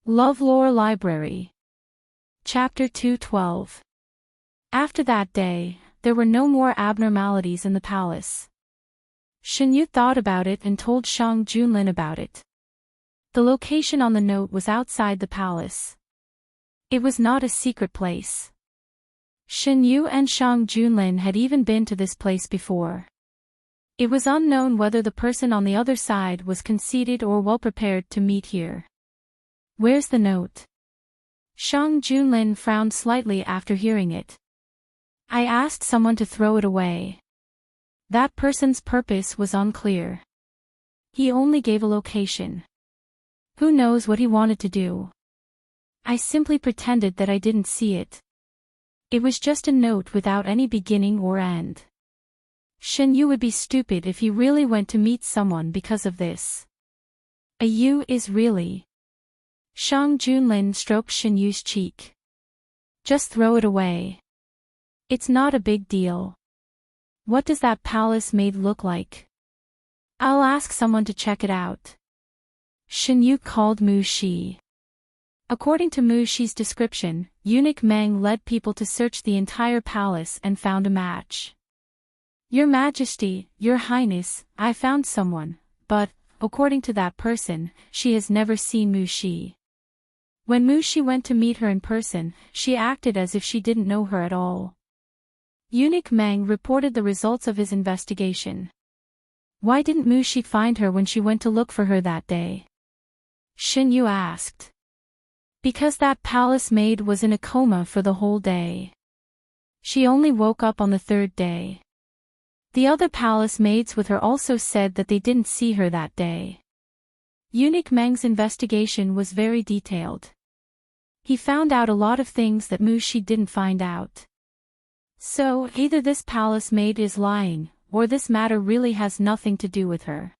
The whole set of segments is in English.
LoveLore Library. Chapter 212. After that day, there were no more abnormalities in the palace. Shinyu thought about it and told Shang Junlin about it. The location on the note was outside the palace. It was not a secret place. Shinyu and Shang Junlin had even been to this place before. It was unknown whether the person on the other side was conceited or well prepared to meet here. Where's the note? Shang Junlin frowned slightly after hearing it. I asked someone to throw it away. That person's purpose was unclear. He only gave a location. Who knows what he wanted to do? I simply pretended that I didn't see it. It was just a note without any beginning or end. Shinyu would be stupid if he really went to meet someone because of this. You is really. Shang Junlin stroked Shinyu's cheek. Just throw it away. It's not a big deal. What does that palace maid look like? I'll ask someone to check it out. Shinyu called Mu Shi. According to Mu Shi's description, eunuch Meng led people to search the entire palace and found a match. Your Majesty, Your Highness, I found someone, but, according to that person, she has never seen Mu Shi. When Mu Shi went to meet her in person, she acted as if she didn't know her at all. Eunuch Meng reported the results of his investigation. Why didn't Mu Shi find her when she went to look for her that day? Shinyu asked. Because that palace maid was in a coma for the whole day. She only woke up on the third day. The other palace maids with her also said that they didn't see her that day. Eunuch Meng's investigation was very detailed. He found out a lot of things that Mu Shi didn't find out. So, either this palace maid is lying, or this matter really has nothing to do with her.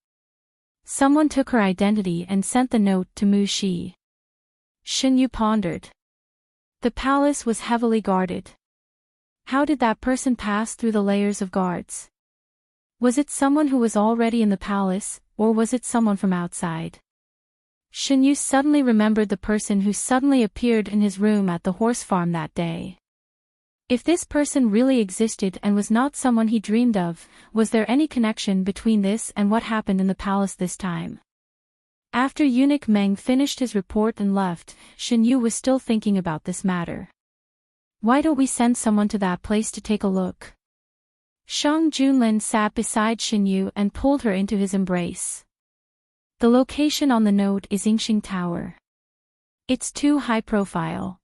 Someone took her identity and sent the note to Mu Shi. Shinyu pondered. The palace was heavily guarded. How did that person pass through the layers of guards? Was it someone who was already in the palace, or was it someone from outside? Shinyu suddenly remembered the person who suddenly appeared in his room at the horse farm that day. If this person really existed and was not someone he dreamed of, was there any connection between this and what happened in the palace this time? After Eunuch Meng finished his report and left, Shinyu was still thinking about this matter. Why don't we send someone to that place to take a look? Shang Junlin sat beside Shinyu and pulled her into his embrace. The location on the note is Enchanting Tower. It's too high profile.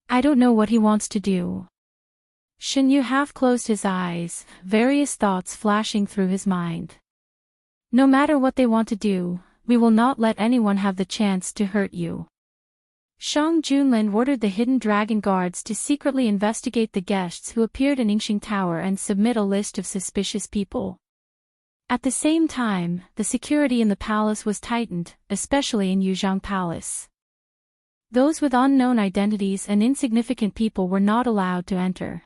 I don't know what he wants to do. Shinyu half closed his eyes, various thoughts flashing through his mind. No matter what they want to do, we will not let anyone have the chance to hurt you. Shang Junlin ordered the hidden dragon guards to secretly investigate the guests who appeared in Enchanting Tower and submit a list of suspicious people. At the same time, the security in the palace was tightened, especially in Yuzhang Palace. Those with unknown identities and insignificant people were not allowed to enter.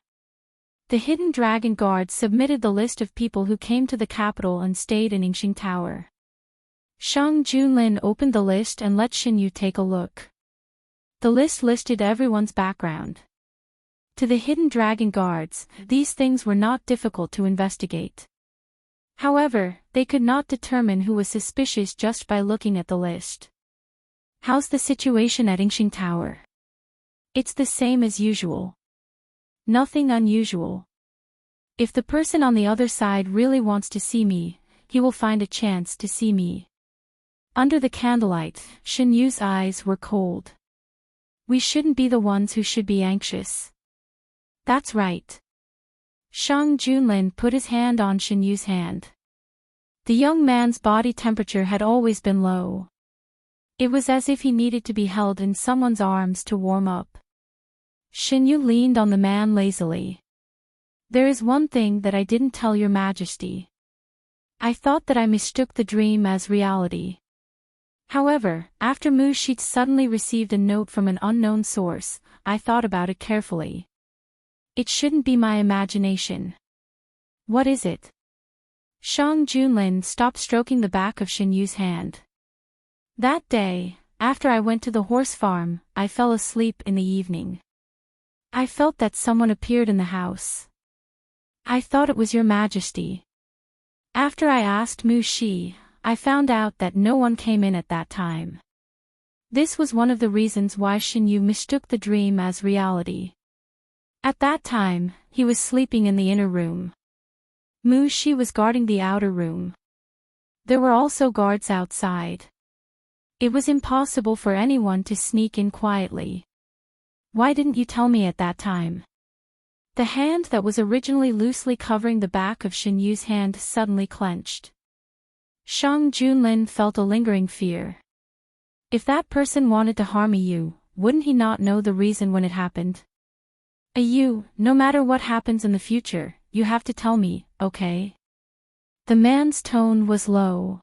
The hidden dragon guards submitted the list of people who came to the capital and stayed in Enchanting Tower. Shang Junlin opened the list and let Shinyu take a look. The list listed everyone's background. To the hidden dragon guards, these things were not difficult to investigate. However, they could not determine who was suspicious just by looking at the list. How's the situation at Enchanting Tower? It's the same as usual. Nothing unusual. If the person on the other side really wants to see me, he will find a chance to see me. Under the candlelight, Shinyu's eyes were cold. We shouldn't be the ones who should be anxious. That's right. Shang Junlin put his hand on Shinyu's hand. The young man's body temperature had always been low. It was as if he needed to be held in someone's arms to warm up. Shinyu leaned on the man lazily. There is one thing that I didn't tell Your Majesty. I thought that I mistook the dream as reality. However, after Mu Shi suddenly received a note from an unknown source, I thought about it carefully. It shouldn't be my imagination. What is it? Shang Junlin stopped stroking the back of Shinyu's hand. That day, after I went to the horse farm, I fell asleep in the evening. I felt that someone appeared in the house. I thought it was your majesty. After I asked Mu Shi, I found out that no one came in at that time. This was one of the reasons why Xinyu mistook the dream as reality. At that time, he was sleeping in the inner room. Mu Shi was guarding the outer room. There were also guards outside. It was impossible for anyone to sneak in quietly. Why didn't you tell me at that time? The hand that was originally loosely covering the back of Xinyu's hand suddenly clenched. Shang Junlin felt a lingering fear. If that person wanted to harm you, wouldn't he not know the reason when it happened? No matter what happens in the future, you have to tell me, okay? The man's tone was low.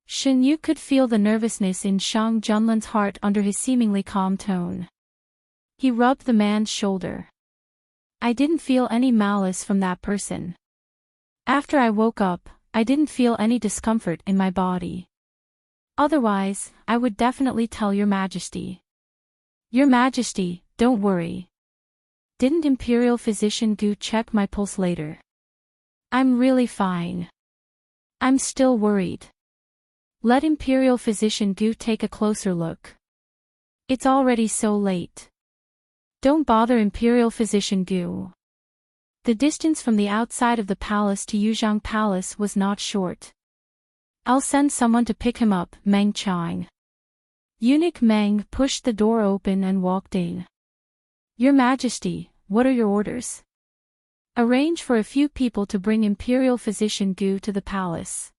Xinyu could feel the nervousness in Shang Junlin's heart under his seemingly calm tone. He rubbed the man's shoulder. I didn't feel any malice from that person. After I woke up, I didn't feel any discomfort in my body. Otherwise, I would definitely tell your majesty. Your majesty, don't worry. Didn't Imperial Physician Gu check my pulse later? I'm really fine. I'm still worried. Let Imperial Physician Gu take a closer look. It's already so late. Don't bother Imperial Physician Gu. The distance from the outside of the palace to Yuzhang Palace was not short. I'll send someone to pick him up, Meng Chang. Eunuch Meng pushed the door open and walked in. Your Majesty, what are your orders? Arrange for a few people to bring Imperial Physician Gu to the palace.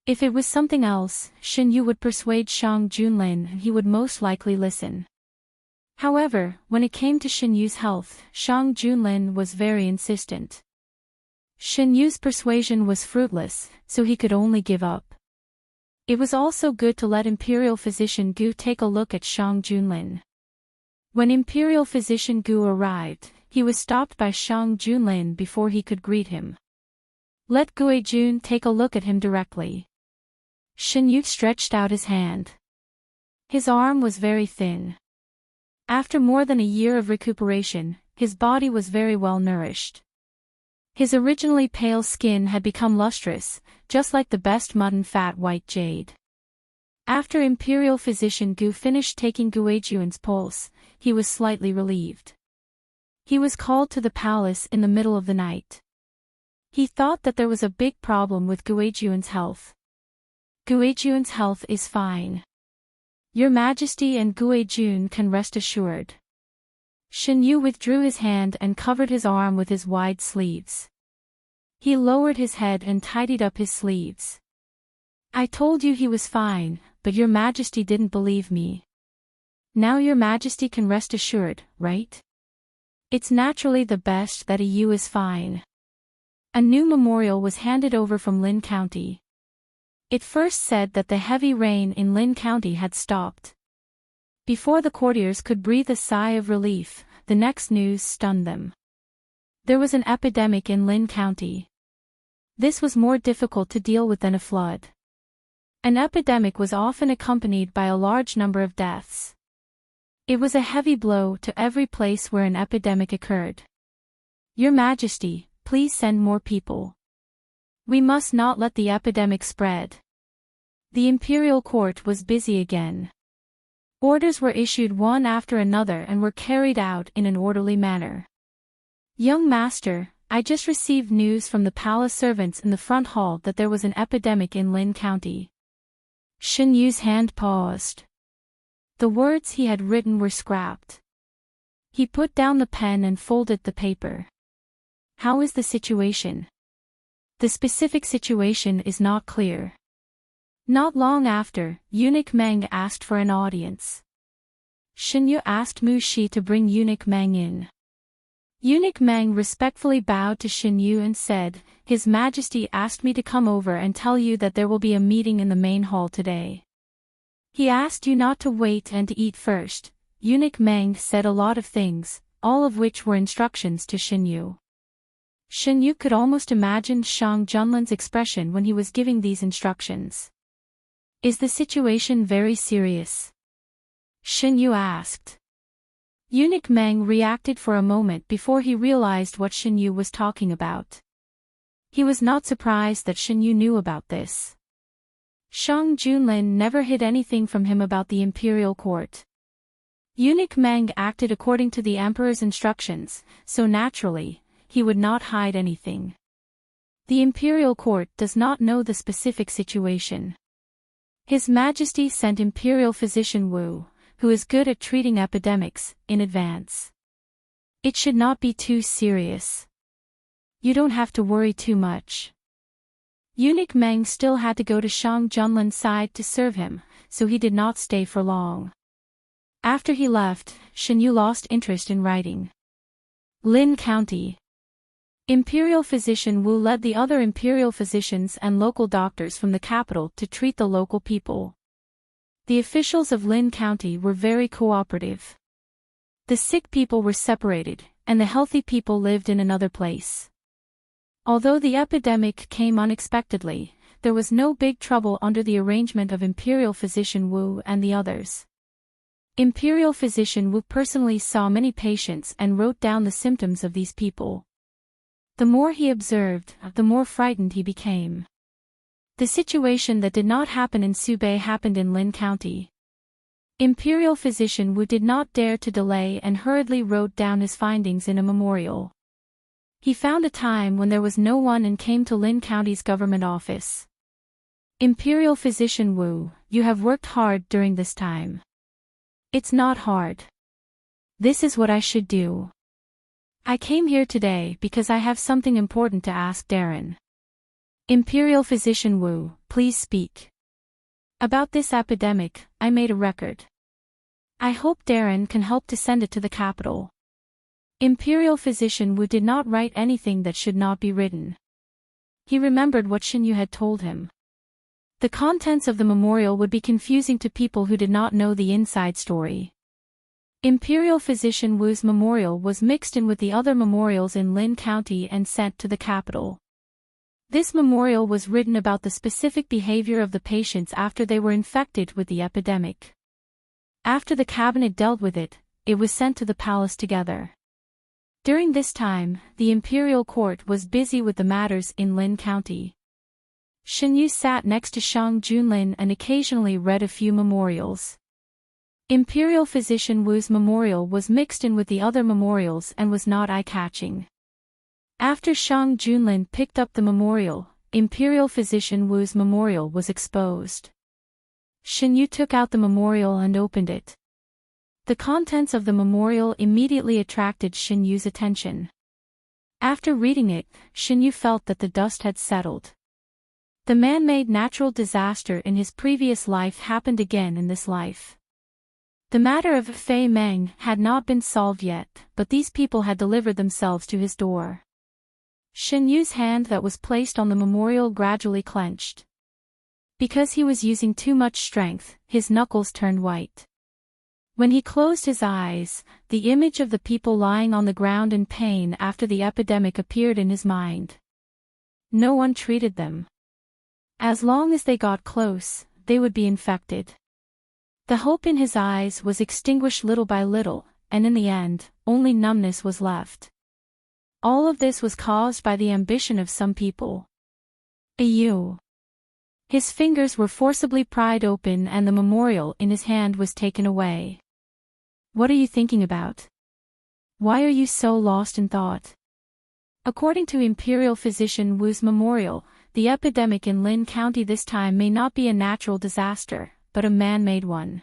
If it was something else, Xinyu would persuade Shang Junlin and he would most likely listen. However, when it came to Xinyu's health, Shang Junlin was very insistent. Xinyu's persuasion was fruitless, so he could only give up. It was also good to let Imperial Physician Gu take a look at Shang Junlin. When Imperial Physician Gu arrived, he was stopped by Shang Junlin before he could greet him. Let Guijun take a look at him directly. Xinyu stretched out his hand. His arm was very thin. After more than a year of recuperation, his body was very well nourished. His originally pale skin had become lustrous, just like the best mutton fat white jade. After Imperial Physician Gu finished taking Guijun's pulse, he was slightly relieved. He was called to the palace in the middle of the night. He thought that there was a big problem with Guijun's health. Guijun's health is fine. Your Majesty and Guijun can rest assured. Xinyu withdrew his hand and covered his arm with his wide sleeves. He lowered his head and tidied up his sleeves. I told you he was fine, but your Majesty didn't believe me. Now your Majesty can rest assured, right? It's naturally the best that Yu is fine. A new memorial was handed over from Lin County. It first said that the heavy rain in Lin County had stopped. Before the courtiers could breathe a sigh of relief, the next news stunned them. There was an epidemic in Lin County. This was more difficult to deal with than a flood. An epidemic was often accompanied by a large number of deaths. It was a heavy blow to every place where an epidemic occurred. Your Majesty, please send more people. We must not let the epidemic spread. The imperial court was busy again. Orders were issued one after another and were carried out in an orderly manner. Young master, I just received news from the palace servants in the front hall that there was an epidemic in Lin County. Xinyu's hand paused. The words he had written were scrapped. He put down the pen and folded the paper. How is the situation? The specific situation is not clear. Not long after, Eunuch Meng asked for an audience. Xinyu asked Mu Shi to bring Eunuch Meng in. Eunuch Meng respectfully bowed to Xinyu and said, His Majesty asked me to come over and tell you that there will be a meeting in the main hall today. He asked you not to wait and to eat first. Eunuch Meng said a lot of things, all of which were instructions to Xinyu. Xinyu could almost imagine Shang Junlin's expression when he was giving these instructions. Is the situation very serious? Shin Yu asked. Eunuch Meng reacted for a moment before he realized what Shin Yu was talking about. He was not surprised that Shin Yu knew about this. Shang Junlin never hid anything from him about the imperial court. Eunuch Meng acted according to the emperor's instructions, so naturally, he would not hide anything. The imperial court does not know the specific situation. His Majesty sent Imperial Physician Wu, who is good at treating epidemics, in advance. It should not be too serious. You don't have to worry too much. Eunuch Meng still had to go to Shang Junlin's side to serve him, so he did not stay for long. After he left, Shin Yu lost interest in writing. Lin County. Imperial Physician Wu led the other imperial physicians and local doctors from the capital to treat the local people. The officials of Lin County were very cooperative. The sick people were separated, and the healthy people lived in another place. Although the epidemic came unexpectedly, there was no big trouble under the arrangement of Imperial Physician Wu and the others. Imperial Physician Wu personally saw many patients and wrote down the symptoms of these people. The more he observed, the more frightened he became. The situation that did not happen in Subei happened in Lin County. Imperial Physician Wu did not dare to delay and hurriedly wrote down his findings in a memorial. He found a time when there was no one and came to Lin County's government office. Imperial Physician Wu, you have worked hard during this time. It's not hard. This is what I should do. I came here today because I have something important to ask Darren. Imperial Physician Wu, please speak. About this epidemic, I made a record. I hope Darren can help to send it to the capital. Imperial Physician Wu did not write anything that should not be written. He remembered what Shin Yu had told him. The contents of the memorial would be confusing to people who did not know the inside story. Imperial Physician Wu's memorial was mixed in with the other memorials in Lin County and sent to the capital. This memorial was written about the specific behavior of the patients after they were infected with the epidemic. After the cabinet dealt with it, it was sent to the palace together. During this time, the imperial court was busy with the matters in Lin County. Shin Yu sat next to Shang Junlin and occasionally read a few memorials. Imperial Physician Wu's memorial was mixed in with the other memorials and was not eye-catching. After Shang Junlin picked up the memorial, Imperial Physician Wu's memorial was exposed. Shin Yu took out the memorial and opened it. The contents of the memorial immediately attracted Shin Yu's attention. After reading it, Shin Yu felt that the dust had settled. The man-made natural disaster in his previous life happened again in this life. The matter of Fei Meng had not been solved yet, but these people had delivered themselves to his door. Shin Yu's hand that was placed on the memorial gradually clenched. Because he was using too much strength, his knuckles turned white. When he closed his eyes, the image of the people lying on the ground in pain after the epidemic appeared in his mind. No one treated them. As long as they got close, they would be infected. The hope in his eyes was extinguished little by little, and in the end, only numbness was left. All of this was caused by the ambition of some people. His fingers were forcibly pried open and the memorial in his hand was taken away. What are you thinking about? Why are you so lost in thought? According to Imperial Physician Wu's memorial, the epidemic in Lin County this time may not be a natural disaster, but a man-made one.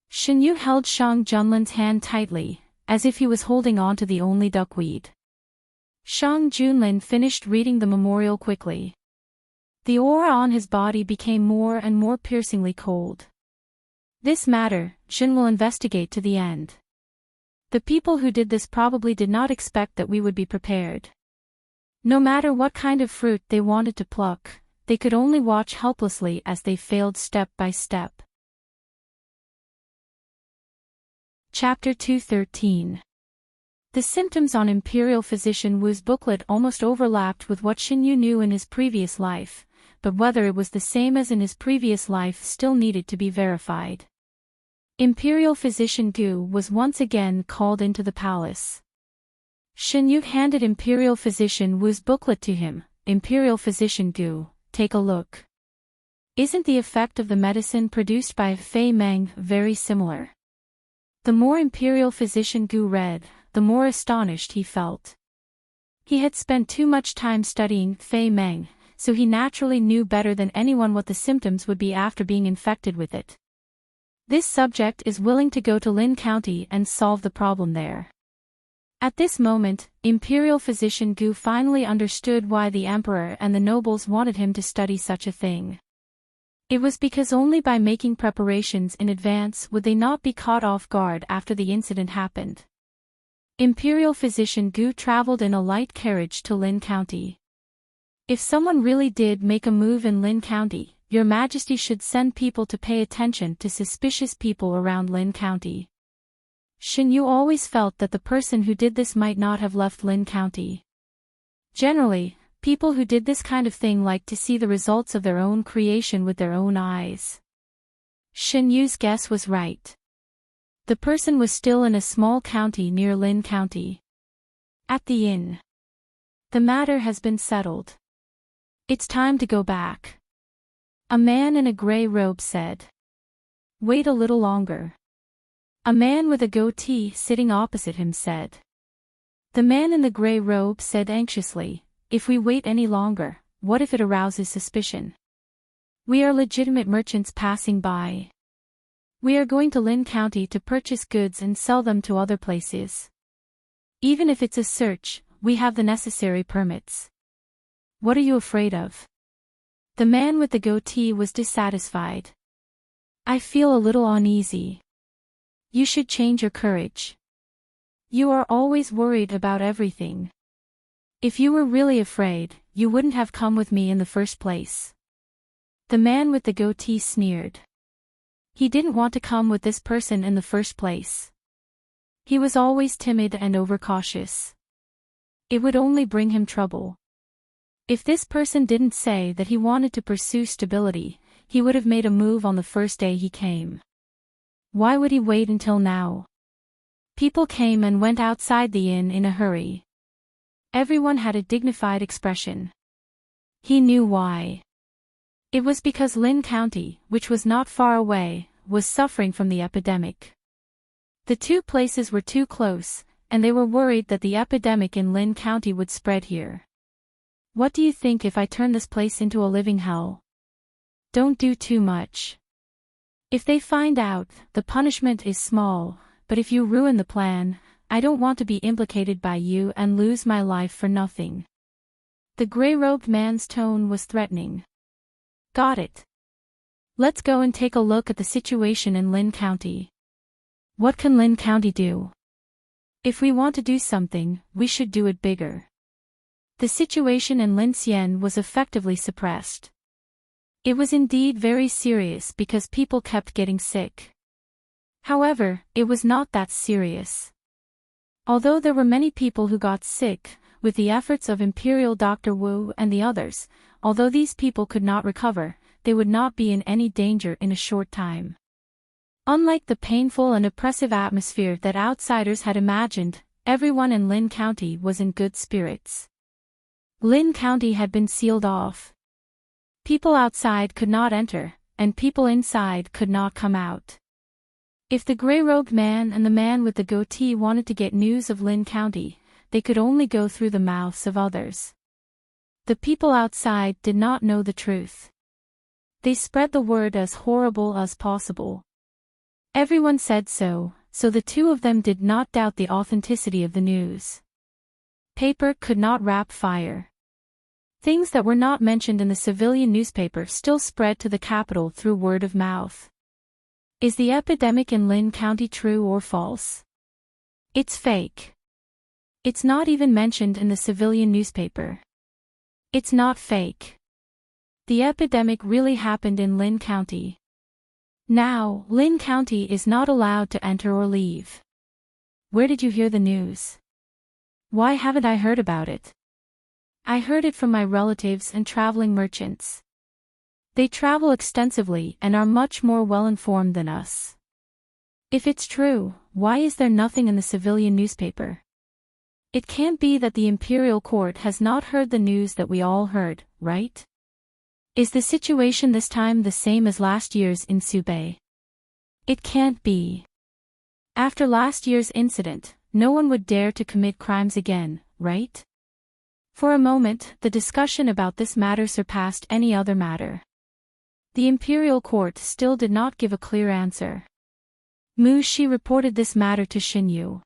Shin Yu held Shang Junlin's hand tightly, as if he was holding on to the only duckweed. Shang Junlin finished reading the memorial quickly. The aura on his body became more and more piercingly cold. This matter, Shin will investigate to the end. The people who did this probably did not expect that we would be prepared. No matter what kind of fruit they wanted to pluck, they could only watch helplessly as they failed step by step. Chapter 213. The symptoms on Imperial Physician Wu's booklet almost overlapped with what Shin Yu knew in his previous life, but whether it was the same as in his previous life still needed to be verified. Imperial Physician Gu was once again called into the palace. Shen handed Imperial Physician Wu's booklet to him. Imperial Physician Gu, take a look. Isn't the effect of the medicine produced by Fei Meng very similar? The more Imperial Physician Gu read, the more astonished he felt. He had spent too much time studying Fei Meng, so he naturally knew better than anyone what the symptoms would be after being infected with it. This subject is willing to go to Lin County and solve the problem there. At this moment, Imperial Physician Gu finally understood why the emperor and the nobles wanted him to study such a thing. It was because only by making preparations in advance would they not be caught off guard after the incident happened. Imperial Physician Gu traveled in a light carriage to Lin County. If someone really did make a move in Lin County, Your Majesty should send people to pay attention to suspicious people around Lin County. Shen Yu always felt that the person who did this might not have left Lin County. Generally, people who did this kind of thing liked to see the results of their own creation with their own eyes. Shen Yu's guess was right. The person was still in a small county near Lin County. At the inn. The matter has been settled. It's time to go back. A man in a gray robe said. Wait a little longer. A man with a goatee sitting opposite him said. The man in the gray robe said anxiously, if we wait any longer, what if it arouses suspicion? We are legitimate merchants passing by. We are going to Lin County to purchase goods and sell them to other places. Even if it's a search, we have the necessary permits. What are you afraid of? The man with the goatee was dissatisfied. I feel a little uneasy. You should change your courage. You are always worried about everything. If you were really afraid, you wouldn't have come with me in the first place. The man with the goatee sneered. He didn't want to come with this person in the first place. He was always timid and overcautious. It would only bring him trouble. If this person didn't say that he wanted to pursue stability, he would have made a move on the first day he came. Why would he wait until now? People came and went outside the inn in a hurry. Everyone had a dignified expression. He knew why. It was because Lin County, which was not far away, was suffering from the epidemic. The two places were too close, and they were worried that the epidemic in Lin County would spread here. What do you think if I turn this place into a living hell? Don't do too much. If they find out, the punishment is small, but if you ruin the plan, I don't want to be implicated by you and lose my life for nothing. The gray-robed man's tone was threatening. Got it. Let's go and take a look at the situation in Lin County. What can Lin County do? If we want to do something, we should do it bigger. The situation in Lin Xian was effectively suppressed. It was indeed very serious because people kept getting sick. However, it was not that serious. Although there were many people who got sick, with the efforts of Imperial Dr. Wu and the others, although these people could not recover, they would not be in any danger in a short time. Unlike the painful and oppressive atmosphere that outsiders had imagined, everyone in Lin County was in good spirits. Lin County had been sealed off. People outside could not enter, and people inside could not come out. If the gray-robed man and the man with the goatee wanted to get news of Lin County, they could only go through the mouths of others. The people outside did not know the truth. They spread the word as horrible as possible. Everyone said so, so the two of them did not doubt the authenticity of the news. Paper could not wrap fire. Things that were not mentioned in the civilian newspaper still spread to the capital through word of mouth. Is the epidemic in Lin County true or false? It's fake. It's not even mentioned in the civilian newspaper. It's not fake. The epidemic really happened in Lin County. Now, Lin County is not allowed to enter or leave. Where did you hear the news? Why haven't I heard about it? I heard it from my relatives and traveling merchants. They travel extensively and are much more well-informed than us. If it's true, why is there nothing in the civilian newspaper? It can't be that the imperial court has not heard the news that we all heard, right? Is the situation this time the same as last year's in Subei? It can't be. After last year's incident, no one would dare to commit crimes again, right? For a moment, the discussion about this matter surpassed any other matter. The imperial court still did not give a clear answer. Mu Shi reported this matter to Xinyu.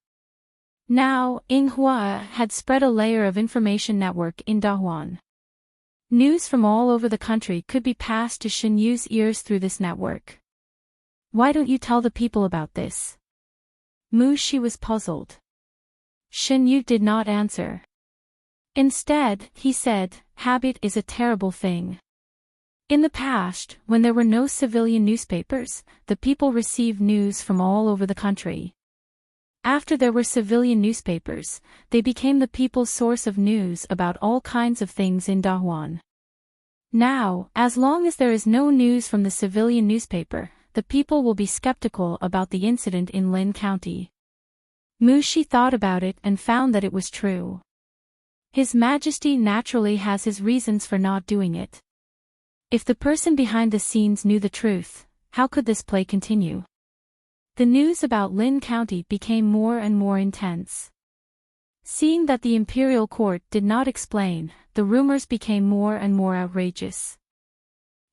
Now, Inghua had spread a layer of information network in Dahuan. News from all over the country could be passed to Xinyu's ears through this network. Why don't you tell the people about this? Mu Shi was puzzled. Xinyu did not answer. Instead, he said, habit is a terrible thing. In the past, when there were no civilian newspapers, the people received news from all over the country. After there were civilian newspapers, they became the people's source of news about all kinds of things in Dahuan. Now, as long as there is no news from the civilian newspaper, the people will be skeptical about the incident in Lin County. Mu Shi thought about it and found that it was true. His Majesty naturally has his reasons for not doing it. If the person behind the scenes knew the truth, how could this play continue? The news about Lin County became more and more intense. Seeing that the imperial court did not explain, the rumors became more and more outrageous.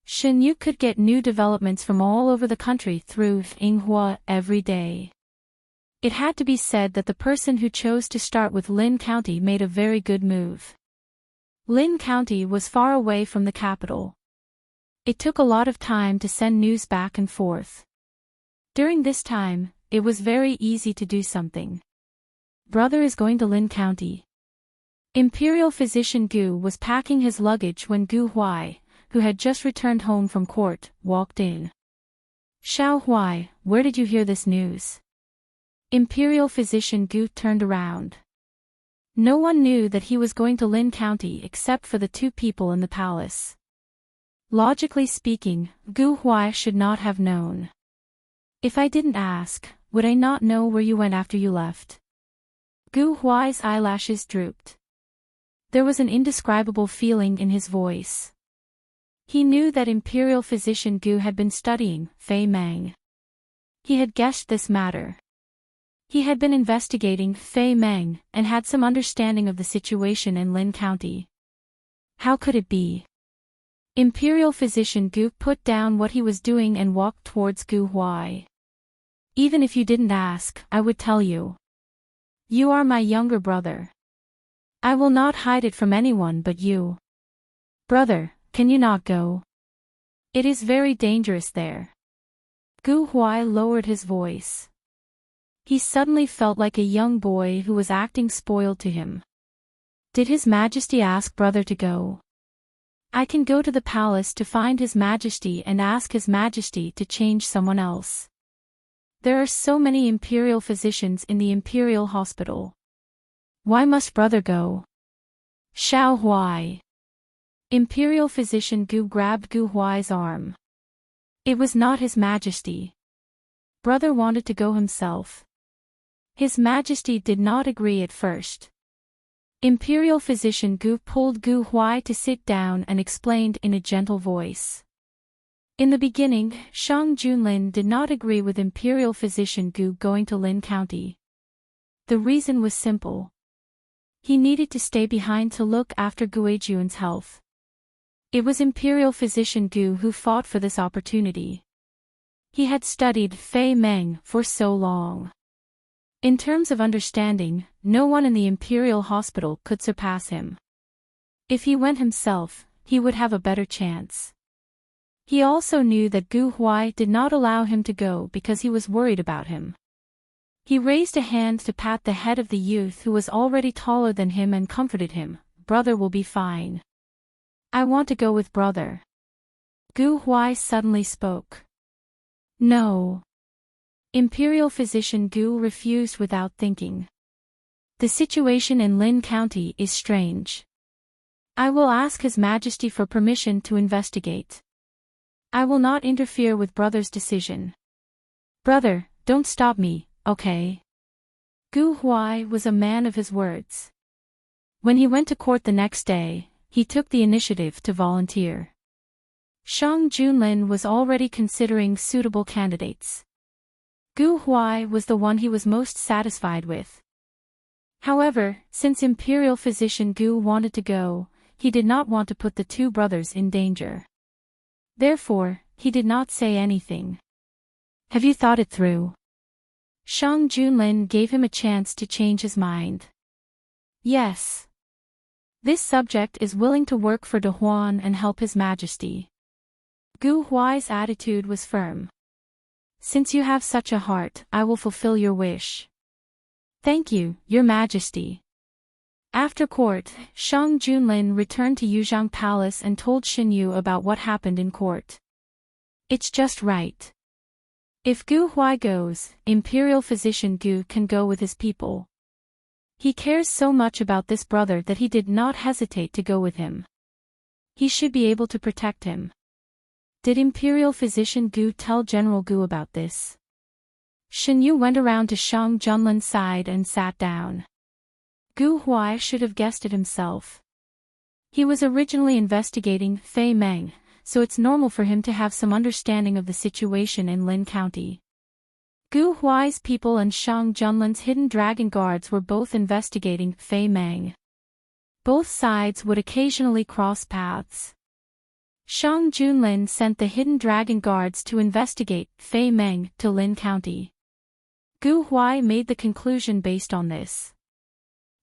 Xinyu could get new developments from all over the country through Inghua every day. It had to be said that the person who chose to start with Lin County made a very good move. Lin County was far away from the capital. It took a lot of time to send news back and forth. During this time, it was very easy to do something. Brother is going to Lin County. Imperial physician Gu was packing his luggage when Gu Huai, who had just returned home from court, walked in. Xiao Huai, where did you hear this news? Imperial physician Gu turned around. No one knew that he was going to Lin County except for the two people in the palace. Logically speaking, Gu Huai should not have known. If I didn't ask, would I not know where you went after you left? Gu Huai's eyelashes drooped. There was an indescribable feeling in his voice. He knew that Imperial physician Gu had been studying Fei Meng. He had guessed this matter. He had been investigating Fei Meng and had some understanding of the situation in Lin County. How could it be? Imperial physician Gu put down what he was doing and walked towards Gu Huai. Even if you didn't ask, I would tell you. You are my younger brother. I will not hide it from anyone but you. Brother, can you not go? It is very dangerous there. Gu Huai lowered his voice. He suddenly felt like a young boy who was acting spoiled to him. Did His Majesty ask brother to go? I can go to the palace to find His Majesty and ask His Majesty to change someone else. There are so many imperial physicians in the imperial hospital. Why must brother go? Xiao Huai. Imperial physician Gu grabbed Gu Huai's arm. It was not His Majesty. Brother wanted to go himself. His Majesty did not agree at first. Imperial physician Gu pulled Gu Huai to sit down and explained in a gentle voice. In the beginning, Shang Junlin did not agree with Imperial physician Gu going to Lin County. The reason was simple. He needed to stay behind to look after Guizhuan's health. It was Imperial physician Gu who fought for this opportunity. He had studied Fei Meng for so long. In terms of understanding, no one in the imperial hospital could surpass him. If he went himself, he would have a better chance. He also knew that Gu Huai did not allow him to go because he was worried about him. He raised a hand to pat the head of the youth who was already taller than him and comforted him. Brother will be fine. I want to go with brother. Gu Huai suddenly spoke. No. Imperial physician Gu refused without thinking. The situation in Lin County is strange. I will ask His Majesty for permission to investigate. I will not interfere with brother's decision. Brother, don't stop me, okay? Gu Huai was a man of his words. When he went to court the next day, he took the initiative to volunteer. Shang Junlin was already considering suitable candidates. Gu Huai was the one he was most satisfied with. However, since Imperial Physician Gu wanted to go, he did not want to put the two brothers in danger. Therefore, he did not say anything. Have you thought it through? Shang Junlin gave him a chance to change his mind. Yes. This subject is willing to work for De Huan and help His Majesty. Gu Huai's attitude was firm. Since you have such a heart, I will fulfill your wish. Thank you, Your Majesty. After court, Shang Junlin returned to Yuzhang Palace and told Xinyu about what happened in court. It's just right. If Gu Huai goes, Imperial Physician Gu can go with his people. He cares so much about this brother that he did not hesitate to go with him. He should be able to protect him. Did Imperial Physician Gu tell General Gu about this? Xinyu went around to Shang Junlin's side and sat down. Gu Huai should have guessed it himself. He was originally investigating Fei Meng, so it's normal for him to have some understanding of the situation in Lin County. Gu Huai's people and Shang Junlin's hidden dragon guards were both investigating Fei Meng. Both sides would occasionally cross paths. Shang Junlin sent the hidden dragon guards to investigate Fei Meng to Lin County. Gu Huai made the conclusion based on this.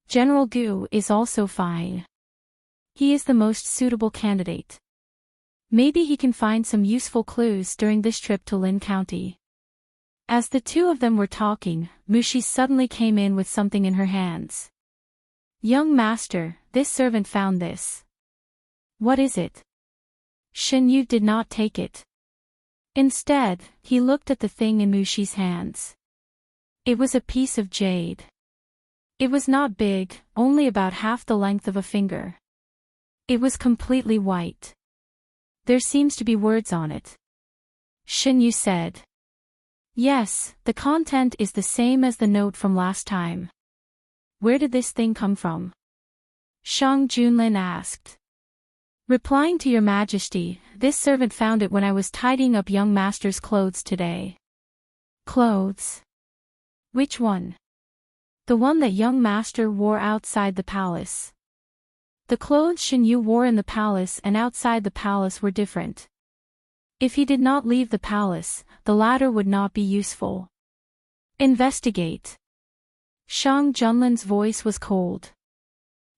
General Gu is also fine. He is the most suitable candidate. Maybe he can find some useful clues during this trip to Lin County. As the two of them were talking, Mushi suddenly came in with something in her hands. Young master, this servant found this. What is it? Xinyu did not take it. Instead, he looked at the thing in Mushi's hands. It was a piece of jade. It was not big, only about half the length of a finger. It was completely white. There seems to be words on it. Xinyu said. Yes, the content is the same as the note from last time. Where did this thing come from? Shang Junlin asked. Replying to Your Majesty, this servant found it when I was tidying up young master's clothes today. Clothes? Which one? The one that young master wore outside the palace. The clothes Xinyu wore in the palace and outside the palace were different. If he did not leave the palace, the latter would not be useful. Investigate. Shang Junlin's voice was cold.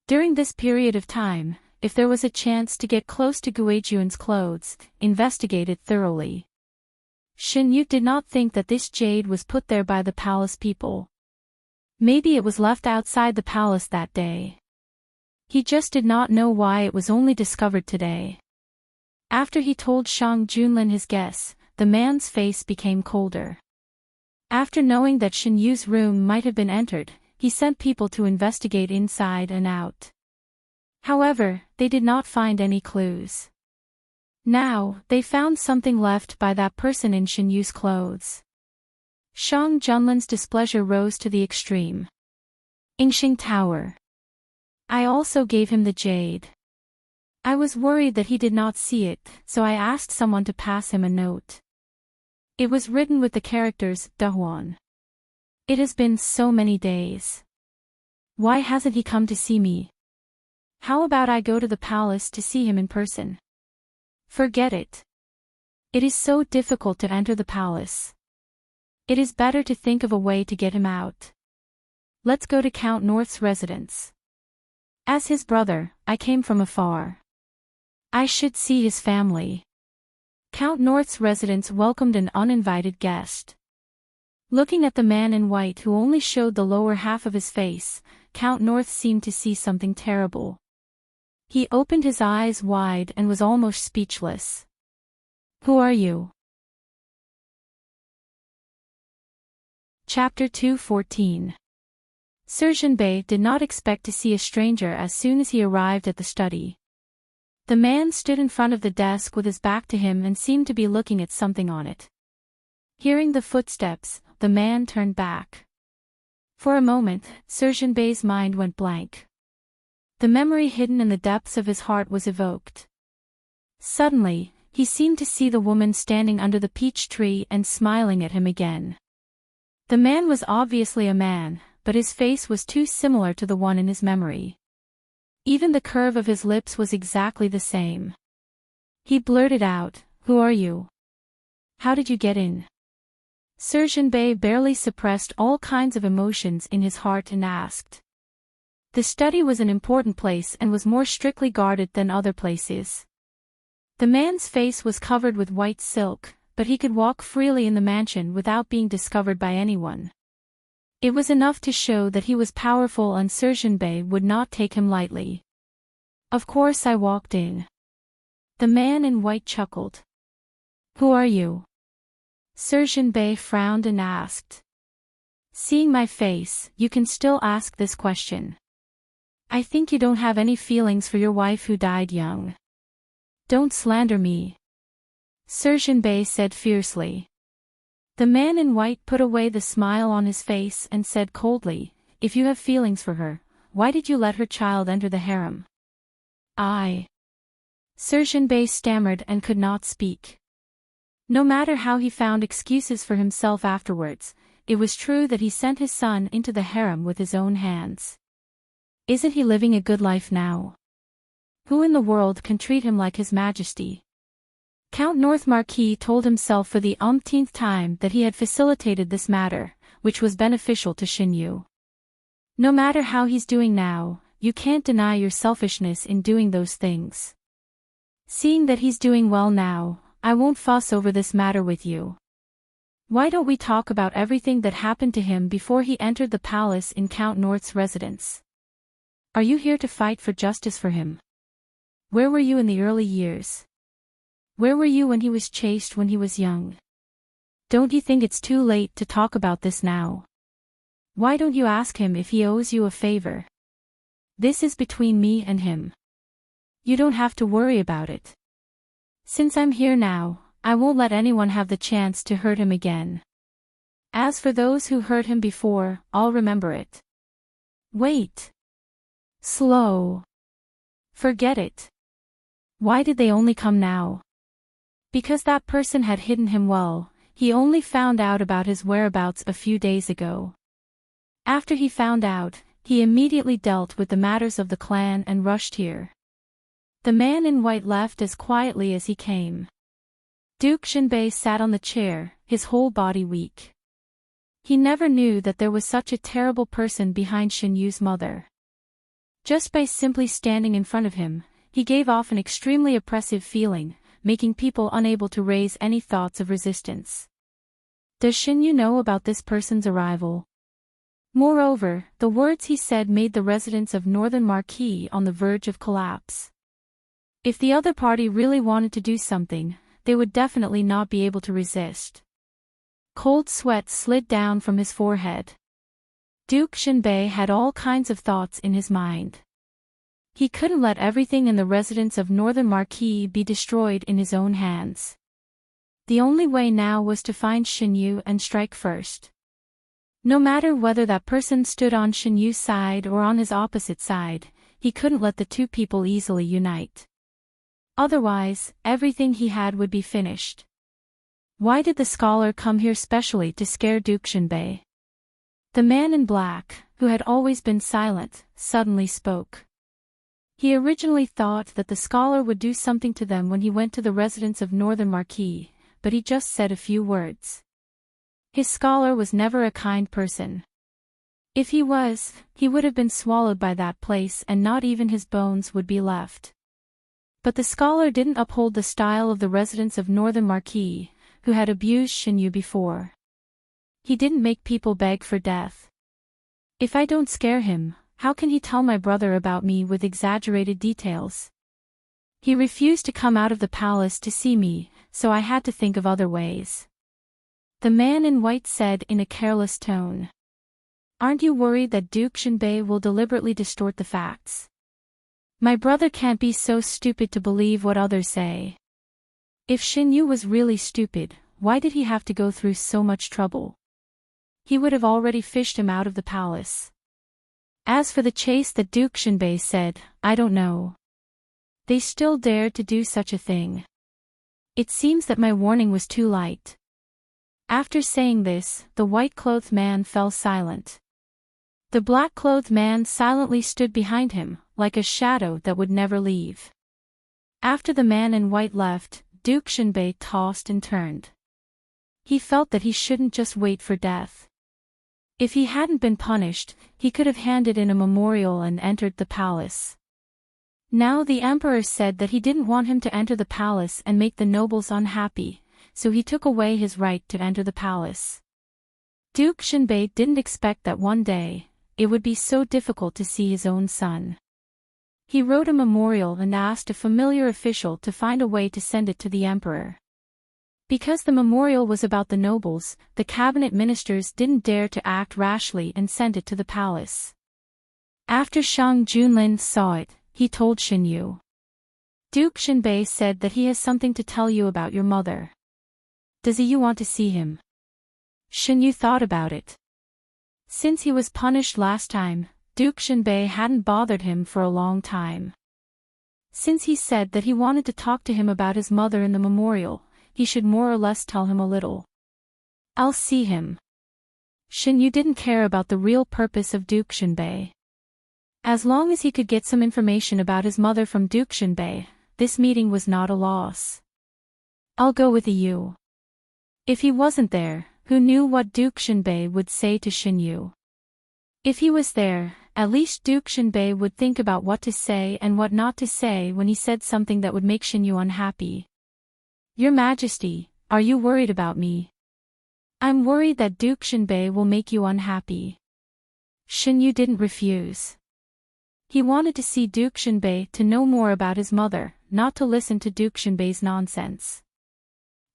During this period of time, if there was a chance to get close to Guizhuan's clothes, investigate it thoroughly. Xinyu did not think that this jade was put there by the palace people. Maybe it was left outside the palace that day. He just did not know why it was only discovered today. After he told Shang Junlin his guess, the man's face became colder. After knowing that Xinyu's room might have been entered, he sent people to investigate inside and out. However, they did not find any clues. Now, they found something left by that person in Xinyu's clothes. Shang Junlin's displeasure rose to the extreme. Yingxing Tower. I also gave him the jade. I was worried that he did not see it, so I asked someone to pass him a note. It was written with the characters, De Huan. It has been so many days. Why hasn't he come to see me? How about I go to the palace to see him in person? Forget it. It is so difficult to enter the palace. It is better to think of a way to get him out. Let's go to Count North's residence. As his brother, I came from afar. I should see his family. Count North's residence welcomed an uninvited guest. Looking at the man in white who only showed the lower half of his face, Count North seemed to see something terrible. He opened his eyes wide and was almost speechless. Who are you? Chapter 2:14. Sergeant Bei did not expect to see a stranger as soon as he arrived at the study. The man stood in front of the desk with his back to him and seemed to be looking at something on it. Hearing the footsteps, the man turned back. For a moment, Surgeonbay's mind went blank. The memory hidden in the depths of his heart was evoked. Suddenly, he seemed to see the woman standing under the peach tree and smiling at him again. The man was obviously a man, but his face was too similar to the one in his memory. Even the curve of his lips was exactly the same. He blurted out, "Who are you? How did you get in?" Surgeonbay barely suppressed all kinds of emotions in his heart and asked. The study was an important place and was more strictly guarded than other places. The man's face was covered with white silk, but he could walk freely in the mansion without being discovered by anyone. It was enough to show that he was powerful and Surgeonbay would not take him lightly. "Of course I walked in." The man in white chuckled. "Who are you?" Surgeonbay frowned and asked. "Seeing my face, you can still ask this question. I think you don't have any feelings for your wife who died young. Don't slander me," Surgeonbay said fiercely. The man in white put away the smile on his face and said coldly, "If you have feelings for her, why did you let her child enter the harem?" Surgeonbay stammered and could not speak. No matter how he found excuses for himself afterwards, it was true that he sent his son into the harem with his own hands. Isn't he living a good life now? Who in the world can treat him like His Majesty? Count North Marquis told himself for the umpteenth time that he had facilitated this matter, which was beneficial to Xinyu. No matter how he's doing now, you can't deny your selfishness in doing those things. Seeing that he's doing well now, I won't fuss over this matter with you. Why don't we talk about everything that happened to him before he entered the palace in Count North's residence? Are you here to fight for justice for him? Where were you in the early years? Where were you when he was chased when he was young? Don't you think it's too late to talk about this now? Why don't you ask him if he owes you a favor? This is between me and him. You don't have to worry about it. Since I'm here now, I won't let anyone have the chance to hurt him again. As for those who hurt him before, I'll remember it. Wait. Slow. Forget it. Why did they only come now? Because that person had hidden him well, he only found out about his whereabouts a few days ago. After he found out, he immediately dealt with the matters of the clan and rushed here. The man in white left as quietly as he came. Duke Xinbei sat on the chair, his whole body weak. He never knew that there was such a terrible person behind Xinyu's mother. Just by simply standing in front of him, he gave off an extremely oppressive feeling, making people unable to raise any thoughts of resistance. Does Xinyu know about this person's arrival? Moreover, the words he said made the residents of Northern Marquis on the verge of collapse. If the other party really wanted to do something, they would definitely not be able to resist. Cold sweat slid down from his forehead. Duke Xinbei had all kinds of thoughts in his mind. He couldn't let everything in the residence of Northern Marquis be destroyed in his own hands. The only way now was to find Xinyu and strike first. No matter whether that person stood on Xinyu's side or on his opposite side, he couldn't let the two people easily unite. Otherwise, everything he had would be finished. Why did the scholar come here specially to scare Duke Xinbei? The man in black, who had always been silent, suddenly spoke. He originally thought that the scholar would do something to them when he went to the residence of Northern Marquis, but he just said a few words. His scholar was never a kind person. If he was, he would have been swallowed by that place and not even his bones would be left. But the scholar didn't uphold the style of the residents of Northern Marquis, who had abused Xinyu before. He didn't make people beg for death. If I don't scare him, how can he tell my brother about me with exaggerated details? He refused to come out of the palace to see me, so I had to think of other ways. The man in white said in a careless tone. Aren't you worried that Duke Xinbei will deliberately distort the facts? My brother can't be so stupid to believe what others say. If Xinyu was really stupid, why did he have to go through so much trouble? He would have already fished him out of the palace. As for the chase that Duke Xinbei said, I don't know. They still dared to do such a thing. It seems that my warning was too light. After saying this, the white-clothed man fell silent. The black-clothed man silently stood behind him, like a shadow that would never leave. After the man in white left, Duke Xinbei tossed and turned. He felt that he shouldn't just wait for death. If he hadn't been punished, he could have handed in a memorial and entered the palace. Now the emperor said that he didn't want him to enter the palace and make the nobles unhappy, so he took away his right to enter the palace. Duke Xinbei didn't expect that one day, it would be so difficult to see his own son. He wrote a memorial and asked a familiar official to find a way to send it to the emperor. Because the memorial was about the nobles, the cabinet ministers didn't dare to act rashly and send it to the palace. After Shang Junlin saw it, he told Xinyu. Duke Xinbei said that he has something to tell you about your mother. Does you want to see him? Xinyu thought about it. Since he was punished last time, Duke Xinbei hadn't bothered him for a long time. Since he said that he wanted to talk to him about his mother in the memorial, he should more or less tell him a little. I'll see him. Xinyu didn't care about the real purpose of Duke Xinbei. As long as he could get some information about his mother from Duke Xinbei, this meeting was not a loss. I'll go with you. If he wasn't there, who knew what Duke Xinbei would say to Xinyu? If he was there, at least Duke Xinbei would think about what to say and what not to say when he said something that would make Xinyu unhappy. Your Majesty, are you worried about me? I'm worried that Duke Xinbei will make you unhappy. Xinyu didn't refuse. He wanted to see Duke Xinbei to know more about his mother, not to listen to Duke Xinbei's nonsense.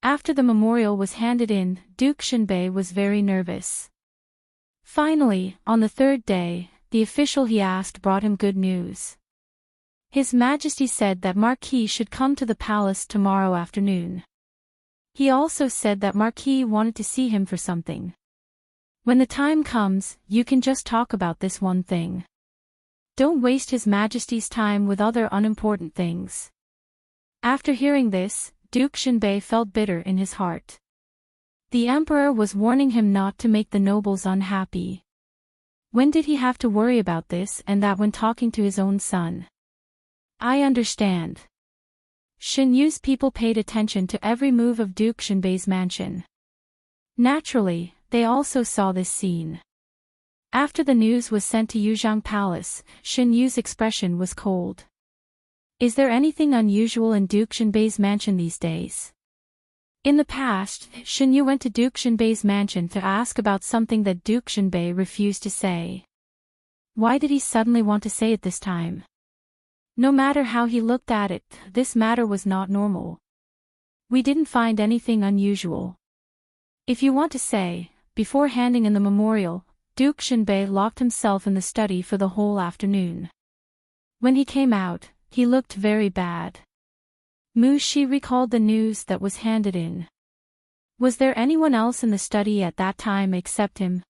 After the memorial was handed in, Duke Xinbei was very nervous. Finally, on the third day, the official he asked brought him good news. His Majesty said that Marquis should come to the palace tomorrow afternoon. He also said that Marquis wanted to see him for something. When the time comes, you can just talk about this one thing. Don't waste His Majesty's time with other unimportant things. After hearing this, Duke Xinbei felt bitter in his heart. The emperor was warning him not to make the nobles unhappy. When did he have to worry about this and that when talking to his own son? I understand. Xinyu's people paid attention to every move of Duke Xinbei's mansion. Naturally, they also saw this scene. After the news was sent to Yuzhang Palace, Xinyu's expression was cold. Is there anything unusual in Duke Xinbei's mansion these days? In the past, Xinyu went to Duke Xinbei's mansion to ask about something that Duke Xinbei refused to say. Why did he suddenly want to say it this time? No matter how he looked at it, this matter was not normal. We didn't find anything unusual. If you want to say, before handing in the memorial, Duke Xinbei locked himself in the study for the whole afternoon. When he came out, he looked very bad. Mu Shi recalled the news that was handed in. Was there anyone else in the study at that time except him?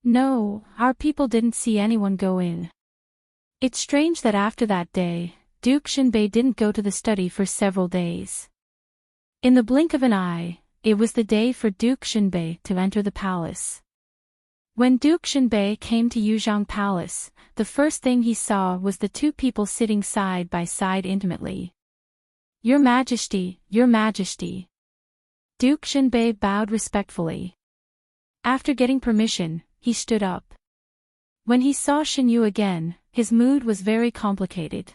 No, our people didn't see anyone go in. It's strange that after that day, Duke Xinbei didn't go to the study for several days. In the blink of an eye, it was the day for Duke Xinbei to enter the palace. When Duke Xinbei came to Yuzhang Palace, the first thing he saw was the two people sitting side by side intimately. Your Majesty, Your Majesty. Duke Xinbei bowed respectfully. After getting permission, he stood up. When he saw Xinyu again, his mood was very complicated.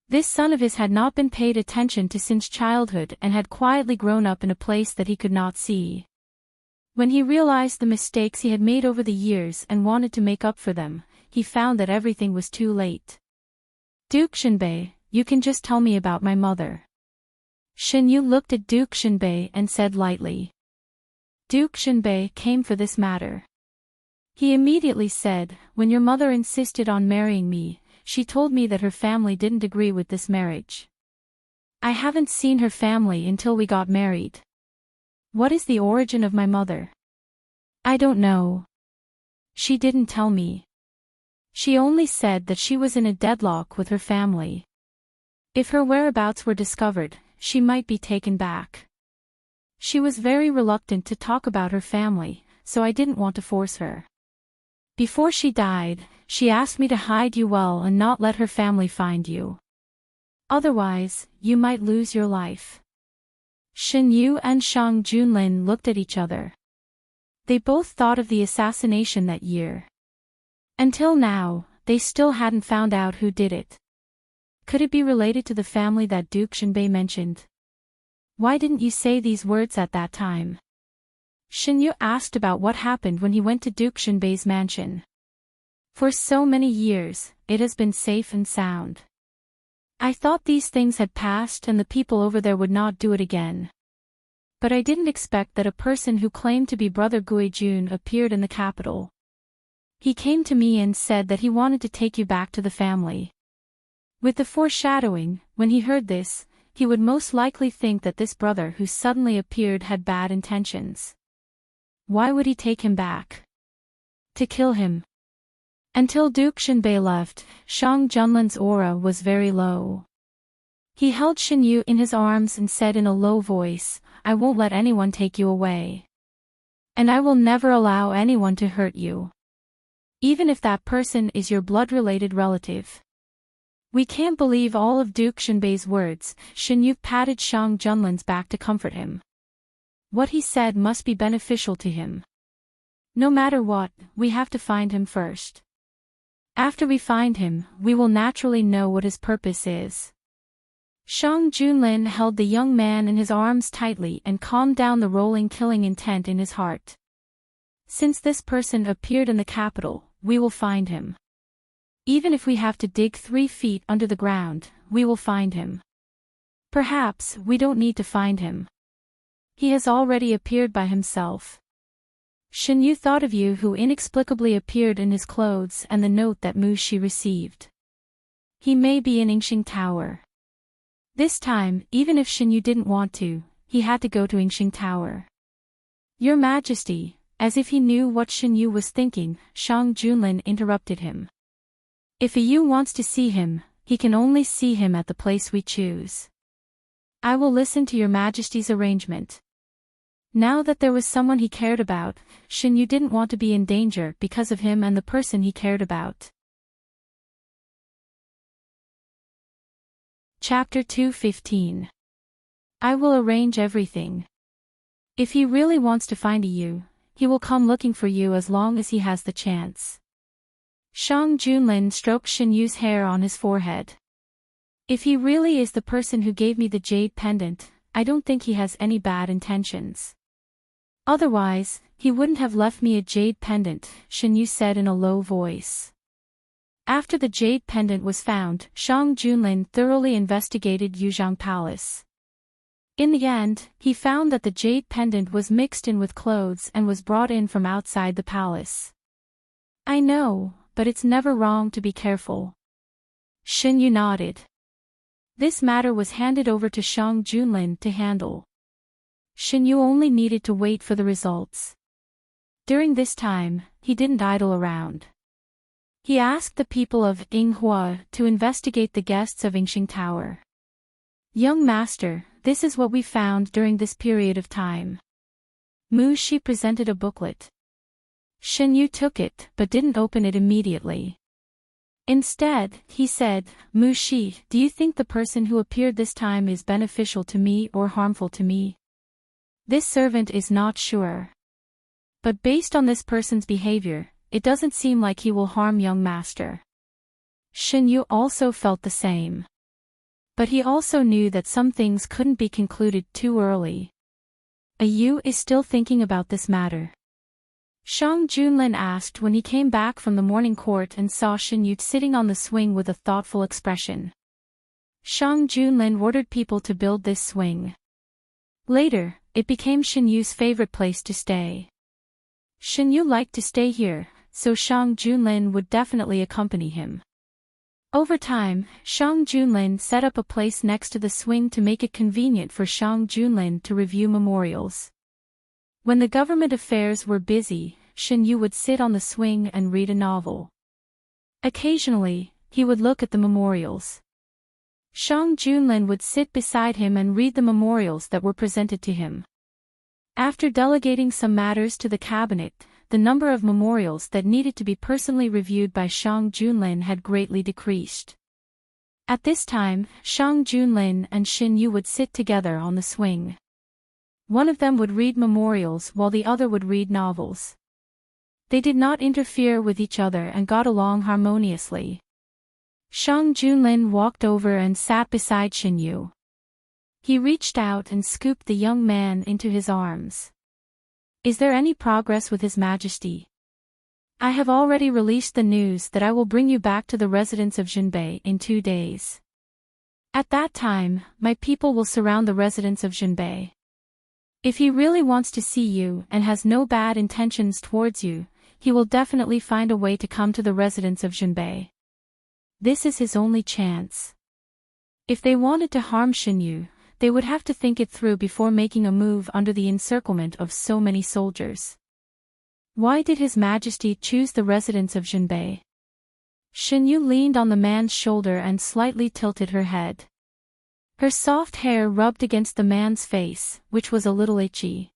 This son of his had not been paid attention to since childhood and had quietly grown up in a place that he could not see. When he realized the mistakes he had made over the years and wanted to make up for them, he found that everything was too late. Duke Xinbei, you can just tell me about my mother. Xinyu looked at Duke Xinbei and said lightly. Duke Xinbei came for this matter. He immediately said, when your mother insisted on marrying me, she told me that her family didn't agree with this marriage. I haven't seen her family until we got married. What is the origin of my mother? I don't know. She didn't tell me. She only said that she was in a deadlock with her family. If her whereabouts were discovered, she might be taken back. She was very reluctant to talk about her family, so I didn't want to force her. Before she died, she asked me to hide you well and not let her family find you. Otherwise, you might lose your life. Shin Yu and Shang Junlin looked at each other. They both thought of the assassination that year. Until now, they still hadn't found out who did it. Could it be related to the family that Duke Shinbei mentioned? Why didn't you say these words at that time? Shin Yu asked about what happened when he went to Duke Shinbei's mansion. For so many years, it has been safe and sound. I thought these things had passed and the people over there would not do it again. But I didn't expect that a person who claimed to be Brother Guijun appeared in the capital. He came to me and said that he wanted to take you back to the family. With the foreshadowing, when he heard this, he would most likely think that this brother who suddenly appeared had bad intentions. Why would he take him back? To kill him. Until Duke Shinbei left, Shang Junlin's aura was very low. He held Shin Yu in his arms and said in a low voice, I won't let anyone take you away. And I will never allow anyone to hurt you. Even if that person is your blood-related relative. We can't believe all of Duke Shinbei's words. Shin Yu patted Shang Junlin's back to comfort him. What he said must be beneficial to him. No matter what, we have to find him first. After we find him, we will naturally know what his purpose is. Shang Junlin held the young man in his arms tightly and calmed down the rolling killing intent in his heart. Since this person appeared in the capital, we will find him. Even if we have to dig 3 feet under the ground, we will find him. Perhaps we don't need to find him. He has already appeared by himself. Shin Yu thought of you who inexplicably appeared in his clothes and the note that Mu Shi received. He may be in Yingxing Tower. This time, even if Shin Yu didn't want to, he had to go to Yingxing Tower. Your Majesty, as if he knew what Shin Yu was thinking, Shang Junlin interrupted him. If a Yu wants to see him, he can only see him at the place we choose. I will listen to your Majesty's arrangement. Now that there was someone he cared about, Shin Yu didn't want to be in danger because of him and the person he cared about. Chapter 2:15. I will arrange everything. If he really wants to find a Yu, he will come looking for you as long as he has the chance. Shang Junlin stroked Shin Yu's hair on his forehead. If he really is the person who gave me the jade pendant, I don't think he has any bad intentions. Otherwise, he wouldn't have left me a jade pendant, Shin Yu said in a low voice. After the jade pendant was found, Shang Junlin thoroughly investigated Yuzhang Palace. In the end, he found that the jade pendant was mixed in with clothes and was brought in from outside the palace. I know, but it's never wrong to be careful. Shin Yu nodded. This matter was handed over to Shang Junlin to handle. Shin Yu only needed to wait for the results. During this time, he didn't idle around. He asked the people of Yinghua to investigate the guests of Yingxing Tower. Young master, this is what we found during this period of time. Mu Shi presented a booklet. Shin Yu took it but didn't open it immediately. Instead, he said, Mu Shi, do you think the person who appeared this time is beneficial to me or harmful to me? This servant is not sure. But based on this person's behavior, it doesn't seem like he will harm young master. Shin Yu also felt the same. But he also knew that some things couldn't be concluded too early. A Yu is still thinking about this matter. Shang Junlin asked when he came back from the morning court and saw Shin Yu sitting on the swing with a thoughtful expression. Shang Junlin ordered people to build this swing. Later, it became Shin Yu's favorite place to stay. Shin Yu liked to stay here, so Shang Junlin would definitely accompany him. Over time, Shang Junlin set up a place next to the swing to make it convenient for Shang Junlin to review memorials. When the government affairs were busy, Shen Yu would sit on the swing and read a novel. Occasionally, he would look at the memorials. Shang Junlin would sit beside him and read the memorials that were presented to him. After delegating some matters to the cabinet, the number of memorials that needed to be personally reviewed by Shang Junlin had greatly decreased. At this time, Shang Junlin and Shen Yu would sit together on the swing. One of them would read memorials while the other would read novels. They did not interfere with each other and got along harmoniously. Shang Junlin walked over and sat beside Shen Yu. He reached out and scooped the young man into his arms. "Is there any progress with His Majesty? I have already released the news that I will bring you back to the residence of Jinbei in 2 days. At that time, my people will surround the residence of Jinbei. If he really wants to see you and has no bad intentions towards you, he will definitely find a way to come to the residence of Jinbei. This is his only chance. If they wanted to harm Shen Yu, they would have to think it through before making a move under the encirclement of so many soldiers. Why did His Majesty choose the residence of Jinbei?" Shen Yu leaned on the man's shoulder and slightly tilted her head. Her soft hair rubbed against the man's face, which was a little itchy.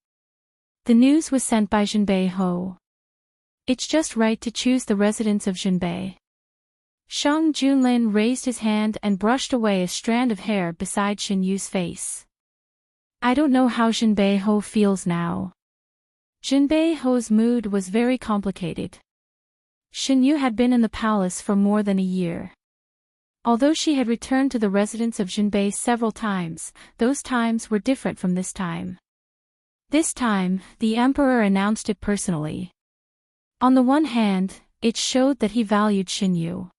"The news was sent by Jinbei Ho. It's just right to choose the residence of Jinbei." Shang Junlin raised his hand and brushed away a strand of hair beside Shen Yu's face. "I don't know how Jinbei Ho feels now." Jinbei Ho's mood was very complicated. Shen Yu had been in the palace for more than a year. Although she had returned to the residence of Jinbei several times, those times were different from this time. This time, the emperor announced it personally. On the one hand, it showed that he valued Shen Yu.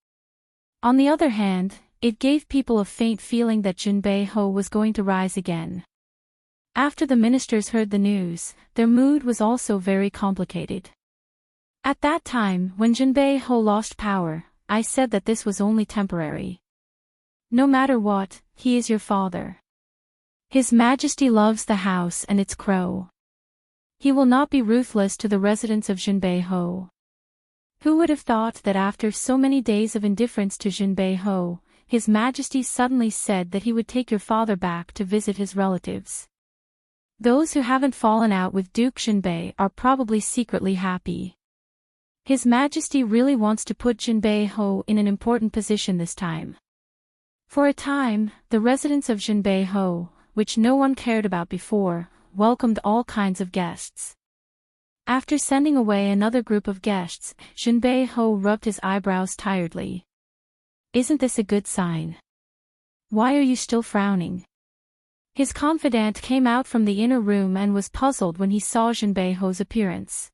On the other hand, it gave people a faint feeling that Jinbei Ho was going to rise again. After the ministers heard the news, their mood was also very complicated. "At that time, when Jinbei Ho lost power, I said that this was only temporary. No matter what, he is your father. His Majesty loves the house and its crow. He will not be ruthless to the residents of Jinbei Ho." Who would have thought that after so many days of indifference to Jinbei Ho, His Majesty suddenly said that he would take your father back to visit his relatives? Those who haven't fallen out with Duke Jinbei are probably secretly happy. His Majesty really wants to put Jinbei Ho in an important position this time. For a time, the residence of Jinbei Ho, which no one cared about before, welcomed all kinds of guests. After sending away another group of guests, Jinbei Ho rubbed his eyebrows tiredly. "Isn't this a good sign? Why are you still frowning?" His confidant came out from the inner room and was puzzled when he saw Jinbei Ho's appearance.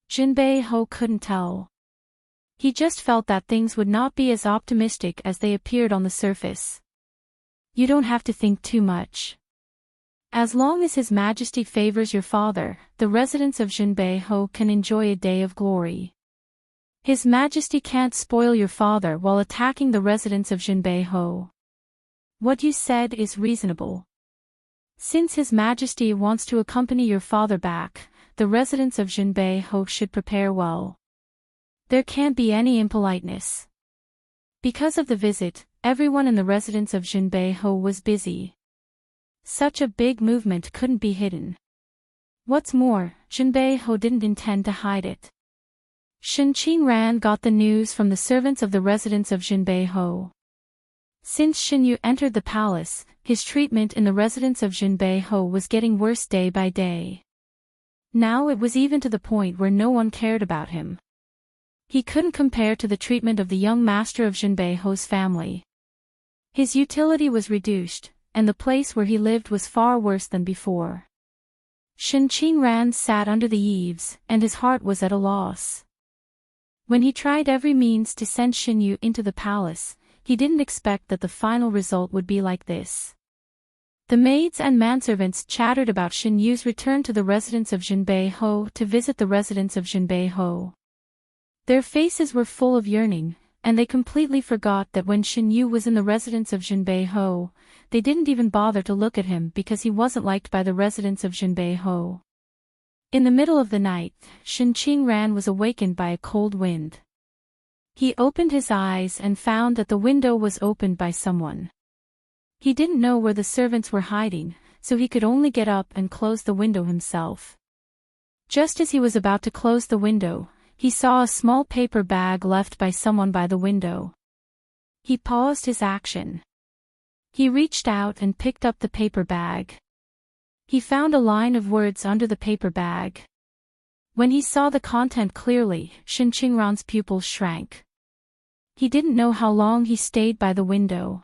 Jinbei Ho couldn't tell. He just felt that things would not be as optimistic as they appeared on the surface. "You don't have to think too much. As long as His Majesty favors your father, the residents of Jinbei Ho can enjoy a day of glory. His Majesty can't spoil your father while attacking the residents of Jinbei Ho. What you said is reasonable. Since His Majesty wants to accompany your father back, the residents of Jinbei Ho should prepare well. There can't be any impoliteness." Because of the visit, everyone in the residence of Jinbei Ho was busy. Such a big movement couldn't be hidden. What's more, Jinbei Ho didn't intend to hide it. Shen Qingran got the news from the servants of the residence of Jinbei Ho. Since Shen Yu entered the palace, his treatment in the residence of Jinbei Ho was getting worse day by day. Now it was even to the point where no one cared about him. He couldn't compare to the treatment of the young master of Jinbei Ho's family. His utility was reduced, and the place where he lived was far worse than before. Shen Qingran sat under the eaves, and his heart was at a loss. When he tried every means to send Shen Yu into the palace, he didn't expect that the final result would be like this. The maids and manservants chattered about Shen Yu's return to the residence of Jinbei Ho to visit the residence of Jinbei Ho. Their faces were full of yearning, and they completely forgot that when Shin Yu was in the residence of Jinbei Ho, they didn't even bother to look at him because he wasn't liked by the residents of Jinbei Ho. In the middle of the night, Shin Qingran was awakened by a cold wind. He opened his eyes and found that the window was opened by someone. He didn't know where the servants were hiding, so he could only get up and close the window himself. Just as he was about to close the window, he saw a small paper bag left by someone by the window. He paused his action. He reached out and picked up the paper bag. He found a line of words under the paper bag. When he saw the content clearly, Shin Qingran's pupils shrank. He didn't know how long he stayed by the window.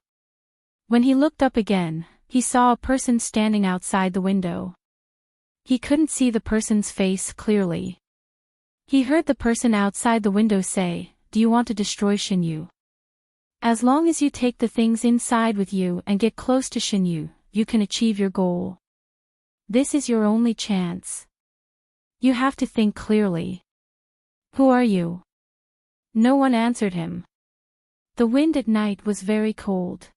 When he looked up again, he saw a person standing outside the window. He couldn't see the person's face clearly. He heard the person outside the window say, "Do you want to destroy Shin Yu? As long as you take the things inside with you and get close to Shin Yu, you can achieve your goal. This is your only chance. You have to think clearly. Who are you?" No one answered him. The wind at night was very cold.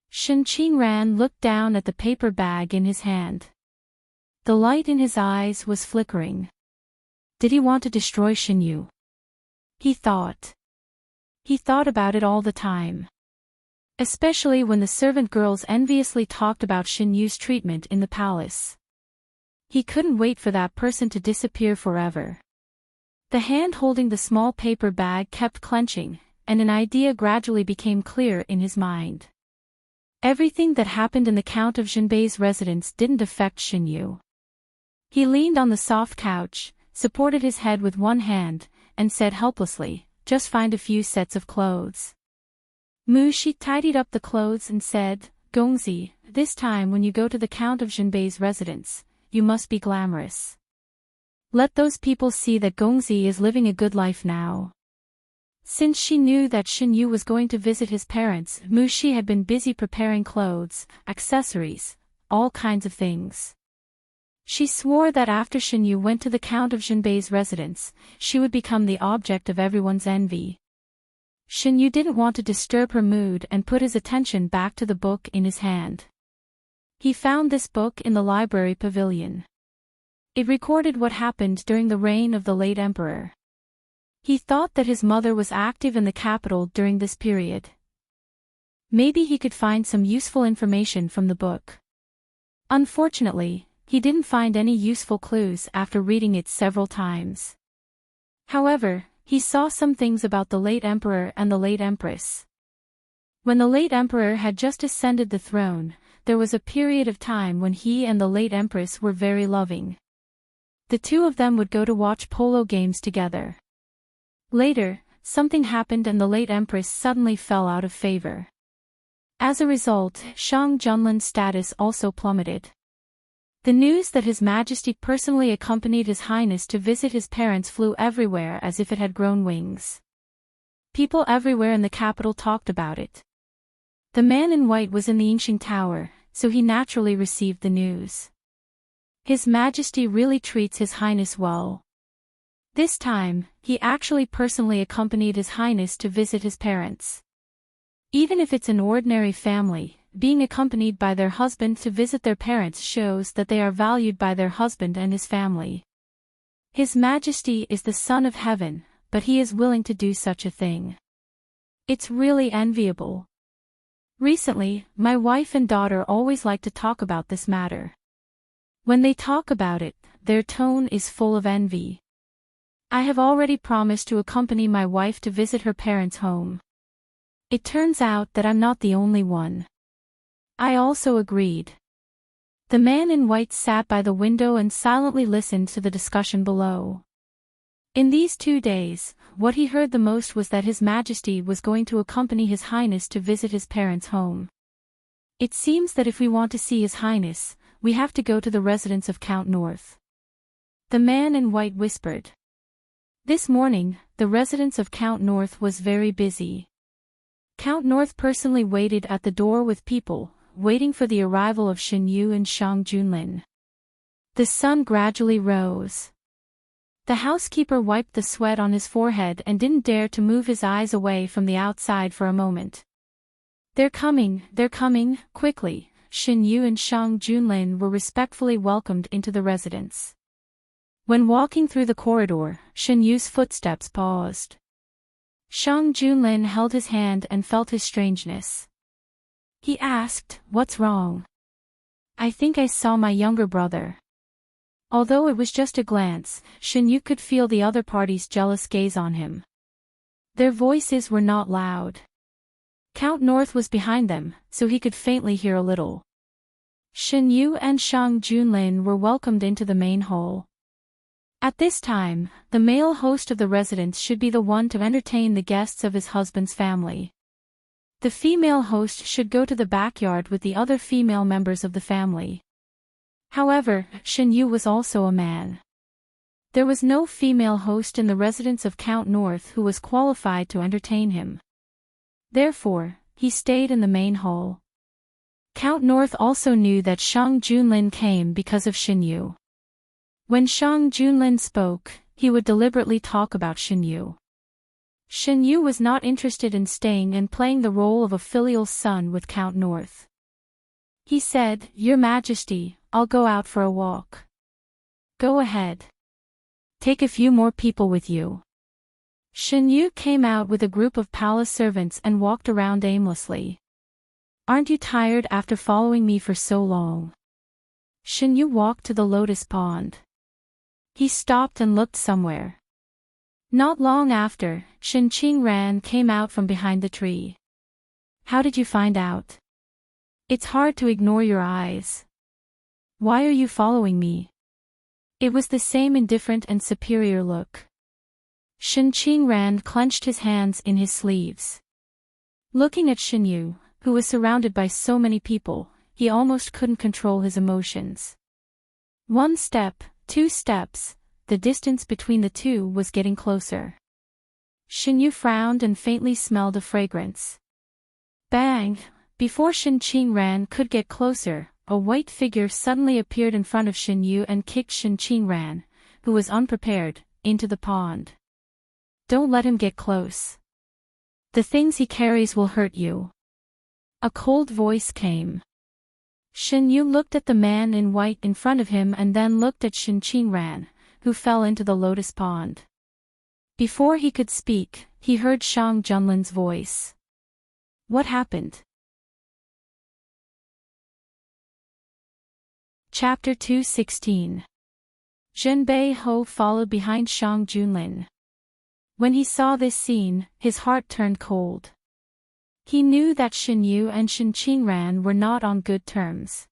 Shin Qingran looked down at the paper bag in his hand. The light in his eyes was flickering. Did he want to destroy Shin Yu? He thought. He thought about it all the time. Especially when the servant girls enviously talked about Shin Yu's treatment in the palace. He couldn't wait for that person to disappear forever. The hand holding the small paper bag kept clenching, and an idea gradually became clear in his mind. Everything that happened in the Count of Jinbei's residence didn't affect Shin Yu. He leaned on the soft couch, supported his head with one hand, and said helplessly, "Just find a few sets of clothes." Mu Shi tidied up the clothes and said, "Gongzi, this time when you go to the Count of Jinbei's residence, you must be glamorous. Let those people see that Gongzi is living a good life now." Since she knew that Shin Yu was going to visit his parents, Mu Shi had been busy preparing clothes, accessories, all kinds of things. She swore that after Shin Yu went to the Count of Jinbei's residence, she would become the object of everyone's envy. Shin Yu didn't want to disturb her mood and put his attention back to the book in his hand. He found this book in the library pavilion. It recorded what happened during the reign of the late emperor. He thought that his mother was active in the capital during this period. Maybe he could find some useful information from the book. Unfortunately, he didn't find any useful clues after reading it several times. However, he saw some things about the late emperor and the late empress. When the late emperor had just ascended the throne, there was a period of time when he and the late empress were very loving. The two of them would go to watch polo games together. Later, something happened and the late empress suddenly fell out of favor. As a result, Shang Junlin's status also plummeted. The news that His Majesty personally accompanied His Highness to visit his parents flew everywhere as if it had grown wings. People everywhere in the capital talked about it. The man in white was in the Yingxing Tower, so he naturally received the news. His Majesty really treats His Highness well. This time, he actually personally accompanied His Highness to visit his parents. Even if it's an ordinary family, being accompanied by their husband to visit their parents shows that they are valued by their husband and his family. His Majesty is the Son of Heaven, but he is willing to do such a thing. It's really enviable. Recently, my wife and daughter always like to talk about this matter. When they talk about it, their tone is full of envy. I have already promised to accompany my wife to visit her parents' home. It turns out that I'm not the only one. I also agreed. The man in white sat by the window and silently listened to the discussion below. In these 2 days, what he heard the most was that His Majesty was going to accompany His Highness to visit his parents' home. It seems that if we want to see His Highness, we have to go to the residence of Count North. The man in white whispered. This morning, the residence of Count North was very busy. Count North personally waited at the door with people, waiting for the arrival of Shin Yu and Shang Junlin. The sun gradually rose. The housekeeper wiped the sweat on his forehead and didn't dare to move his eyes away from the outside for a moment. They're coming, quickly. Shin Yu and Shang Junlin were respectfully welcomed into the residence. When walking through the corridor, Shin Yu's footsteps paused. Shang Junlin held his hand and felt his strangeness. He asked, "What's wrong?" "I think I saw my younger brother." Although it was just a glance, Shin Yu could feel the other party's jealous gaze on him. Their voices were not loud. Count North was behind them, so he could faintly hear a little. Shin Yu and Shang Junlin were welcomed into the main hall. At this time, the male host of the residence should be the one to entertain the guests of his husband's family. The female host should go to the backyard with the other female members of the family. However, Shin Yu was also a man. There was no female host in the residence of Count North who was qualified to entertain him. Therefore, he stayed in the main hall. Count North also knew that Shang Junlin came because of Shin Yu. When Shang Junlin spoke, he would deliberately talk about Shin Yu. Shin Yu was not interested in staying and playing the role of a filial son with Count North. He said, "Your Majesty, I'll go out for a walk." "Go ahead. Take a few more people with you." Shin Yu came out with a group of palace servants and walked around aimlessly. "Aren't you tired after following me for so long?" Shin Yu walked to the lotus pond. He stopped and looked somewhere. Not long after, Shin Qingran came out from behind the tree. "How did you find out? It's hard to ignore your eyes. Why are you following me?" It was the same indifferent and superior look. Shin Qingran clenched his hands in his sleeves. Looking at Shin Yu, who was surrounded by so many people, he almost couldn't control his emotions. One step, 2 steps, the distance between the two was getting closer. Shin Yu frowned and faintly smelled a fragrance. Bang! Before Shin Qingran could get closer, a white figure suddenly appeared in front of Shin Yu and kicked Shin Qingran, who was unprepared, into the pond. "Don't let him get close. The things he carries will hurt you." A cold voice came. Shin Yu looked at the man in white in front of him and then looked at Shin Qingran, who fell into the lotus pond. Before he could speak, he heard Shang Junlin's voice. "What happened?" Chapter 2:16. Zhenbei Ho followed behind Shang Junlin. When he saw this scene, his heart turned cold. He knew that Shin Yu and Shin Qingran were not on good terms.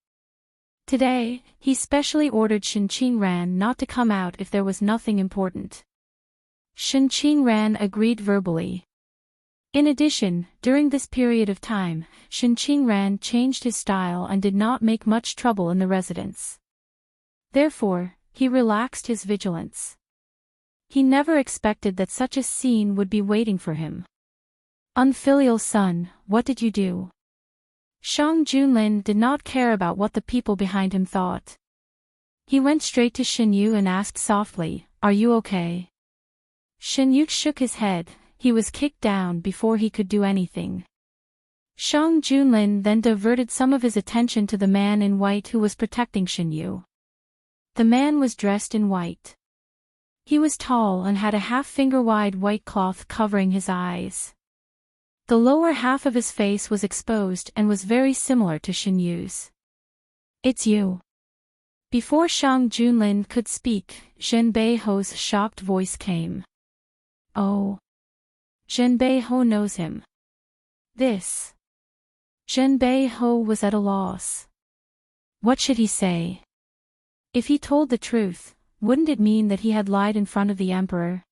Today, he specially ordered Shin Qingran not to come out if there was nothing important. Shin Qingran agreed verbally. In addition, during this period of time, Shin Qingran changed his style and did not make much trouble in the residence. Therefore, he relaxed his vigilance. He never expected that such a scene would be waiting for him. "Unfilial son, what did you do?" Shang Junlin did not care about what the people behind him thought. He went straight to Shin Yu and asked softly, "Are you okay?" Shin Yu shook his head. He was kicked down before he could do anything. Shang Junlin then diverted some of his attention to the man in white who was protecting Shin Yu. The man was dressed in white. He was tall and had a half-finger-wide white cloth covering his eyes. The lower half of his face was exposed and was very similar to Shin Yu's. "It's you." Before Shang Junlin could speak, Zhenbei Ho's shocked voice came. "Oh. Zhenbei Ho knows him." This. Zhenbei Ho was at a loss. What should he say? If he told the truth, wouldn't it mean that he had lied in front of the emperor?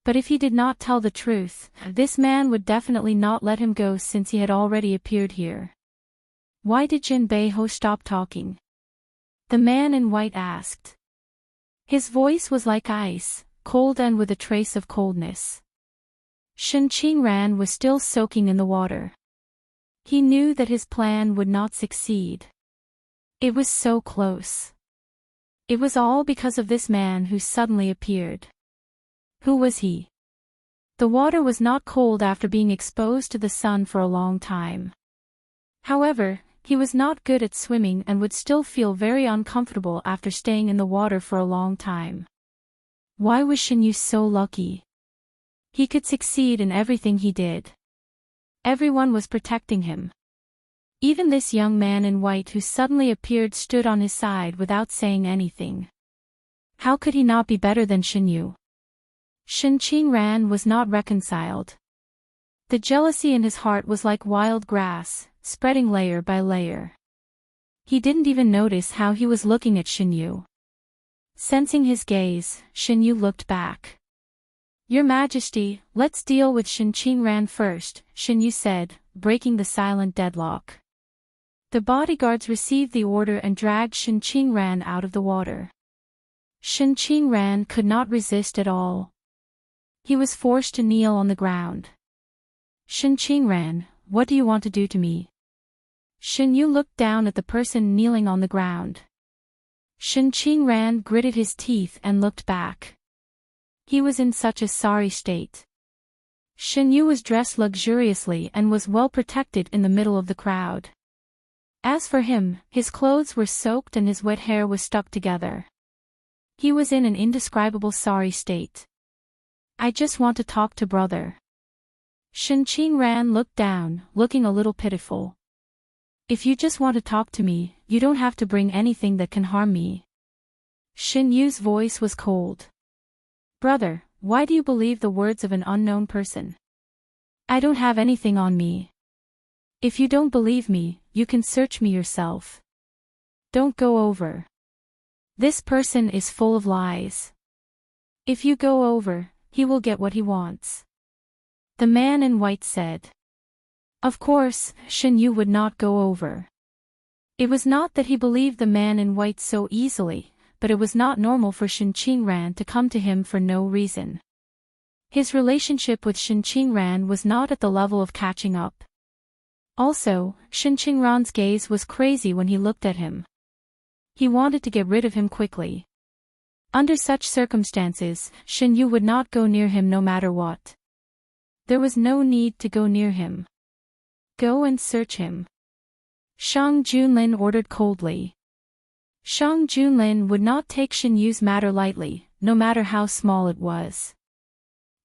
But if he did not tell the truth, this man would definitely not let him go since he had already appeared here. Why did Zhenbei Ho stop talking? The man in white asked. His voice was like ice, cold and with a trace of coldness. Shin Qingran was still soaking in the water. He knew that his plan would not succeed. It was so close. It was all because of this man who suddenly appeared. Who was he? The water was not cold after being exposed to the sun for a long time. However, he was not good at swimming and would still feel very uncomfortable after staying in the water for a long time. Why was Shinyu so lucky? He could succeed in everything he did. Everyone was protecting him. Even this young man in white who suddenly appeared stood on his side without saying anything. How could he not be better than Shinyu? Shin Qingran was not reconciled. The jealousy in his heart was like wild grass, spreading layer by layer. He didn't even notice how he was looking at Shinyu. Sensing his gaze, Shinyu looked back. "Your Majesty, let's deal with Shin Qingran first," Shinyu said, breaking the silent deadlock. The bodyguards received the order and dragged Shin Qingran out of the water. Shin Qingran could not resist at all. He was forced to kneel on the ground. "Shin Qingran, what do you want to do to me?" Shinyu looked down at the person kneeling on the ground. Shin Qingran gritted his teeth and looked back. He was in such a sorry state. Shinyu was dressed luxuriously and was well protected in the middle of the crowd. As for him, his clothes were soaked and his wet hair was stuck together. He was in an indescribable sorry state. "I just want to talk to brother." Shin Qingran looked down, looking a little pitiful. "If you just want to talk to me, you don't have to bring anything that can harm me." Shin Yu's voice was cold. "Brother, why do you believe the words of an unknown person? I don't have anything on me. If you don't believe me, you can search me yourself. Don't go over. This person is full of lies. If you go over, he will get what he wants." The man in white said. Of course, Shinyu would not go over. It was not that he believed the man in white so easily, but it was not normal for Shin Qingran to come to him for no reason. His relationship with Shin Qingran was not at the level of catching up. Also, Shin Qingran's gaze was crazy when he looked at him. He wanted to get rid of him quickly. Under such circumstances, Shinyu would not go near him no matter what. There was no need to go near him. "Go and search him," Shang Junlin ordered coldly. Shang Junlin would not take Shinyu's matter lightly, no matter how small it was.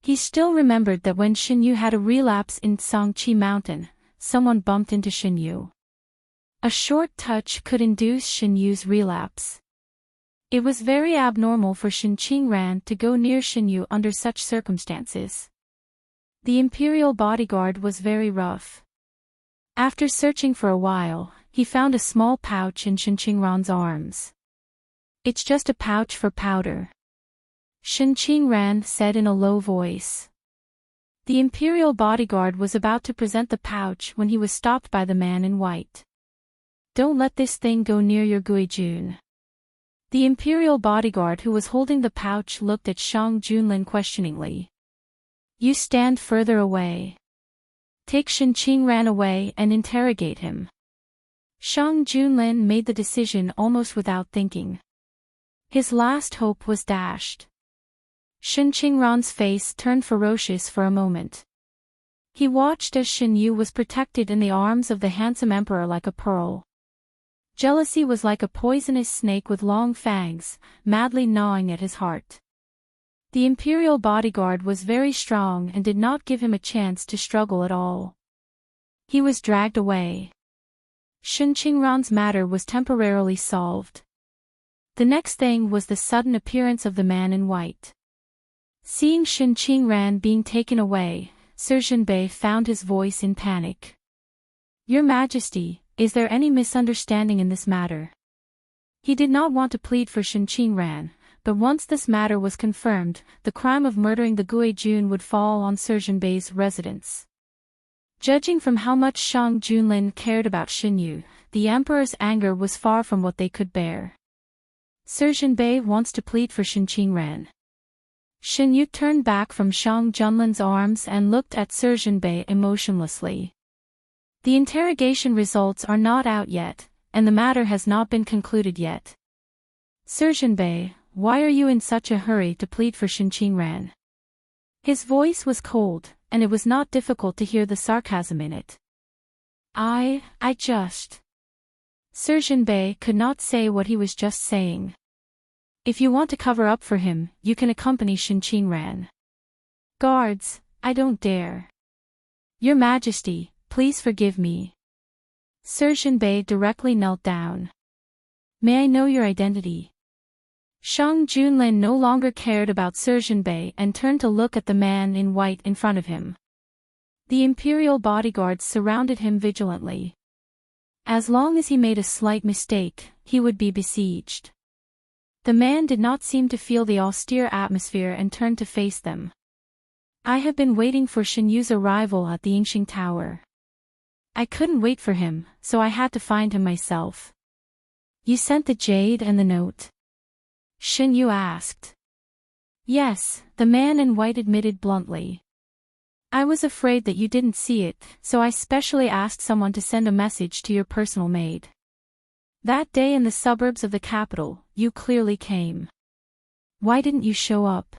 He still remembered that when Shinyu had a relapse in Songqi Mountain, someone bumped into Shinyu. A short touch could induce Shinyu's relapse. It was very abnormal for Shin Qingran to go near Shinyu under such circumstances. The imperial bodyguard was very rough. After searching for a while, he found a small pouch in Shin Qingran's arms. "It's just a pouch for powder," Shin Qingran said in a low voice. The imperial bodyguard was about to present the pouch when he was stopped by the man in white. "Don't let this thing go near your Guijun." The imperial bodyguard who was holding the pouch looked at Shang Junlin questioningly. "You stand further away. Take Shin Qingran away and interrogate him." Shang Junlin made the decision almost without thinking. His last hope was dashed. Shin Qingran's face turned ferocious for a moment. He watched as Shinyu was protected in the arms of the handsome emperor like a pearl. Jealousy was like a poisonous snake with long fangs, madly gnawing at his heart. The imperial bodyguard was very strong and did not give him a chance to struggle at all. He was dragged away. Shin Qingran's matter was temporarily solved. The next thing was the sudden appearance of the man in white. Seeing Shin Qingran being taken away, Surgeon found his voice in panic. "Your Majesty, is there any misunderstanding in this matter?" He did not want to plead for Shin Qingran, but once this matter was confirmed, the crime of murdering the Guijun would fall on Surgeon Bei's residence. Judging from how much Shang Junlin cared about Shinyu, the emperor's anger was far from what they could bear. "Surgeon Bei wants to plead for Shin Qingran." Shinyu turned back from Shang Junlin's arms and looked at Surgeon Bei emotionlessly. "The interrogation results are not out yet, and the matter has not been concluded yet. Surgeon, why are you in such a hurry to plead for Shinqingran? His voice was cold, and it was not difficult to hear the sarcasm in it. I just... Surgeon could not say what he was just saying. If you want to cover up for him, you can accompany Shinqingran. Guards, I don't dare. Your Majesty, please forgive me. Surgeon directly knelt down. May I know your identity? Shang Junlin no longer cared about Surgeon and turned to look at the man in white in front of him. The imperial bodyguards surrounded him vigilantly. As long as he made a slight mistake, he would be besieged. The man did not seem to feel the austere atmosphere and turned to face them. I have been waiting for Shinyu's arrival at the Yingxing Tower. I couldn't wait for him, so I had to find him myself. You sent the jade and the note? Shinyu asked. Yes, the man in white admitted bluntly. I was afraid that you didn't see it, so I specially asked someone to send a message to your personal maid. That day in the suburbs of the capital, you clearly came. Why didn't you show up?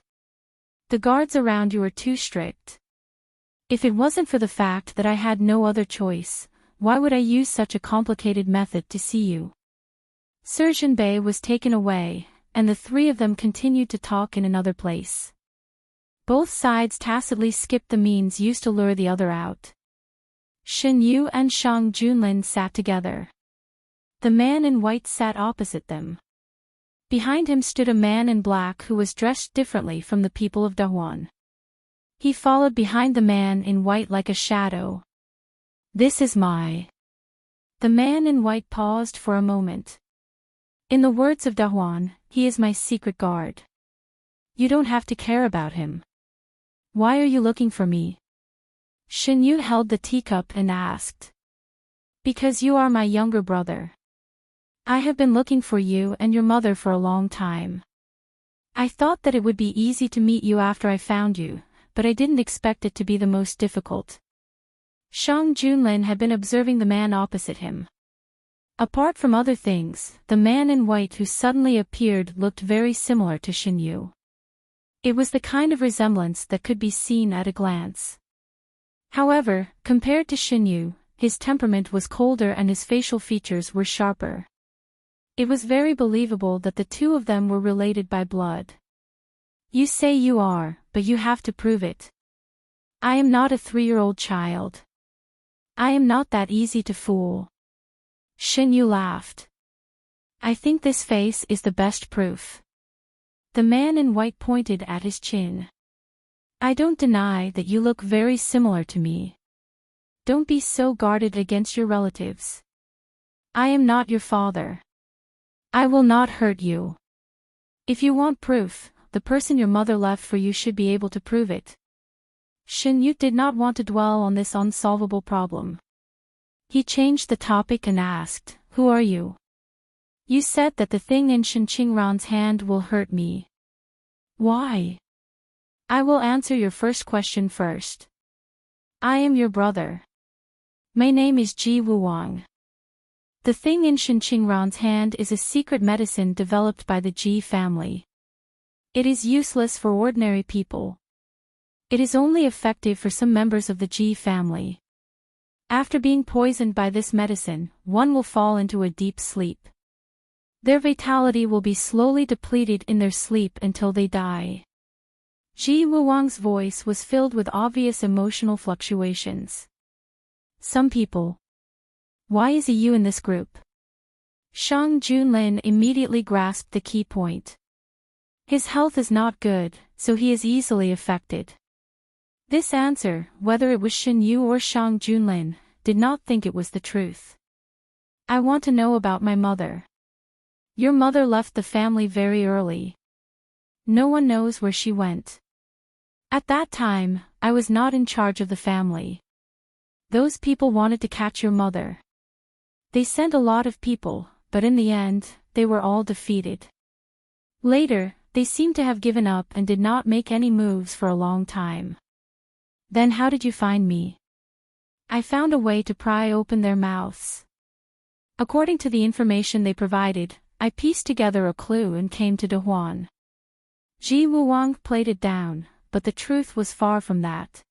The guards around you are too strict. If it wasn't for the fact that I had no other choice, why would I use such a complicated method to see you? Surgeon was taken away, and the three of them continued to talk in another place. Both sides tacitly skipped the means used to lure the other out. Shinyu and Shang Junlin sat together. The man in white sat opposite them. Behind him stood a man in black who was dressed differently from the people of Dahuan. He followed behind the man in white like a shadow. This is my... The man in white paused for a moment. In the words of Dahuan, he is my secret guard. You don't have to care about him. Why are you looking for me? Shinyu held the teacup and asked. Because you are my younger brother. I have been looking for you and your mother for a long time. I thought that it would be easy to meet you after I found you, but I didn't expect it to be the most difficult. Shang Junlin had been observing the man opposite him. Apart from other things, the man in white who suddenly appeared looked very similar to Shinyu. It was the kind of resemblance that could be seen at a glance. However, compared to Shinyu, his temperament was colder and his facial features were sharper. It was very believable that the two of them were related by blood. You say you are, but you have to prove it. I am not a 3-year-old child. I am not that easy to fool. Shinyu laughed. I think this face is the best proof. The man in white pointed at his chin. I don't deny that you look very similar to me. Don't be so guarded against your relatives. I am not your father. I will not hurt you. If you want proof, the person your mother left for you should be able to prove it. Shinyu did not want to dwell on this unsolvable problem. He changed the topic and asked, Who are you? You said that the thing in Shinqingran's hand will hurt me. Why? I will answer your first question first. I am your brother. My name is Ji Wuwang. The thing in Shinqingran's hand is a secret medicine developed by the Ji family. It is useless for ordinary people. It is only effective for some members of the Ji family. After being poisoned by this medicine, one will fall into a deep sleep. Their vitality will be slowly depleted in their sleep until they die. Ji Wuwang's voice was filled with obvious emotional fluctuations. Some people. Why is he you in this group? Shang Junlin immediately grasped the key point. His health is not good, so he is easily affected. This answer, whether it was Shinyu or Shang Junlin, did not think it was the truth. I want to know about my mother. Your mother left the family very early. No one knows where she went. At that time, I was not in charge of the family. Those people wanted to catch your mother. They sent a lot of people, but in the end, they were all defeated. Later, they seemed to have given up and did not make any moves for a long time. Then how did you find me? I found a way to pry open their mouths. According to the information they provided, I pieced together a clue and came to De Huan. Ji Wuwang played it down, but the truth was far from that.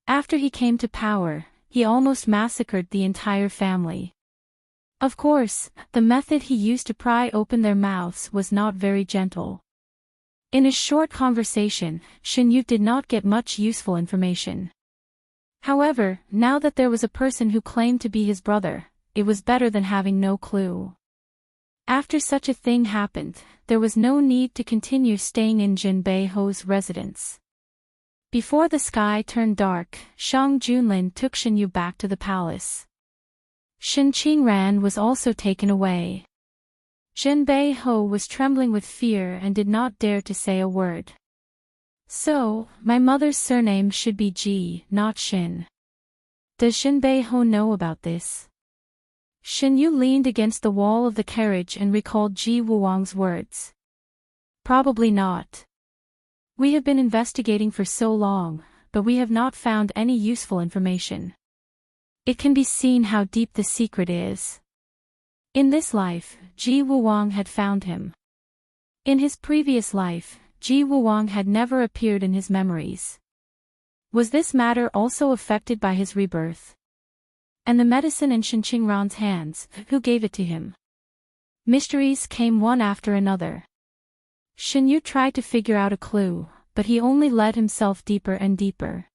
After he came to power, he almost massacred the entire family. Of course, the method he used to pry open their mouths was not very gentle. In his short conversation, Shen Yu did not get much useful information. However, now that there was a person who claimed to be his brother, it was better than having no clue. After such a thing happened, there was no need to continue staying in Jin Bei Ho's residence. Before the sky turned dark, Shang Junlin took Shen Yu back to the palace. Shen Qingran was also taken away. Jin Bei Ho was trembling with fear and did not dare to say a word. So, my mother's surname should be Ji, not Shin. Does Jin Bei Ho know about this? Shen Yu leaned against the wall of the carriage and recalled Ji Wuwang's words. Probably not. We have been investigating for so long, but we have not found any useful information. It can be seen how deep the secret is. In this life, Ji Wuwang had found him. In his previous life, Ji Wuwang had never appeared in his memories. Was this matter also affected by his rebirth? And the medicine in Shen Qingran's hands, who gave it to him? Mysteries came one after another. Shen Yu tried to figure out a clue, but he only led himself deeper and deeper.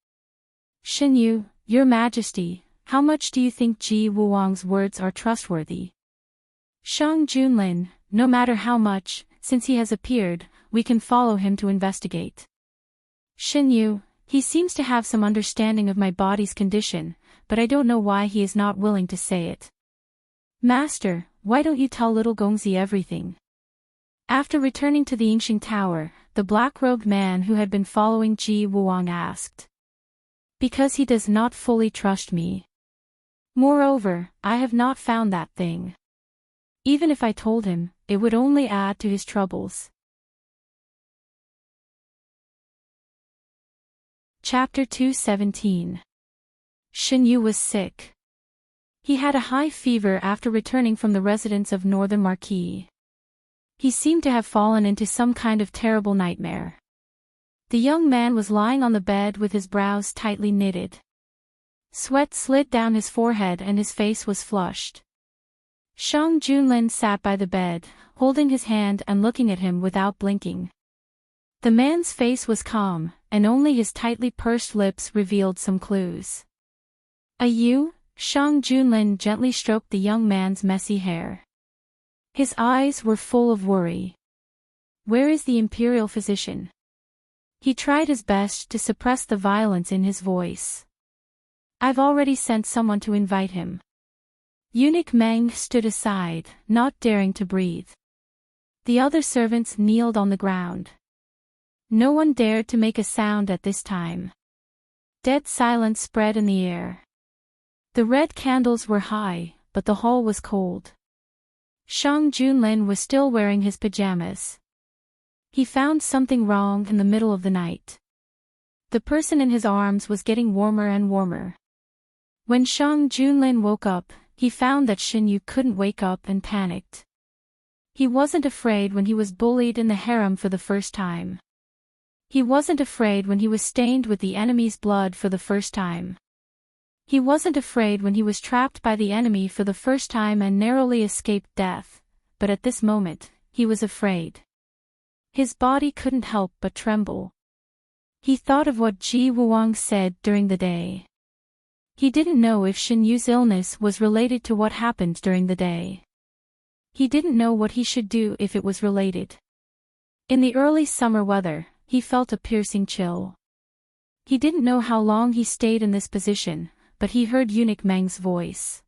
Shen Yu, Your Majesty, how much do you think Ji Wuwang's words are trustworthy? Shang Junlin, no matter how much, since he has appeared, we can follow him to investigate. Shen Yu, he seems to have some understanding of my body's condition, but I don't know why he is not willing to say it. Master, why don't you tell little Gongzi everything? After returning to the Yingxing Tower, the black-robed man who had been following Ji Wuwang asked. Because he does not fully trust me. Moreover, I have not found that thing. Even if I told him, it would only add to his troubles. Chapter 217. Shen Yu was sick. He had a high fever after returning from the residence of Northern Marquis. He seemed to have fallen into some kind of terrible nightmare. The young man was lying on the bed with his brows tightly knitted. Sweat slid down his forehead and his face was flushed. Shang Junlin sat by the bed, holding his hand and looking at him without blinking. The man's face was calm, and only his tightly pursed lips revealed some clues. You? Shang Junlin gently stroked the young man's messy hair. His eyes were full of worry. Where is the imperial physician? He tried his best to suppress the violence in his voice. I've already sent someone to invite him. Eunuch Meng stood aside, not daring to breathe. The other servants kneeled on the ground. No one dared to make a sound at this time. Dead silence spread in the air. The red candles were high, but the hall was cold. Shang Junlin was still wearing his pajamas. He found something wrong in the middle of the night. The person in his arms was getting warmer and warmer. When Shang Junlin woke up, he found that Shen Yu couldn't wake up and panicked. He wasn't afraid when he was bullied in the harem for the first time. He wasn't afraid when he was stained with the enemy's blood for the first time. He wasn't afraid when he was trapped by the enemy for the first time and narrowly escaped death, but at this moment, he was afraid. His body couldn't help but tremble. He thought of what Ji Wuwang said during the day. He didn't know if Shen Yu's illness was related to what happened during the day. He didn't know what he should do if it was related. In the early summer weather, he felt a piercing chill. He didn't know how long he stayed in this position, but he heard Eunuch Meng's voice.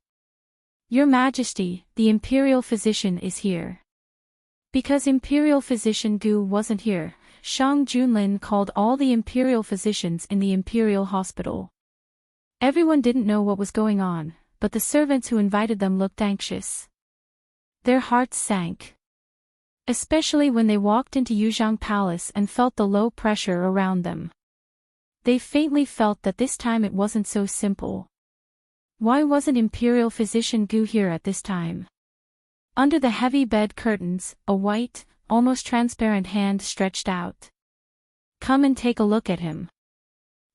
Your Majesty, the imperial physician is here. Because imperial physician Gu wasn't here, Shang Junlin called all the imperial physicians in the imperial hospital. Everyone didn't know what was going on, but the servants who invited them looked anxious. Their hearts sank. Especially when they walked into Yuzhang Palace and felt the low pressure around them. They faintly felt that this time it wasn't so simple. Why wasn't Imperial Physician Gu here at this time? Under the heavy bed curtains, a white, almost transparent hand stretched out. "Come and take a look at him."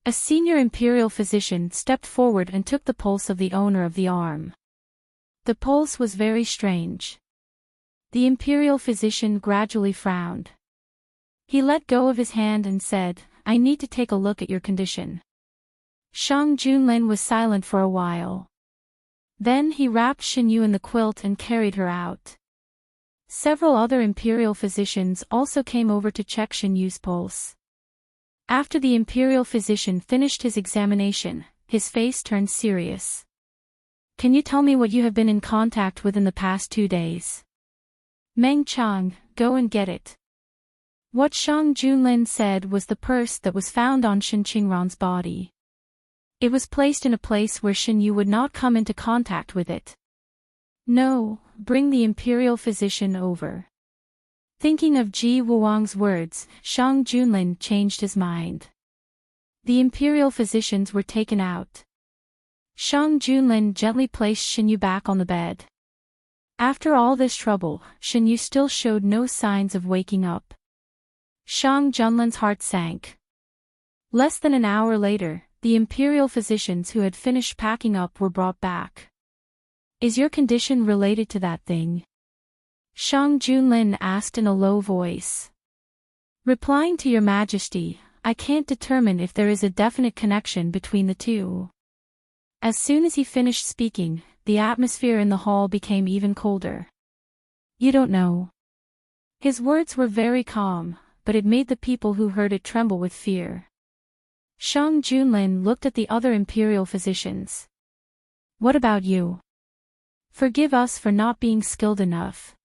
A senior imperial physician stepped forward and took the pulse of the owner of the arm. The pulse was very strange. The imperial physician gradually frowned. He let go of his hand and said, "I need to take a look at your condition." Shang Junlin was silent for a while. Then he wrapped Xinyu in the quilt and carried her out. Several other imperial physicians also came over to check Xinyu's pulse. After the imperial physician finished his examination, his face turned serious. "Can you tell me what you have been in contact with in the past 2 days?" "Meng Chang, go and get it." What Shang Junlin said was the purse that was found on Shen Qingran's body. It was placed in a place where Xinyu would not come into contact with it. "No, bring the imperial physician over." Thinking of Ji Wuang's words, Shang Junlin changed his mind. The imperial physicians were taken out. Shang Junlin gently placed Xinyu back on the bed. After all this trouble, Xinyu still showed no signs of waking up. Shang Junlin's heart sank. Less than an hour later, the imperial physicians who had finished packing up were brought back. "Is your condition related to that thing?" Shang Junlin asked in a low voice. "Replying to your majesty, I can't determine if there is a definite connection between the two." As soon as he finished speaking, the atmosphere in the hall became even colder. "You don't know." His words were very calm, but it made the people who heard it tremble with fear. Shang Junlin looked at the other imperial physicians. "What about you? Forgive us for not being skilled enough."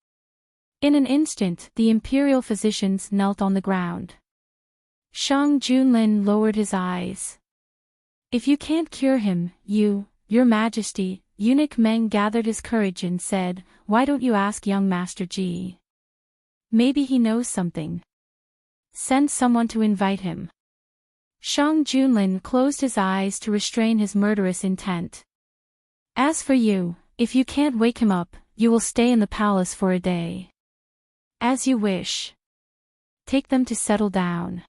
In an instant, the imperial physicians knelt on the ground. Shang Junlin lowered his eyes. "If you can't cure him, your majesty," eunuch Meng gathered his courage and said, "why don't you ask young Master Ji? Maybe he knows something. Send someone to invite him." Shang Junlin closed his eyes to restrain his murderous intent. "As for you, if you can't wake him up, you will stay in the palace for a day." "As you wish. Take them to settle down."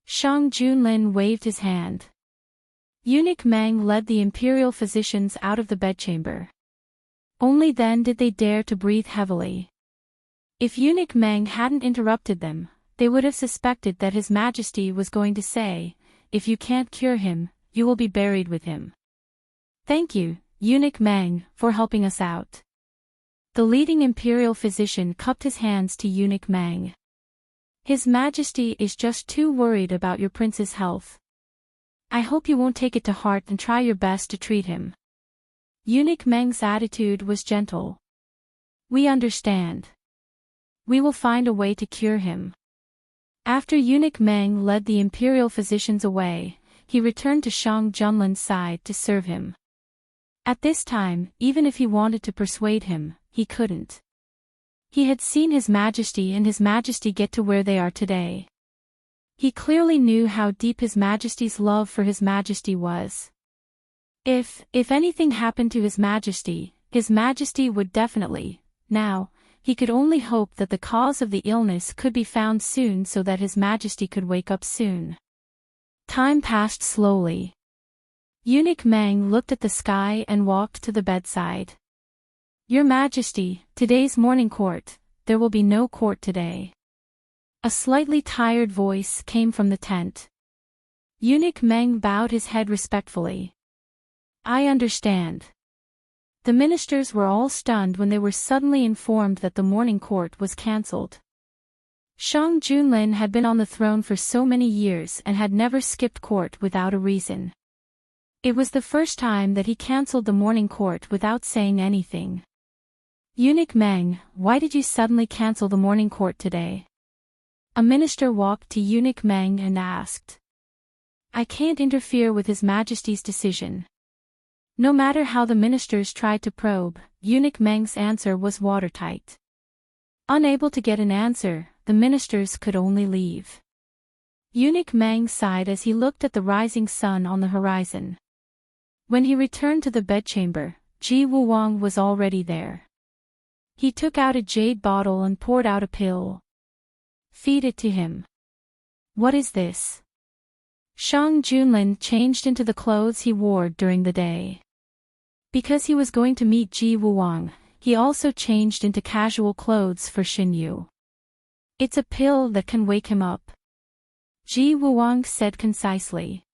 Shang Junlin waved his hand. Eunuch Meng led the imperial physicians out of the bedchamber. Only then did they dare to breathe heavily. If Eunuch Meng hadn't interrupted them, they would have suspected that His Majesty was going to say, "If you can't cure him, you will be buried with him." "Thank you, Eunuch Meng, for helping us out." The leading imperial physician cupped his hands to Eunuch Meng. "His Majesty is just too worried about your prince's health. I hope you won't take it to heart and try your best to treat him." Eunuch Meng's attitude was gentle. "We understand. We will find a way to cure him." After Eunuch Meng led the imperial physicians away, he returned to Shang Junlin's side to serve him. At this time, even if he wanted to persuade him, he couldn't. He had seen His Majesty and His Majesty get to where they are today. He clearly knew how deep His Majesty's love for His Majesty was. If anything happened to His Majesty would definitely. Now, he could only hope that the cause of the illness could be found soon so that His Majesty could wake up soon. Time passed slowly. Eunuch Meng looked at the sky and walked to the bedside. "Your Majesty, today's morning court, there will be no court today." A slightly tired voice came from the tent. Eunuch Meng bowed his head respectfully. "I understand." The ministers were all stunned when they were suddenly informed that the morning court was cancelled. Shang Junlin had been on the throne for so many years and had never skipped court without a reason. It was the first time that he cancelled the morning court without saying anything. "Eunuch Meng, why did you suddenly cancel the morning court today?" A minister walked to Eunuch Meng and asked. "I can't interfere with His Majesty's decision." No matter how the ministers tried to probe, Eunuch Meng's answer was watertight. Unable to get an answer, the ministers could only leave. Eunuch Meng sighed as he looked at the rising sun on the horizon. When he returned to the bedchamber, Ji Wuwang was already there. He took out a jade bottle and poured out a pill. Feed it to him. What is this? Shang Junlin changed into the clothes he wore during the day. Because he was going to meet Ji Wuwang, he also changed into casual clothes for Xinyu. It's a pill that can wake him up, Ji Wuwang said concisely.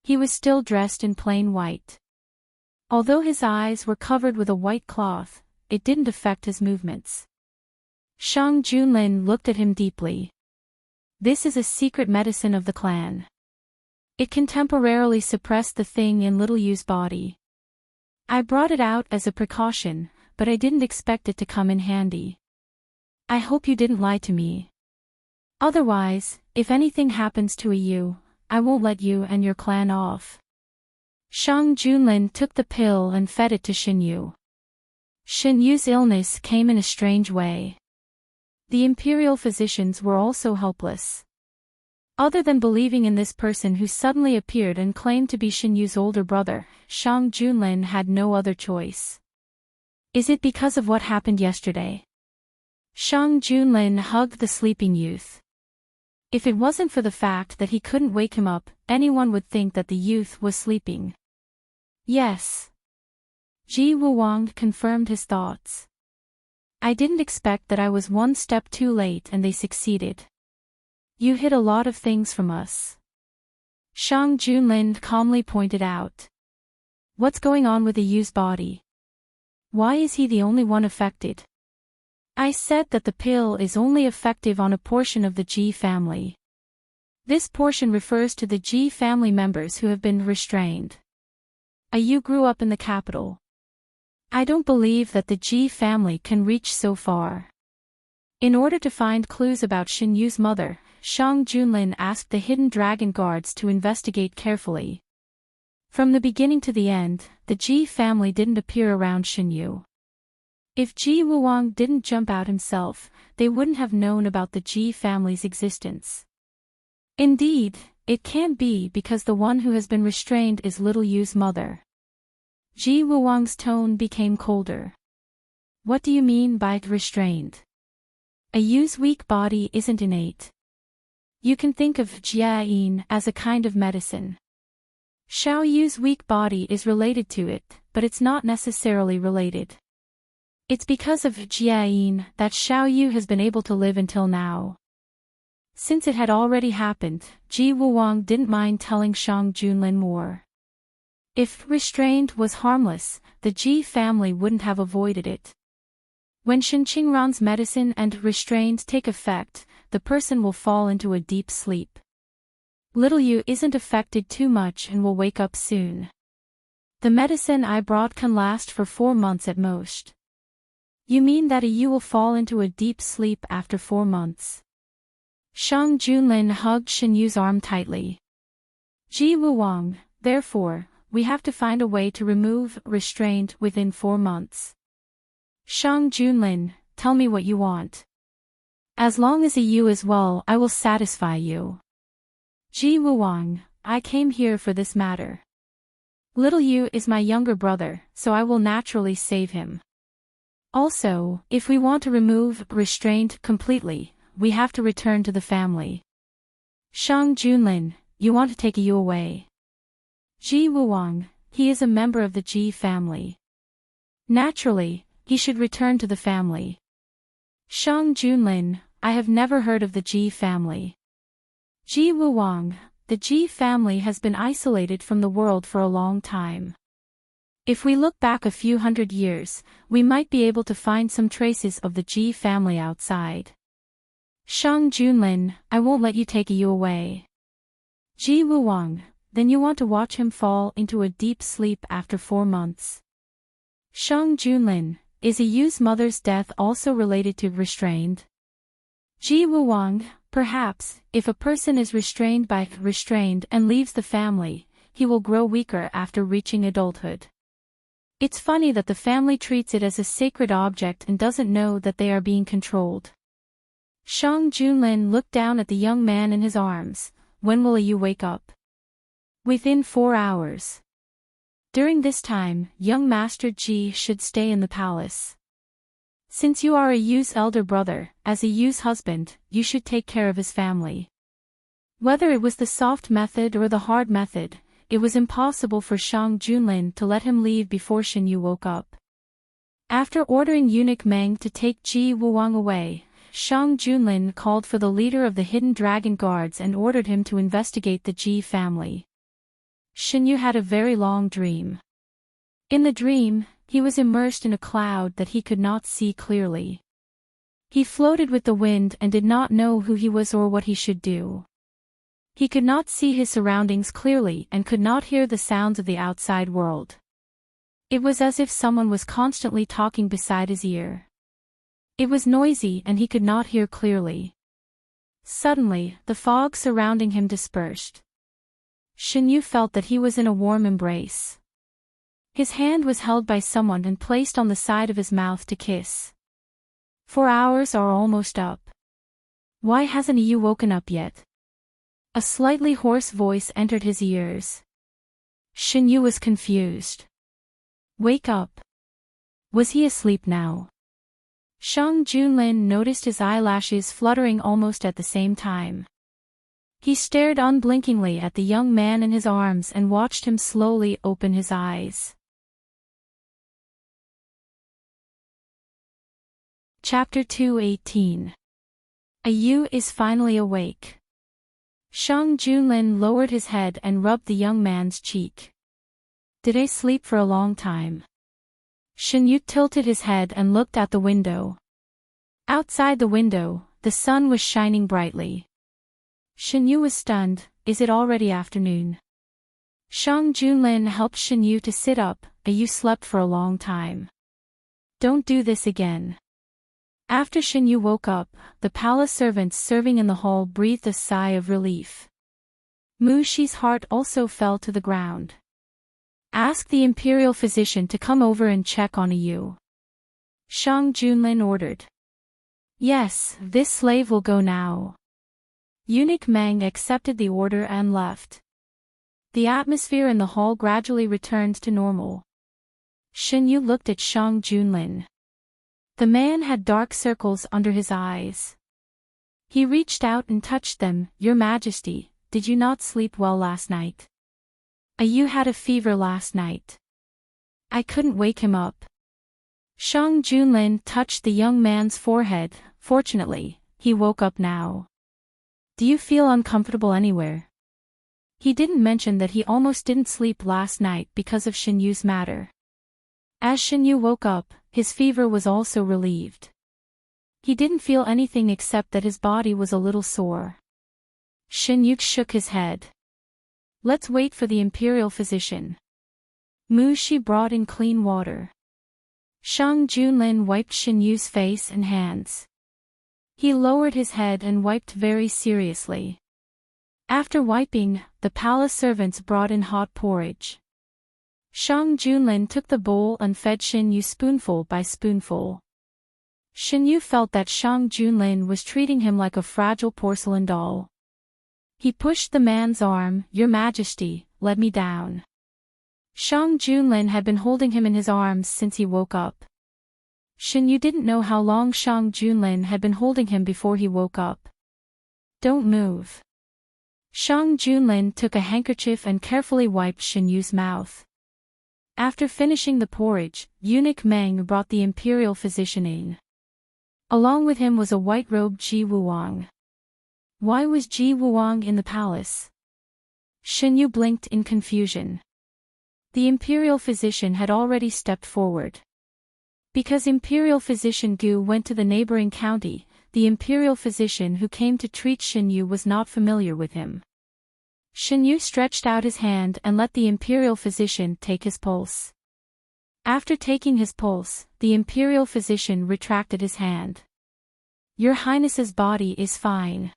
He was still dressed in plain white. Although his eyes were covered with a white cloth, it didn't affect his movements. Shang Junlin looked at him deeply. This is a secret medicine of the clan. It can temporarily suppress the thing in Little Yu's body. I brought it out as a precaution, but I didn't expect it to come in handy. I hope you didn't lie to me. Otherwise, if anything happens to Yu, I won't let you and your clan off. Shang Junlin took the pill and fed it to Xinyu. Xinyu's illness came in a strange way. The imperial physicians were also helpless. Other than believing in this person who suddenly appeared and claimed to be Xinyu's older brother, Shang Junlin had no other choice. Is it because of what happened yesterday? Shang Junlin hugged the sleeping youth. If it wasn't for the fact that he couldn't wake him up, anyone would think that the youth was sleeping. Yes. Ji Wuwang confirmed his thoughts. I didn't expect that I was one step too late and they succeeded. You hid a lot of things from us. Shang Junlin calmly pointed out. What's going on with the Yu's body? Why is he the only one affected? I said that the pill is only effective on a portion of the Ji family. This portion refers to the Ji family members who have been restrained. Yu grew up in the capital. I don't believe that the Ji family can reach so far. In order to find clues about Xinyu's mother, Shang Junlin asked the hidden dragon guards to investigate carefully. From the beginning to the end, the Ji family didn't appear around Xinyu. If Ji Wuwang didn't jump out himself, they wouldn't have known about the Ji family's existence. Indeed, it can't be because the one who has been restrained is Little Yu's mother. Ji Wuwang's tone became colder. What do you mean by restrained? Yu's weak body isn't innate. You can think of Jiayin as a kind of medicine. Xiao Yu's weak body is related to it, but it's not necessarily related. It's because of Jiayin that Xiao Yu has been able to live until now. Since it had already happened, Ji Wuwang didn't mind telling Shang Junlin more. If restrained was harmless, the Ji family wouldn't have avoided it. When Shinqingran's medicine and restrained take effect, the person will fall into a deep sleep. Little Yu isn't affected too much and will wake up soon. The medicine I brought can last for 4 months at most. You mean that Yu will fall into a deep sleep after 4 months? Shang Junlin hugged Xinyu's arm tightly. Ji Wuwang, therefore, we have to find a way to remove restraint within 4 months. Shang Junlin, tell me what you want. As long as Yu is well, I will satisfy you. Ji Wuwang, I came here for this matter. Little Yu is my younger brother, so I will naturally save him. Also, if we want to remove restraint completely, we have to return to the family. Shang Junlin, you want to take Yu away? Ji Wuwang, he is a member of the Ji family. Naturally, he should return to the family. Shang Junlin, I have never heard of the Ji family. Ji Wuwang, the Ji family has been isolated from the world for a long time. If we look back a few hundred years, we might be able to find some traces of the Ji family outside. Shang Junlin, I won't let you take Yu away. Ji Wuwang, then you want to watch him fall into a deep sleep after 4 months. Shang Junlin, is Yu's mother's death also related to restrained? Ji Wuwang, perhaps, if a person is restrained by restrained and leaves the family, he will grow weaker after reaching adulthood. It's funny that the family treats it as a sacred object and doesn't know that they are being controlled. Shang Junlin looked down at the young man in his arms. When will Yu wake up? Within 4 hours. During this time, young Master Ji should stay in the palace. Since you are a Yu's elder brother, as a Yu's husband, you should take care of his family. Whether it was the soft method or the hard method, it was impossible for Shang Junlin to let him leave before Shin Yu woke up. After ordering eunuch Meng to take Ji Wuwang away, Shang Junlin called for the leader of the Hidden Dragon Guards and ordered him to investigate the Ji family. Shin Yu had a very long dream. In the dream, he was immersed in a cloud that he could not see clearly. He floated with the wind and did not know who he was or what he should do. He could not see his surroundings clearly and could not hear the sounds of the outside world. It was as if someone was constantly talking beside his ear. It was noisy and he could not hear clearly. Suddenly, the fog surrounding him dispersed. Shin Yu felt that he was in a warm embrace. His hand was held by someone and placed on the side of his mouth to kiss. 4 hours are almost up. Why hasn't Yu woken up yet? A slightly hoarse voice entered his ears. Shin Yu was confused. Wake up. Was he asleep now? Shang Junlin noticed his eyelashes fluttering almost at the same time. He stared unblinkingly at the young man in his arms and watched him slowly open his eyes. Chapter 2:18. A Yu is finally awake. Shang Junlin lowered his head and rubbed the young man's cheek. Did I sleep for a long time? Shin Yu tilted his head and looked out the window. Outside the window, the sun was shining brightly. Shin Yu was stunned. Is it already afternoon? Shang Junlin helped Shin Yu to sit up. You slept for a long time. Don't do this again. After Shin Yu woke up, the palace servants serving in the hall breathed a sigh of relief. Mu Shi's heart also fell to the ground. Ask the imperial physician to come over and check on Yu. Shang Junlin ordered. Yes, this slave will go now. Eunuch Meng accepted the order and left. The atmosphere in the hall gradually returned to normal. Shin Yu looked at Shang Junlin. The man had dark circles under his eyes. He reached out and touched them. Your Majesty, did you not sleep well last night? You had a fever last night. I couldn't wake him up. Shang Junlin touched the young man's forehead. Fortunately, he woke up now. Do you feel uncomfortable anywhere? He didn't mention that he almost didn't sleep last night because of Shin Yu's matter. As Shin Yu woke up, his fever was also relieved. He didn't feel anything except that his body was a little sore. Shin Yu shook his head. Let's wait for the imperial physician. Mu Shi brought in clean water. Shang Junlin wiped Shin Yu's face and hands. He lowered his head and wiped very seriously. After wiping, the palace servants brought in hot porridge. Shang Junlin took the bowl and fed Shin Yu spoonful by spoonful. Shin Yu felt that Shang Junlin was treating him like a fragile porcelain doll. He pushed the man's arm. Your Majesty, let me down. Shang Junlin had been holding him in his arms since he woke up. Shin Yu didn't know how long Shang Junlin had been holding him before he woke up. Don't move. Shang Junlin took a handkerchief and carefully wiped Shin Yu's mouth. After finishing the porridge, Eunuch Meng brought the imperial physician in. Along with him was a white-robed Ji Wuwang. Why was Ji Wuwang in the palace? Shin Yu blinked in confusion. The imperial physician had already stepped forward. Because imperial physician Gu went to the neighboring county, the imperial physician who came to treat Shin Yu was not familiar with him. Shin Yu stretched out his hand and let the imperial physician take his pulse. After taking his pulse, the imperial physician retracted his hand. Your Highness's body is fine.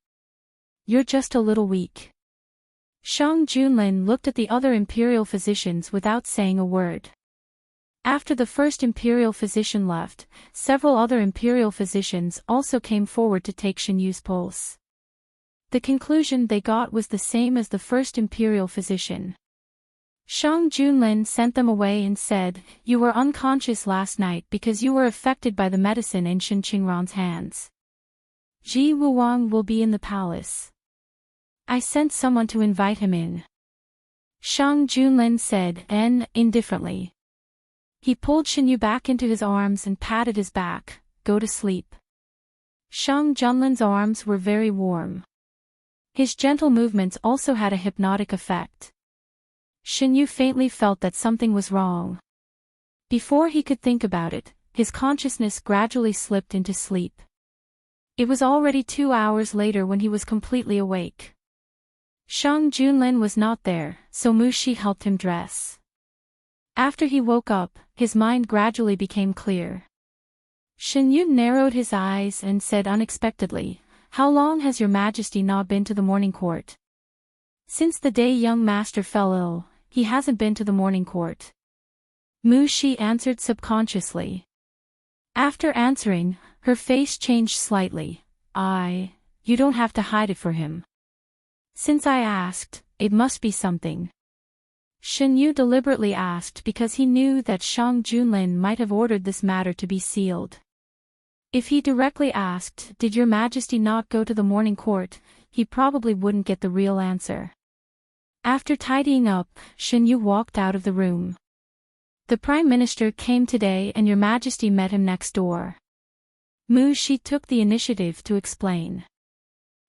You're just a little weak. Shang Junlin looked at the other imperial physicians without saying a word. After the first imperial physician left, several other imperial physicians also came forward to take Shin Yu's pulse. The conclusion they got was the same as the first imperial physician. Shang Junlin sent them away and said, "You were unconscious last night because you were affected by the medicine in Shen Qingran's hands. Ji Wuwang will be in the palace. I sent someone to invite him in." Shang Junlin said, indifferently. He pulled Shenyu back into his arms and patted his back. "Go to sleep." Shang Junlin's arms were very warm. His gentle movements also had a hypnotic effect. Shenyu faintly felt that something was wrong. Before he could think about it, his consciousness gradually slipped into sleep. It was already 2 hours later when he was completely awake. Shang Junlin was not there, so Mu Shi helped him dress. After he woke up, his mind gradually became clear. Shenyu narrowed his eyes and said unexpectedly, "How long has your majesty not been to the morning court?" "Since the day young master fell ill, he hasn't been to the morning court." Mu Shi answered subconsciously. After answering, her face changed slightly. You don't have to hide it for him." "Since I asked, it must be something." Shenyu deliberately asked because he knew that Shang Junlin might have ordered this matter to be sealed. If he directly asked, "Did your majesty not go to the morning court?" he probably wouldn't get the real answer. After tidying up, Shenyu walked out of the room. "The Prime Minister came today and your majesty met him next door." Mu Shi took the initiative to explain.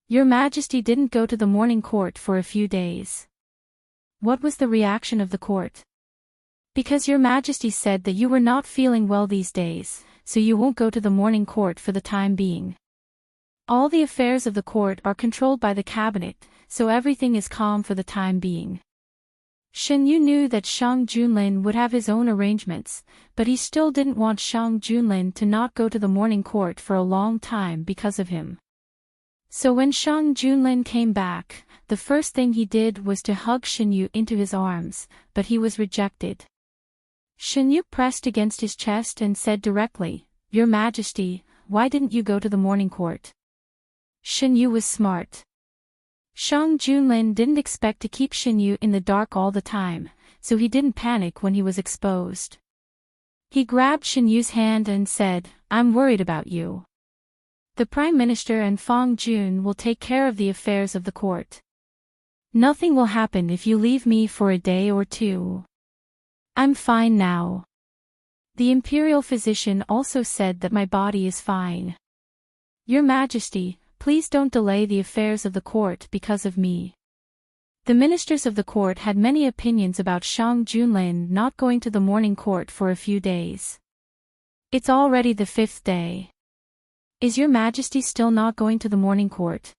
"Your majesty didn't go to the morning court for a few days." What was the reaction of the court? "Because your majesty said that you were not feeling well these days, so you won't go to the morning court for the time being. All the affairs of the court are controlled by the cabinet, so everything is calm for the time being." Shenyu knew that Shang Junlin would have his own arrangements, but he still didn't want Shang Junlin to not go to the morning court for a long time because of him. So when Shang Junlin came back, the first thing he did was to hug Shenyu into his arms, but he was rejected. Shenyu pressed against his chest and said directly, "Your Majesty, why didn't you go to the morning court?" Shenyu was smart. Shang Junlin didn't expect to keep Shenyu in the dark all the time, so he didn't panic when he was exposed. He grabbed Shenyu's hand and said, "I'm worried about you. The Prime Minister and Fang Jun will take care of the affairs of the court. Nothing will happen if you leave me for a day or two. I'm fine now. The imperial physician also said that my body is fine. Your Majesty, please don't delay the affairs of the court because of me." The ministers of the court had many opinions about Shang Junlin not going to the morning court for a few days. "It's already the 5th day. Is your Majesty still not going to the morning court?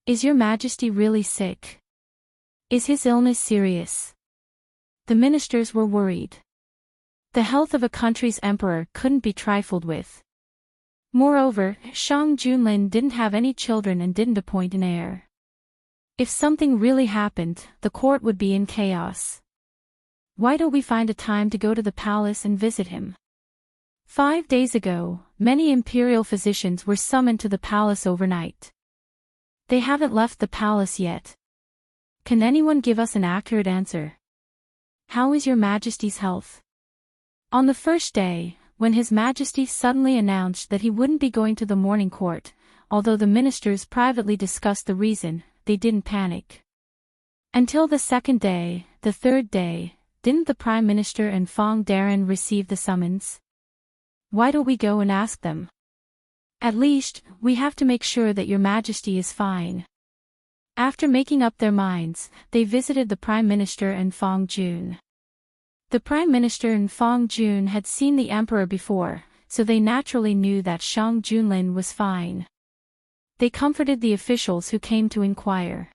Is your Majesty really sick? Is his illness serious?" The ministers were worried. The health of a country's emperor couldn't be trifled with. Moreover, Shang Junlin didn't have any children and didn't appoint an heir. If something really happened, the court would be in chaos. "Why don't we find a time to go to the palace and visit him?" 5 days ago, many imperial physicians were summoned to the palace overnight. They haven't left the palace yet. Can anyone give us an accurate answer? How is your Majesty's health? On the first day, when His Majesty suddenly announced that he wouldn't be going to the morning court, although the ministers privately discussed the reason, they didn't panic. Until the second day, the third day, didn't the Prime Minister and Fang Darren receive the summons? Why don't we go and ask them? At least, we have to make sure that your Majesty is fine. After making up their minds, they visited the Prime Minister and Fang Jun. The Prime Minister and Fang Jun had seen the Emperor before, so they naturally knew that Shang Junlin was fine. They comforted the officials who came to inquire.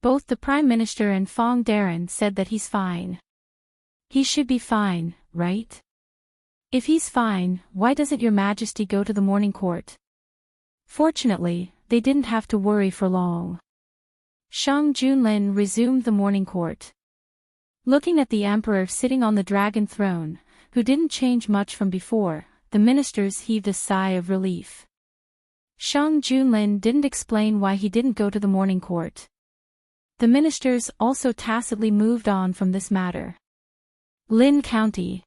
Both the Prime Minister and Fang Darren said that he's fine. He should be fine, right? If he's fine, why doesn't your Majesty go to the morning court? Fortunately, they didn't have to worry for long. Shang Junlin resumed the morning court. Looking at the Emperor sitting on the dragon throne, who didn't change much from before, the ministers heaved a sigh of relief. Shang Junlin didn't explain why he didn't go to the morning court. The ministers also tacitly moved on from this matter. Lin County.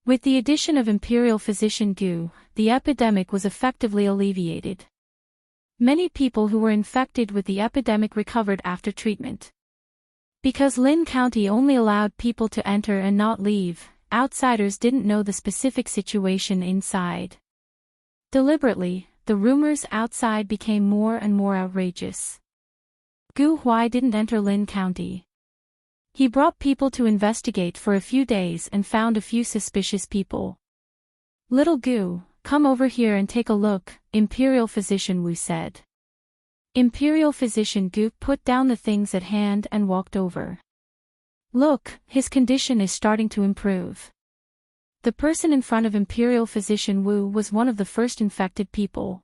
With the addition of Imperial Physician Gu, the epidemic was effectively alleviated. Many people who were infected with the epidemic recovered after treatment. Because Lin County only allowed people to enter and not leave, outsiders didn't know the specific situation inside. Deliberately, the rumors outside became more and more outrageous. Gu Huai didn't enter Lin County. He brought people to investigate for a few days and found a few suspicious people. "Little Gu, come over here and take a look," Imperial Physician Wu said. Imperial Physician Gu put down the things at hand and walked over. "Look, his condition is starting to improve." The person in front of Imperial Physician Wu was one of the first infected people.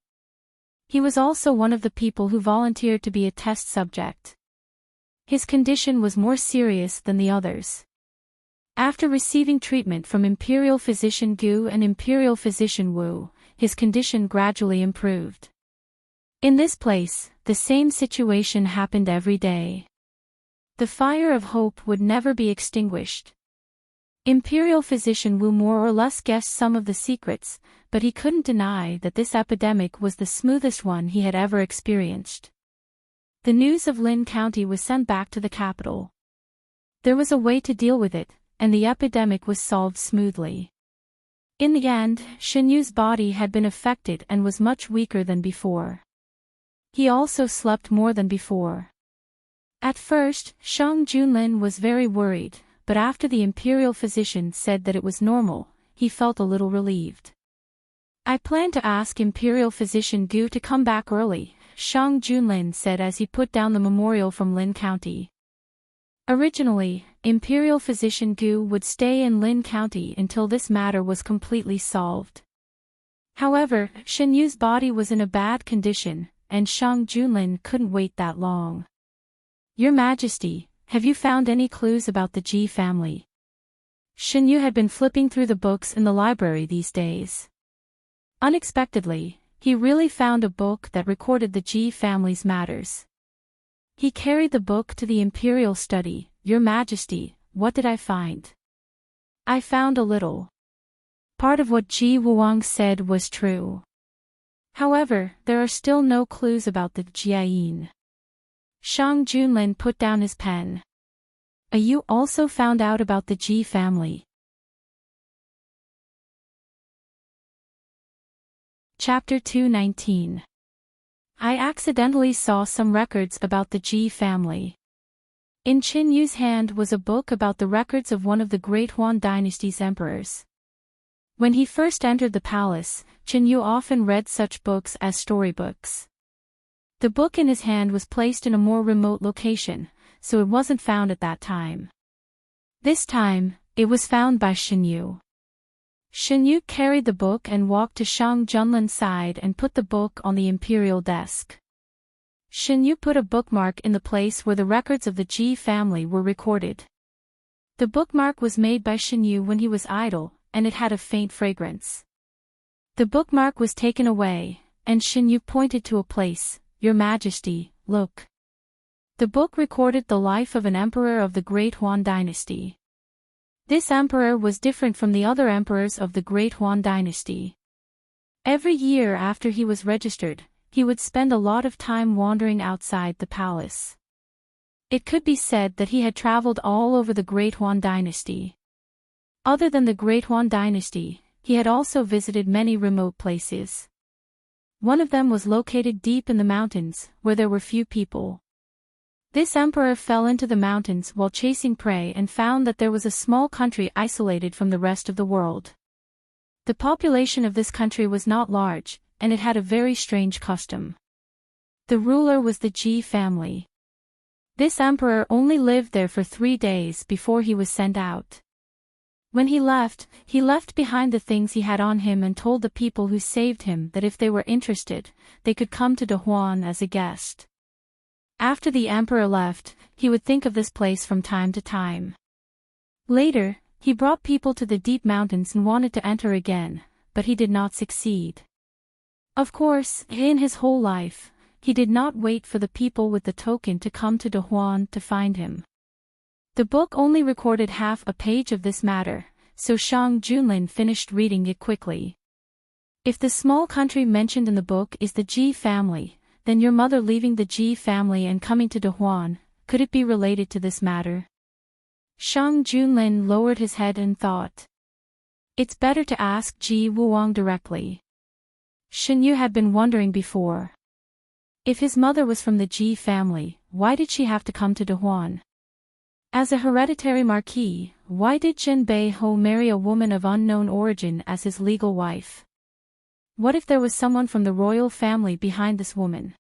He was also one of the people who volunteered to be a test subject. His condition was more serious than the others. After receiving treatment from Imperial Physician Gu and Imperial Physician Wu, his condition gradually improved. In this place, the same situation happened every day. The fire of hope would never be extinguished. Imperial Physician Wu more or less guessed some of the secrets, but he couldn't deny that this epidemic was the smoothest one he had ever experienced. The news of Lin County was sent back to the capital. There was a way to deal with it, and the epidemic was solved smoothly. In the end, Shinyu's body had been affected and was much weaker than before. He also slept more than before. At first, Shang Junlin was very worried, but after the imperial physician said that it was normal, he felt a little relieved. "I plan to ask Imperial Physician Gu to come back early," Shang Junlin said as he put down the memorial from Lin County. Originally, Imperial Physician Gu would stay in Lin County until this matter was completely solved. However, Shinyu's body was in a bad condition, and Shang Junlin couldn't wait that long. "Your Majesty, have you found any clues about the Ji family?" Shinyu had been flipping through the books in the library these days. Unexpectedly, he really found a book that recorded the Ji family's matters. He carried the book to the imperial study. "Your Majesty, what did I find?" "I found a little. Part of what Ji Wuang said was true. However, there are still no clues about the Jiayin." Shang Junlin put down his pen. "You also found out about the Ji family." Chapter 219. I accidentally saw some records about the Ji family. In Qin Yu's hand was a book about the records of one of the Great Huan dynasty's emperors. When he first entered the palace, Qin Yu often read such books as storybooks. The book in his hand was placed in a more remote location, so it wasn't found at that time. This time, it was found by Qin Yu. Qin Yu carried the book and walked to Shang Junlin's side and put the book on the imperial desk. Qin Yu put a bookmark in the place where the records of the Ji family were recorded. The bookmark was made by Qin Yu when he was idle, and it had a faint fragrance. The bookmark was taken away, and Qin Yu pointed to a place. "Your Majesty, look." The book recorded the life of an emperor of the Great Huan dynasty. This emperor was different from the other emperors of the Great Huan dynasty. Every year after he was registered, he would spend a lot of time wandering outside the palace. It could be said that he had traveled all over the Great Huan dynasty. Other than the Great Huan dynasty, he had also visited many remote places. One of them was located deep in the mountains, where there were few people. This emperor fell into the mountains while chasing prey and found that there was a small country isolated from the rest of the world. The population of this country was not large, and it had a very strange custom. The ruler was the Ji family. This emperor only lived there for 3 days before he was sent out. When he left behind the things he had on him and told the people who saved him that if they were interested, they could come to Dahuan as a guest. After the emperor left, he would think of this place from time to time. Later, he brought people to the deep mountains and wanted to enter again, but he did not succeed. Of course, in his whole life, he did not wait for the people with the token to come to Dahuan to find him. The book only recorded half a page of this matter, so Shang Junlin finished reading it quickly. If the small country mentioned in the book is the Ji family, then your mother leaving the Ji family and coming to Dahuan, could it be related to this matter? Shang Junlin lowered his head and thought. It's better to ask Ji Wuang directly. Shen Yu had been wondering before. If his mother was from the Ji family, why did she have to come to Dahuan? As a hereditary marquis, why did Zhen Beiho marry a woman of unknown origin as his legal wife? What if there was someone from the royal family behind this woman?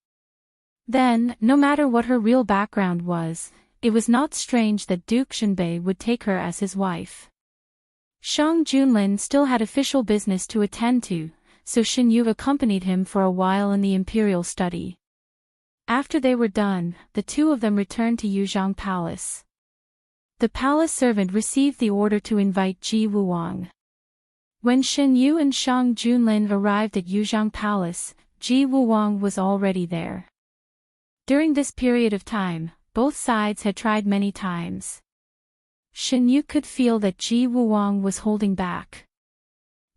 Then, no matter what her real background was, it was not strange that Duke Shenbei would take her as his wife. Shang Junlin still had official business to attend to, so Shen Yu accompanied him for a while in the imperial study. After they were done, the two of them returned to Yuzhang Palace. The palace servant received the order to invite Ji Wuang. When Shen Yu and Shang Junlin arrived at Yuzhang Palace, Ji Wuang was already there. During this period of time, both sides had tried many times. Shen Yu could feel that Ji Wuang was holding back.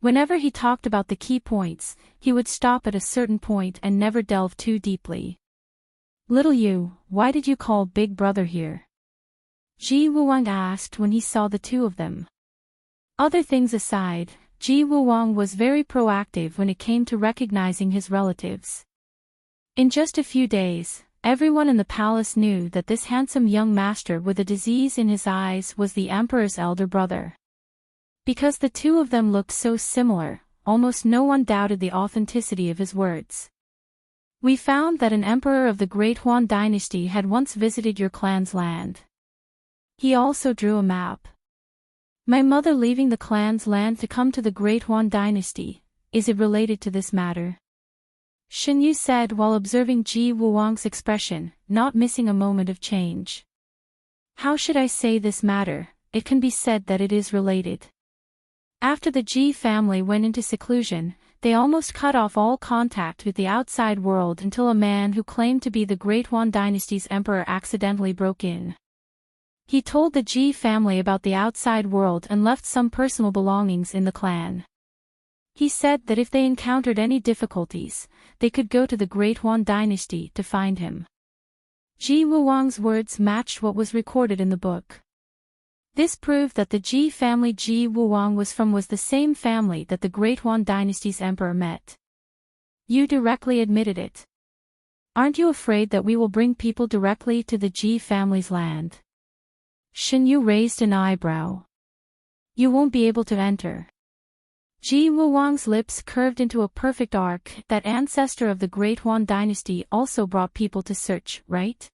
Whenever he talked about the key points, he would stop at a certain point and never delve too deeply. Little Yu, why did you call Big Brother here? Ji Wuang asked when he saw the two of them. Other things aside, Ji Wuang was very proactive when it came to recognizing his relatives. In just a few days, everyone in the palace knew that this handsome young master with a disease in his eyes was the emperor's elder brother. Because the two of them looked so similar, almost no one doubted the authenticity of his words. We found that an emperor of the Great Huan dynasty had once visited your clan's land. He also drew a map. My mother leaving the clan's land to come to the Great Huan dynasty, is it related to this matter? Shen Yu said while observing Ji Wuang's expression, not missing a moment of change. How should I say this matter? It can be said that it is related. After the Ji family went into seclusion, they almost cut off all contact with the outside world until a man who claimed to be the Great Huan dynasty's emperor accidentally broke in. He told the Ji family about the outside world and left some personal belongings in the clan. He said that if they encountered any difficulties, they could go to the Great Huan dynasty to find him. Ji Wuang's words matched what was recorded in the book. This proved that the Ji family Ji Wuang was from was the same family that the Great Huan dynasty's emperor met. You directly admitted it. Aren't you afraid that we will bring people directly to the Ji family's land? Shen Yu raised an eyebrow. You won't be able to enter. Ji Wuang's lips curved into a perfect arc. That ancestor of the Great Huan dynasty also brought people to search, right?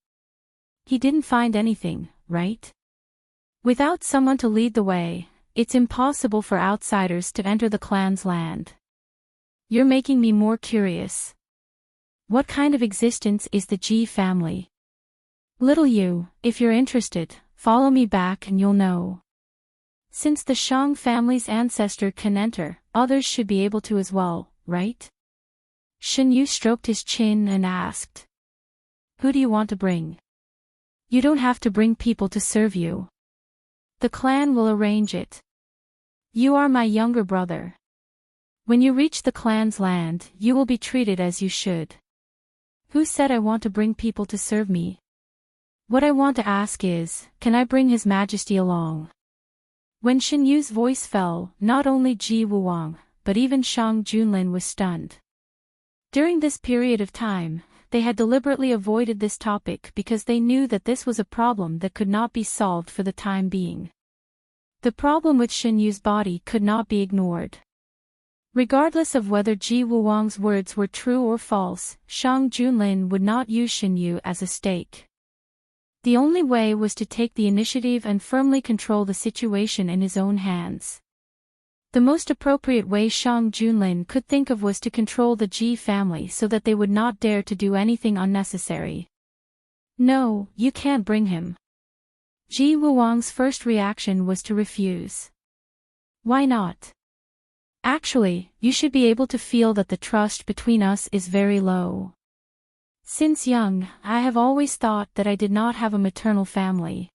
He didn't find anything, right? Without someone to lead the way, it's impossible for outsiders to enter the clan's land. You're making me more curious. What kind of existence is the Ji family? Little Yu, if you're interested, follow me back and you'll know. Since the Shang family's ancestor can enter, others should be able to as well, right? Shen Yu stroked his chin and asked. Who do you want to bring? You don't have to bring people to serve you. The clan will arrange it. You are my younger brother. When you reach the clan's land, you will be treated as you should. Who said I want to bring people to serve me? What I want to ask is, can I bring His Majesty along? When Shen Yu's voice fell, not only Ji Wuang, but even Shang Junlin was stunned. During this period of time, they had deliberately avoided this topic because they knew that this was a problem that could not be solved for the time being. The problem with Shen Yu's body could not be ignored. Regardless of whether Ji Wuang's words were true or false, Shang Junlin would not use Shen Yu as a stake. The only way was to take the initiative and firmly control the situation in his own hands. The most appropriate way Shang Junlin could think of was to control the Ji family so that they would not dare to do anything unnecessary. No, you can't bring him. Ji Wuang's first reaction was to refuse. Why not? Actually, you should be able to feel that the trust between us is very low. Since young, I have always thought that I did not have a maternal family.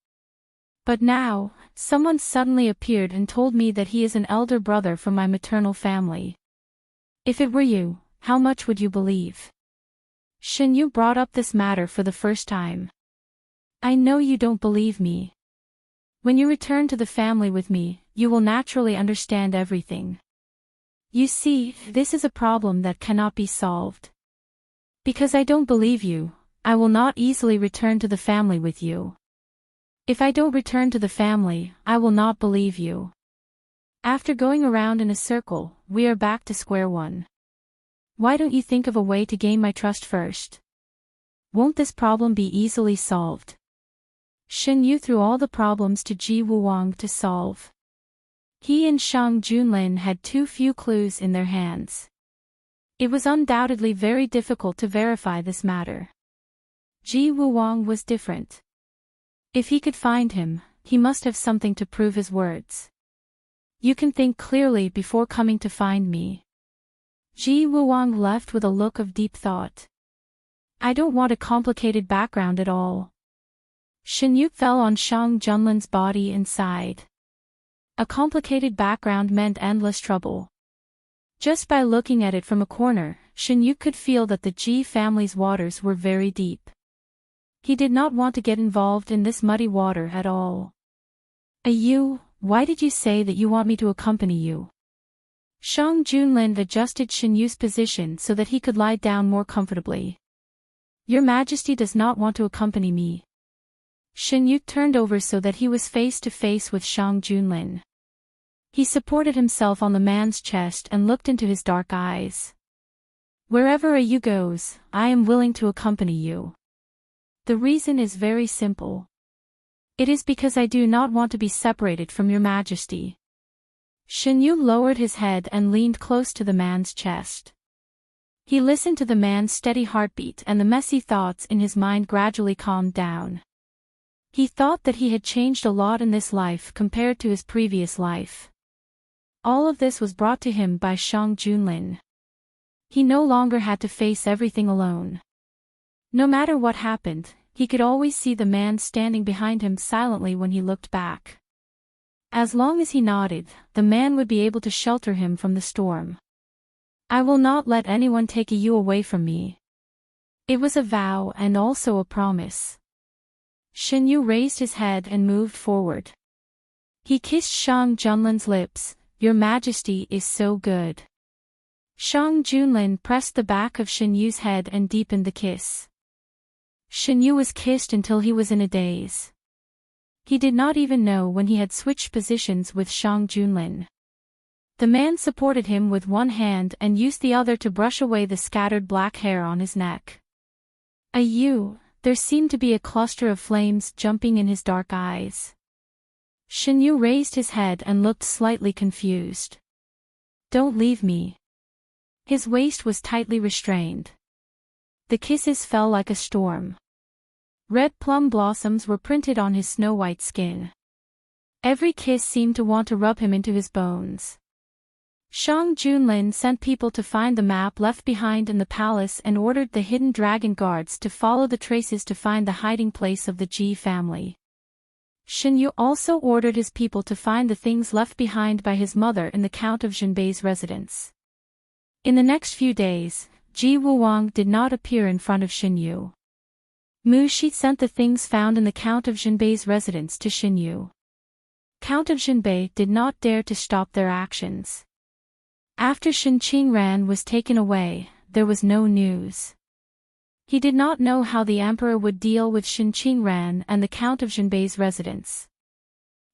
But now, someone suddenly appeared and told me that he is an elder brother from my maternal family. If it were you, how much would you believe? Shinyu brought up this matter for the first time. I know you don't believe me. When you return to the family with me, you will naturally understand everything. You see, this is a problem that cannot be solved. Because I don't believe you, I will not easily return to the family with you. If I don't return to the family, I will not believe you. After going around in a circle, we are back to square one. Why don't you think of a way to gain my trust first? Won't this problem be easily solved? Shinyu threw all the problems to Ji Wuwang to solve. He and Shang Junlin had too few clues in their hands. It was undoubtedly very difficult to verify this matter. Ji Wuwang was different. If he could find him, he must have something to prove his words. You can think clearly before coming to find me. Ji Wuwang left with a look of deep thought. I don't want a complicated background at all. Shinyu fell on Shang Junlin's body and sighed. A complicated background meant endless trouble. Just by looking at it from a corner, Shinyu could feel that the Ji family's waters were very deep. He did not want to get involved in this muddy water at all. Why did you say that you want me to accompany you? Shang Junlin adjusted Shinyu's position so that he could lie down more comfortably. Your Majesty does not want to accompany me. Shinyu turned over so that he was face to face with Shang Junlin. He supported himself on the man's chest and looked into his dark eyes. Wherever you goes, I am willing to accompany you. The reason is very simple. It is because I do not want to be separated from your Majesty. Shinyu lowered his head and leaned close to the man's chest. He listened to the man's steady heartbeat and the messy thoughts in his mind gradually calmed down. He thought that he had changed a lot in this life compared to his previous life. All of this was brought to him by Shang Junlin. He no longer had to face everything alone. No matter what happened, he could always see the man standing behind him silently when he looked back. As long as he nodded, the man would be able to shelter him from the storm. I will not let anyone take you away from me. It was a vow and also a promise. Shinyu raised his head and moved forward. He kissed Shang Junlin's lips. Your Majesty is so good. Shang Junlin pressed the back of Shinyu's head and deepened the kiss. Shinyu was kissed until he was in a daze. He did not even know when he had switched positions with Shang Junlin. The man supported him with one hand and used the other to brush away the scattered black hair on his neck. There seemed to be a cluster of flames jumping in his dark eyes. Shinyu raised his head and looked slightly confused. Don't leave me. His waist was tightly restrained. The kisses fell like a storm. Red plum blossoms were printed on his snow-white skin. Every kiss seemed to want to rub him into his bones. Shang Junlin sent people to find the map left behind in the palace and ordered the hidden dragon guards to follow the traces to find the hiding place of the Ji family. Shinyu also ordered his people to find the things left behind by his mother in the Count of Jinbei's residence. In the next few days, Ji Wuwang did not appear in front of Shinyu. Mu Shi sent the things found in the Count of Jinbei's residence to Shinyu. Count of Jinbei did not dare to stop their actions. After Shin Qingran was taken away, there was no news. He did not know how the emperor would deal with Shin Qingran and the Count of Jinbei's residence.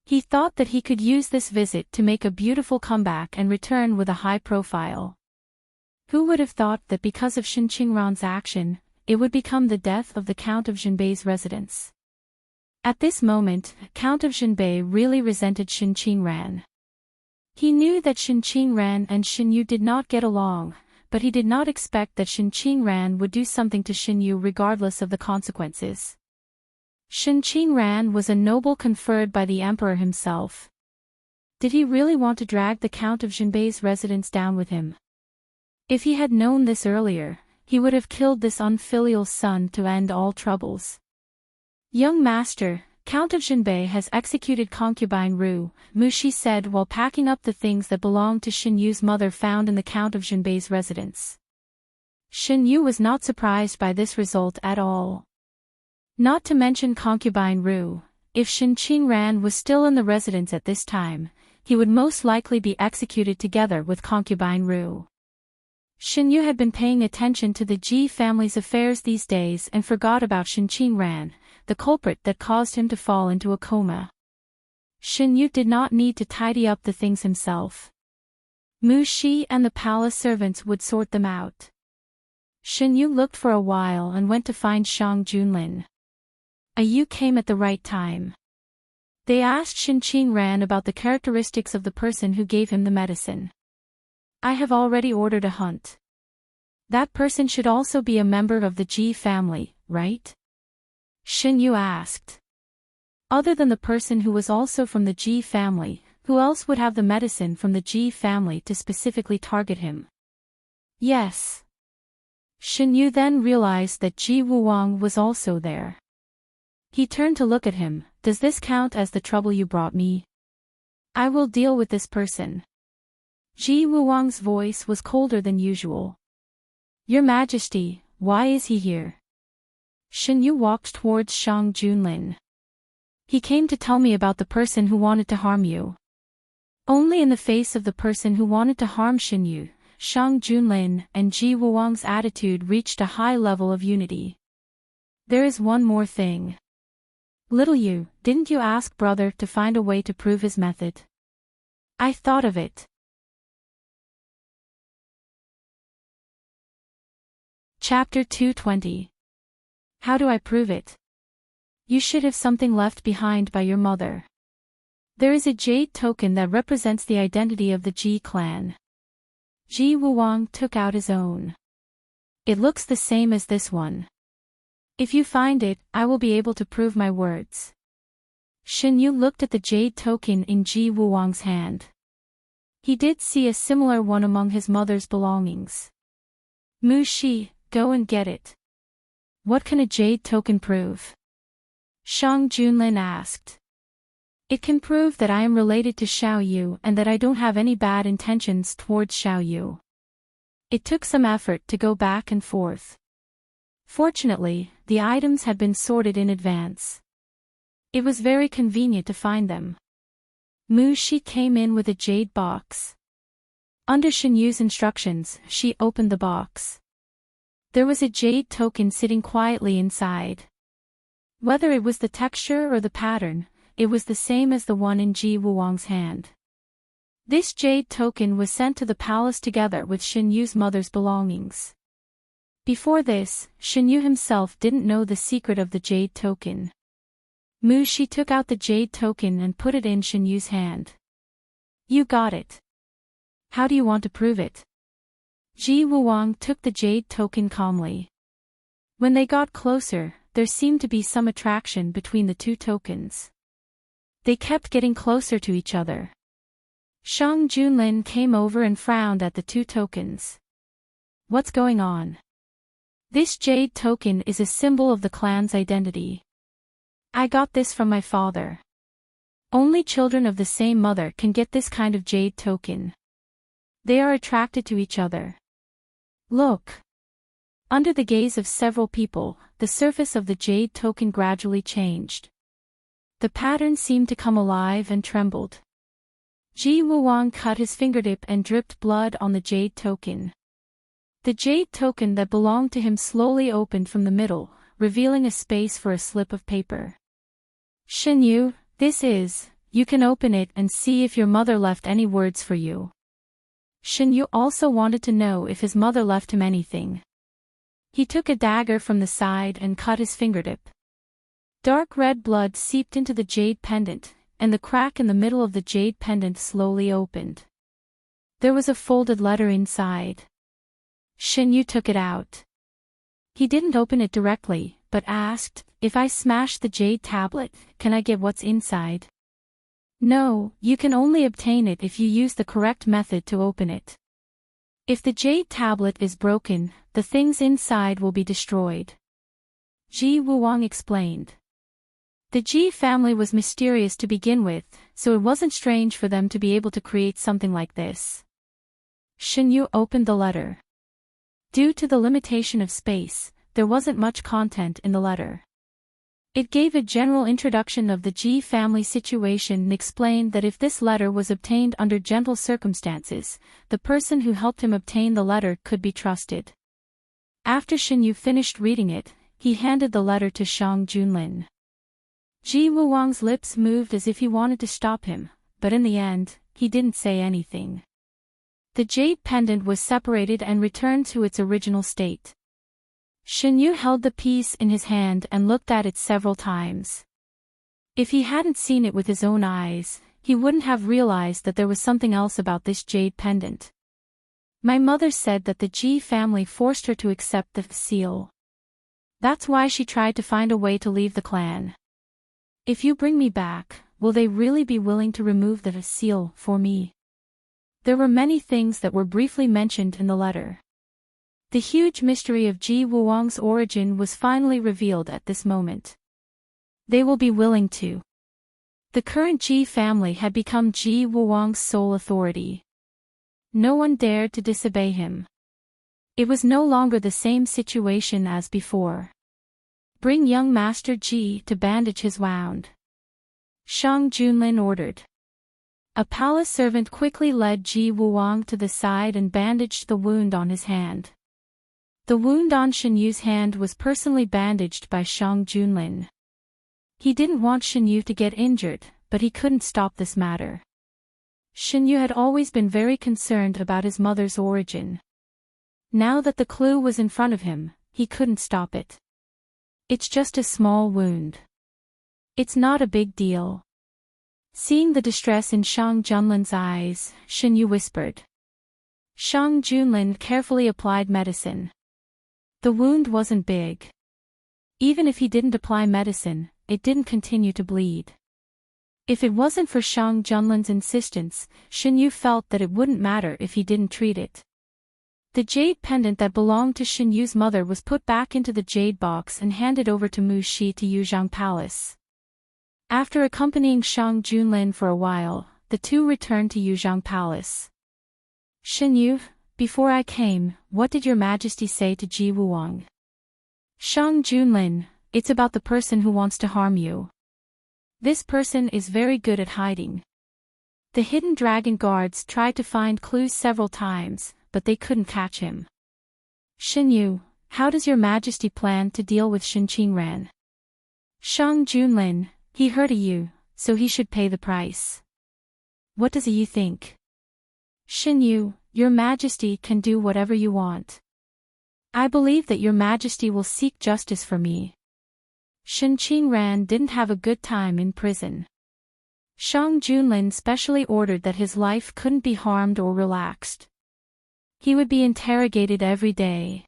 He thought that he could use this visit to make a beautiful comeback and return with a high profile. Who would have thought that because of Shin Qingran's action, it would become the death of the Count of Jinbei's residence? At this moment, Count of Jinbei really resented Shin Qingran. He knew that Shin Qingran and Shinyu did not get along, but he did not expect that Shin Qingran would do something to Shinyu regardless of the consequences. Shin Qingran was a noble conferred by the emperor himself. Did he really want to drag the Count of Jinbei's residence down with him? If he had known this earlier, he would have killed this unfilial son to end all troubles. Young master, Count of Jinbei has executed concubine Ru, Mu Shi said while packing up the things that belonged to Shin Yu's mother found in the Count of Jinbei's residence. Shin Yu was not surprised by this result at all. Not to mention concubine Ru, if Shin Qingran was still in the residence at this time, he would most likely be executed together with concubine Ru. Shin Yu had been paying attention to the Ji family's affairs these days and forgot about Shin Qingran, the culprit that caused him to fall into a coma. Shin Yu did not need to tidy up the things himself. Mu Shi and the palace servants would sort them out. Shin Yu looked for a while and went to find Shang Junlin. You came at the right time. They asked Shin Qingran about the characteristics of the person who gave him the medicine. I have already ordered a hunt. That person should also be a member of the Ji family, right? Shin Yu asked. Other than the person who was also from the Ji family, who else would have the medicine from the Ji family to specifically target him? Yes. Shin Yu then realized that Ji Wuwang was also there. He turned to look at him. Does this count as the trouble you brought me? I will deal with this person. Ji Wuwang's voice was colder than usual. Your Majesty, why is he here? Shin Yu walked towards Shang Junlin. He came to tell me about the person who wanted to harm you. Only in the face of the person who wanted to harm Shin Yu, Shang Junlin and Ji Wuwang's attitude reached a high level of unity. There is one more thing. Little Yu, didn't you ask brother to find a way to prove his method? I thought of it. Chapter 220. How do I prove it? You should have something left behind by your mother. There is a jade token that represents the identity of the Ji clan. Ji Wuwang took out his own. It looks the same as this one. If you find it, I will be able to prove my words. Shin Yu looked at the jade token in Ji Wuwang's hand. He did see a similar one among his mother's belongings. Mu Shi, go and get it. What can a jade token prove? Shang Junlin asked. It can prove that I am related to Xiao Yu and that I don't have any bad intentions towards Xiao Yu. It took some effort to go back and forth. Fortunately, the items had been sorted in advance. It was very convenient to find them. Mu Shi came in with a jade box. Under Shin Yu's instructions, she opened the box. There was a jade token sitting quietly inside. Whether it was the texture or the pattern, it was the same as the one in Ji Wuwang's hand. This jade token was sent to the palace together with Shin Yu's mother's belongings. Before this, Shin Yu himself didn't know the secret of the jade token. Mu Shi took out the jade token and put it in Shin Yu's hand. You got it. How do you want to prove it? Ji Wuwang took the jade token calmly. When they got closer, there seemed to be some attraction between the two tokens. They kept getting closer to each other. Shang Junlin came over and frowned at the two tokens. What's going on? This jade token is a symbol of the clan's identity. I got this from my father. Only children of the same mother can get this kind of jade token. They are attracted to each other. Look. Under the gaze of several people, the surface of the jade token gradually changed. The pattern seemed to come alive and trembled. Ji Wuwang cut his fingertip and dripped blood on the jade token. The jade token that belonged to him slowly opened from the middle, revealing a space for a slip of paper. Shin Yu, you can open it and see if your mother left any words for you. Shin Yu also wanted to know if his mother left him anything. He took a dagger from the side and cut his fingertip. Dark red blood seeped into the jade pendant, and the crack in the middle of the jade pendant slowly opened. There was a folded letter inside. Shin Yu took it out. He didn't open it directly, but asked, if I smash the jade tablet, can I get what's inside? No, you can only obtain it if you use the correct method to open it. If the jade tablet is broken, the things inside will be destroyed. Ji Wuwang explained. The Ji family was mysterious to begin with, so it wasn't strange for them to be able to create something like this. Shen Yu opened the letter. Due to the limitation of space, there wasn't much content in the letter. It gave a general introduction of the Ji family situation and explained that if this letter was obtained under gentle circumstances, the person who helped him obtain the letter could be trusted. After Shen Yu finished reading it, he handed the letter to Shang Junlin. Ji Wuwang's lips moved as if he wanted to stop him, but in the end, he didn't say anything. The jade pendant was separated and returned to its original state. Shen Yu held the piece in his hand and looked at it several times. If he hadn't seen it with his own eyes, he wouldn't have realized that there was something else about this jade pendant. My mother said that the Ji family forced her to accept the seal. That's why she tried to find a way to leave the clan. If you bring me back, will they really be willing to remove the seal for me? There were many things that were briefly mentioned in the letter. The huge mystery of Ji Wuwang's origin was finally revealed at this moment. They will be willing to. The current Ji family had become Ji Wuwang's sole authority. No one dared to disobey him. It was no longer the same situation as before. Bring young Master Ji to bandage his wound. Shang Junlin ordered. A palace servant quickly led Ji Wuwang to the side and bandaged the wound on his hand. The wound on Shen Yu's hand was personally bandaged by Shang Junlin. He didn't want Shen Yu to get injured, but he couldn't stop this matter. Shen Yu had always been very concerned about his mother's origin. Now that the clue was in front of him, he couldn't stop it. It's just a small wound. It's not a big deal. Seeing the distress in Shang Junlin's eyes, Shen Yu whispered. Shang Junlin carefully applied medicine. The wound wasn't big. Even if he didn't apply medicine, it didn't continue to bleed. If it wasn't for Shang Junlin's insistence, Shen Yu felt that it wouldn't matter if he didn't treat it. The jade pendant that belonged to Shen Yu's mother was put back into the jade box and handed over to Mu Shi to Yuzhang Palace. After accompanying Shang Junlin for a while, the two returned to Yuzhang Palace. Shen Yu, before I came, what did your majesty say to Ji Wuwang? Shang Junlin, it's about the person who wants to harm you. This person is very good at hiding. The hidden dragon guards tried to find clues several times, but they couldn't catch him. Shen Yu, how does your majesty plan to deal with Shen Qingran? Shang Junlin, he hurt you, so he should pay the price. What does you think? Shen Yu, your majesty can do whatever you want. I believe that your majesty will seek justice for me. Shen Qingran didn't have a good time in prison. Shang Junlin specially ordered that his life couldn't be harmed or relaxed. He would be interrogated every day.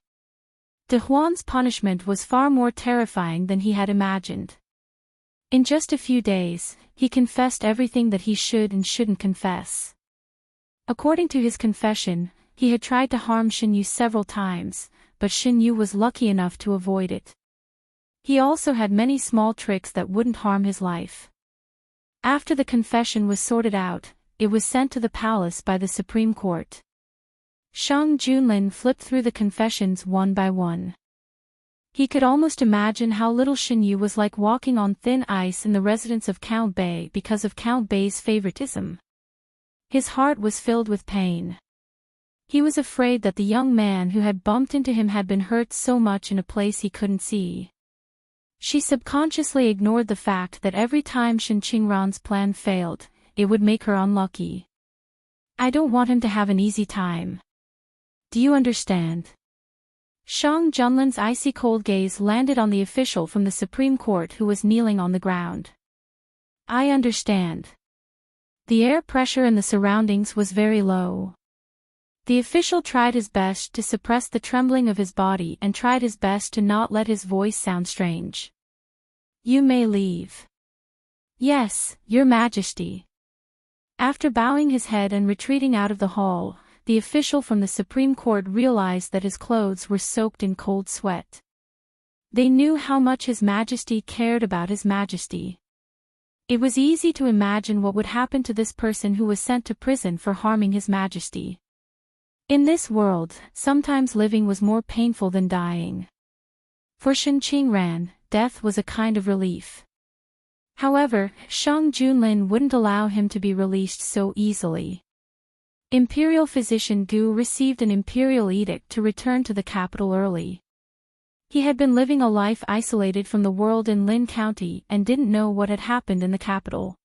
De Huan's punishment was far more terrifying than he had imagined. In just a few days, he confessed everything that he should and shouldn't confess. According to his confession, he had tried to harm Shen Yu several times, but Shen Yu was lucky enough to avoid it. He also had many small tricks that wouldn't harm his life. After the confession was sorted out, it was sent to the palace by the Supreme Court. Shang Junlin flipped through the confessions one by one. He could almost imagine how little Shen Yu was like walking on thin ice in the residence of Count Bei because of Count Bei's favoritism. His heart was filled with pain. He was afraid that the young man who had bumped into him had been hurt so much in a place he couldn't see. She subconsciously ignored the fact that every time Shen Qingran's plan failed, it would make her unlucky. I don't want him to have an easy time. Do you understand? Shang Junlin's icy cold gaze landed on the official from the Supreme Court who was kneeling on the ground. I understand. The air pressure in the surroundings was very low. The official tried his best to suppress the trembling of his body and tried his best to not let his voice sound strange. You may leave. Yes, Your Majesty. After bowing his head and retreating out of the hall, the official from the Supreme Court realized that his clothes were soaked in cold sweat. They knew how much His Majesty cared about His Majesty. It was easy to imagine what would happen to this person who was sent to prison for harming His Majesty. In this world, sometimes living was more painful than dying. For Shen Qingran, death was a kind of relief. However, Shang Junlin wouldn't allow him to be released so easily. Imperial Physician Gu received an imperial edict to return to the capital early. He had been living a life isolated from the world in Lin County and didn't know what had happened in the capital.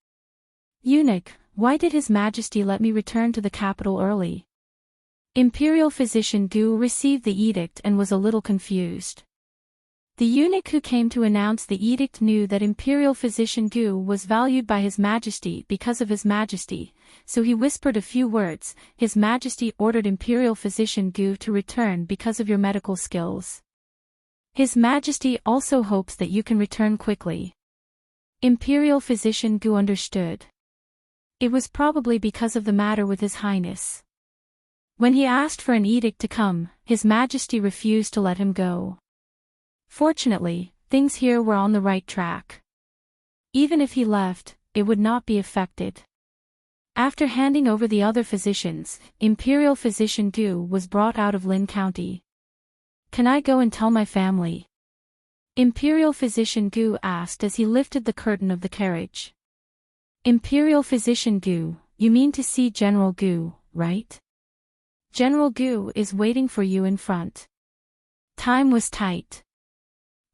Eunuch, why did His Majesty let me return to the capital early? Imperial Physician Gu received the edict and was a little confused. The eunuch who came to announce the edict knew that Imperial Physician Gu was valued by His Majesty because of His Majesty, so he whispered a few words. His Majesty ordered Imperial Physician Gu to return because of your medical skills. His Majesty also hopes that you can return quickly. Imperial Physician Gu understood. It was probably because of the matter with His Highness. When he asked for an edict to come, His Majesty refused to let him go. Fortunately, things here were on the right track. Even if he left, it would not be affected. After handing over the other physicians, Imperial Physician Gu was brought out of Lin County. Can I go and tell my family? Imperial Physician Gu asked as he lifted the curtain of the carriage. Imperial Physician Gu, you mean to see General Gu, right? General Gu is waiting for you in front. Time was tight.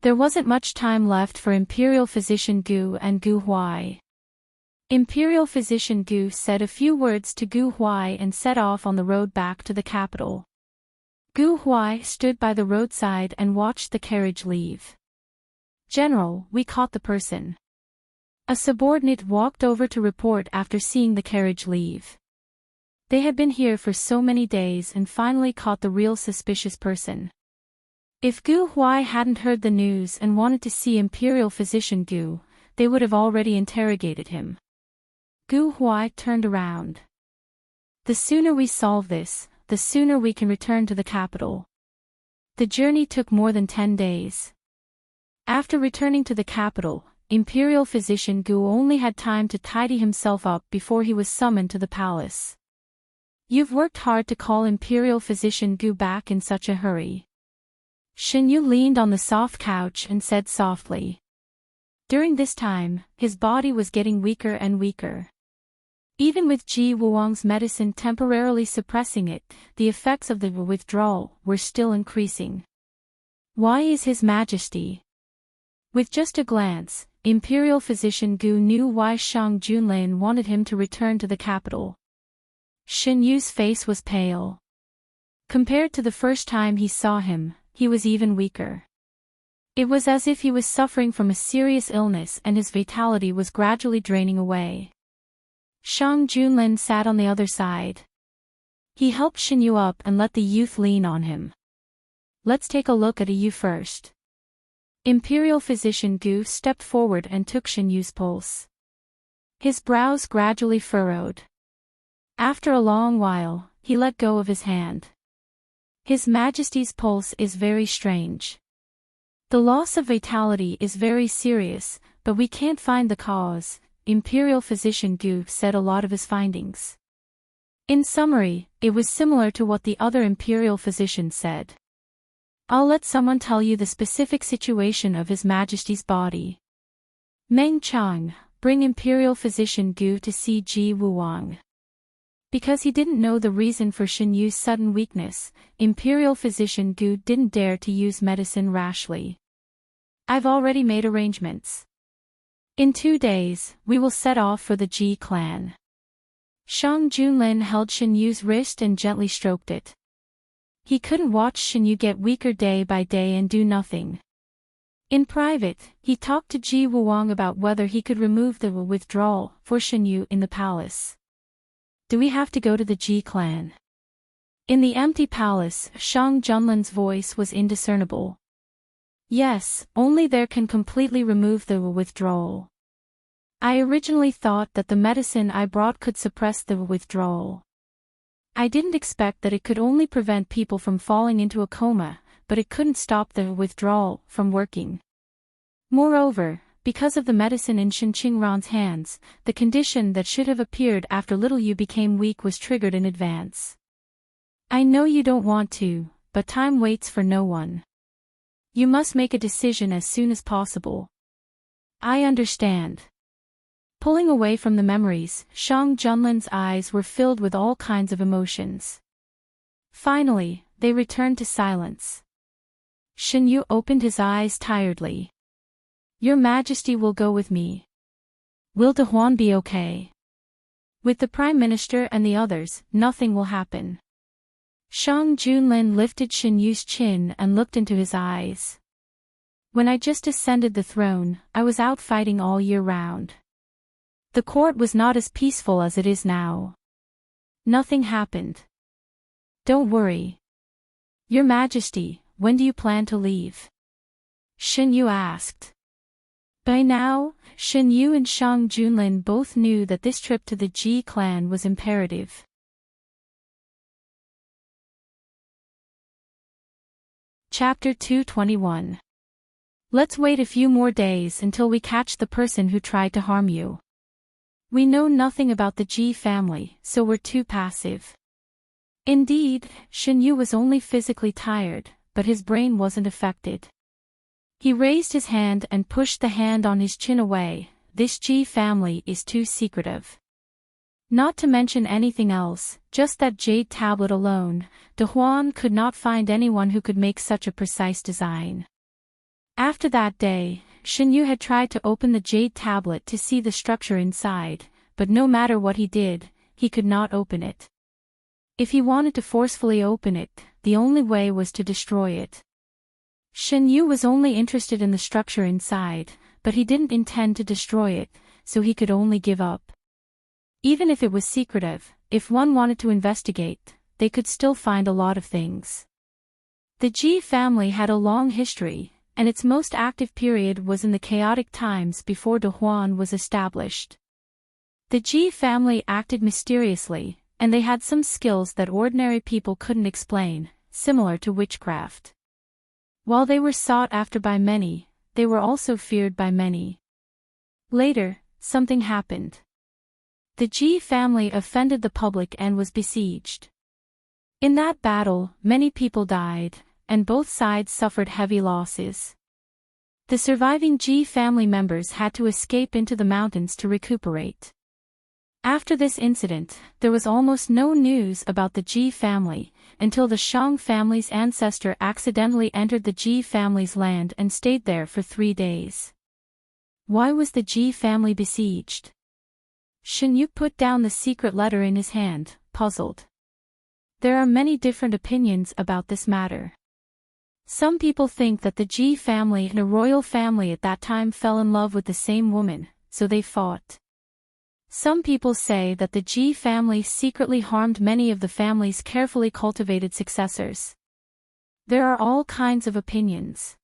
There wasn't much time left for Imperial Physician Gu and Gu Huai. Imperial Physician Gu said a few words to Gu Huai and set off on the road back to the capital. Gu Huai stood by the roadside and watched the carriage leave. General, we caught the person. A subordinate walked over to report after seeing the carriage leave. They had been here for so many days and finally caught the real suspicious person. If Gu Huai hadn't heard the news and wanted to see Imperial Physician Gu, they would have already interrogated him. Gu Huai turned around. The sooner we solve this, the sooner we can return to the capital. The journey took more than 10 days. After returning to the capital, Imperial Physician Gu only had time to tidy himself up before he was summoned to the palace. You've worked hard to call Imperial Physician Gu back in such a hurry. Shen Yu leaned on the soft couch and said softly. During this time, his body was getting weaker and weaker. Even with Ji Wuang's medicine temporarily suppressing it, the effects of the withdrawal were still increasing. Why is His Majesty? With just a glance, Imperial Physician Gu knew why Shang Junlin wanted him to return to the capital. Shen Yu's face was pale. Compared to the first time he saw him, he was even weaker. It was as if he was suffering from a serious illness and his vitality was gradually draining away. Shang Junlin sat on the other side. He helped Shen Yu up and let the youth lean on him. Let's take a look at you first. Imperial Physician Gu stepped forward and took Shen Yu's pulse. His brows gradually furrowed. After a long while, he let go of his hand. His Majesty's pulse is very strange. The loss of vitality is very serious, but we can't find the cause. Imperial Physician Gu said a lot of his findings. In summary, it was similar to what the other Imperial physicians said. I'll let someone tell you the specific situation of His Majesty's body. Meng Chang, bring Imperial Physician Gu to see Ji Wuang. Because he didn't know the reason for Shen Yu's sudden weakness, Imperial Physician Gu didn't dare to use medicine rashly. I've already made arrangements. In 2 days, we will set off for the Ji clan. Shang Junlin held Shen Yu's wrist and gently stroked it. He couldn't watch Shen Yu get weaker day by day and do nothing. In private, he talked to Ji Wuang about whether he could remove the withdrawal for Shen Yu in the palace. Do we have to go to the Ji clan? In the empty palace, Shang Junlin's voice was indiscernible. Yes, only there can completely remove the withdrawal. I originally thought that the medicine I brought could suppress the withdrawal. I didn't expect that it could only prevent people from falling into a coma, but it couldn't stop the withdrawal from working. Moreover, because of the medicine in Shen Qingran's hands, the condition that should have appeared after little Yu became weak was triggered in advance. I know you don't want to, but time waits for no one. You must make a decision as soon as possible. I understand. Pulling away from the memories, Shang Junlin's eyes were filled with all kinds of emotions. Finally, they returned to silence. Shen Yu opened his eyes tiredly. Your Majesty will go with me. Will De Huan be okay? With the Prime Minister and the others, nothing will happen. Shang Junlin lifted Shen Yu's chin and looked into his eyes. When I just ascended the throne, I was out fighting all year round. The court was not as peaceful as it is now. Nothing happened. Don't worry. Your Majesty, when do you plan to leave? Shen Yu asked. By now, Shen Yu and Shang Junlin both knew that this trip to the Ji clan was imperative. Chapter 221. Let's wait a few more days until we catch the person who tried to harm you. We know nothing about the Ji family, so we're too passive. Indeed, Shen Yu was only physically tired, but his brain wasn't affected. He raised his hand and pushed the hand on his chin away. This Ji family is too secretive. Not to mention anything else, just that jade tablet alone, De Huan could not find anyone who could make such a precise design. After that day, Shen Yu had tried to open the jade tablet to see the structure inside, but no matter what he did, he could not open it. If he wanted to forcefully open it, the only way was to destroy it. Shen Yu was only interested in the structure inside, but he didn't intend to destroy it, so he could only give up. Even if it was secretive, if one wanted to investigate, they could still find a lot of things. The Ji family had a long history, and its most active period was in the chaotic times before De Huan was established. The Ji family acted mysteriously, and they had some skills that ordinary people couldn't explain, similar to witchcraft. While they were sought after by many, they were also feared by many. Later, something happened. The Ji family offended the public and was besieged. In that battle, many people died, and both sides suffered heavy losses. The surviving Ji family members had to escape into the mountains to recuperate. After this incident, there was almost no news about the Ji family, until the Shang family's ancestor accidentally entered the Ji family's land and stayed there for 3 days. Why was the Ji family besieged? Shen Yu put down the secret letter in his hand, puzzled. There are many different opinions about this matter. Some people think that the Ji family and a royal family at that time fell in love with the same woman, so they fought. Some people say that the Ji family secretly harmed many of the family's carefully cultivated successors. There are all kinds of opinions.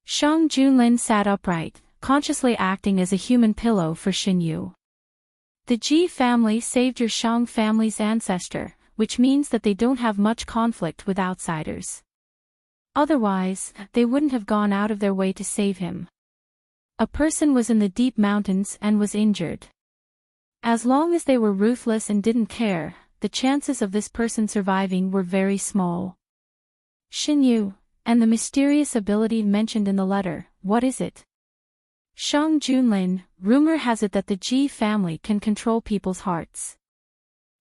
Shang Junlin sat upright, consciously acting as a human pillow for Shen Yu. The Ji family saved your Shang family's ancestor, which means that they don't have much conflict with outsiders. Otherwise, they wouldn't have gone out of their way to save him. A person was in the deep mountains and was injured. As long as they were ruthless and didn't care, the chances of this person surviving were very small. Shen Yu, and the mysterious ability mentioned in the letter, what is it? Shang Junlin, rumor has it that the Ji family can control people's hearts.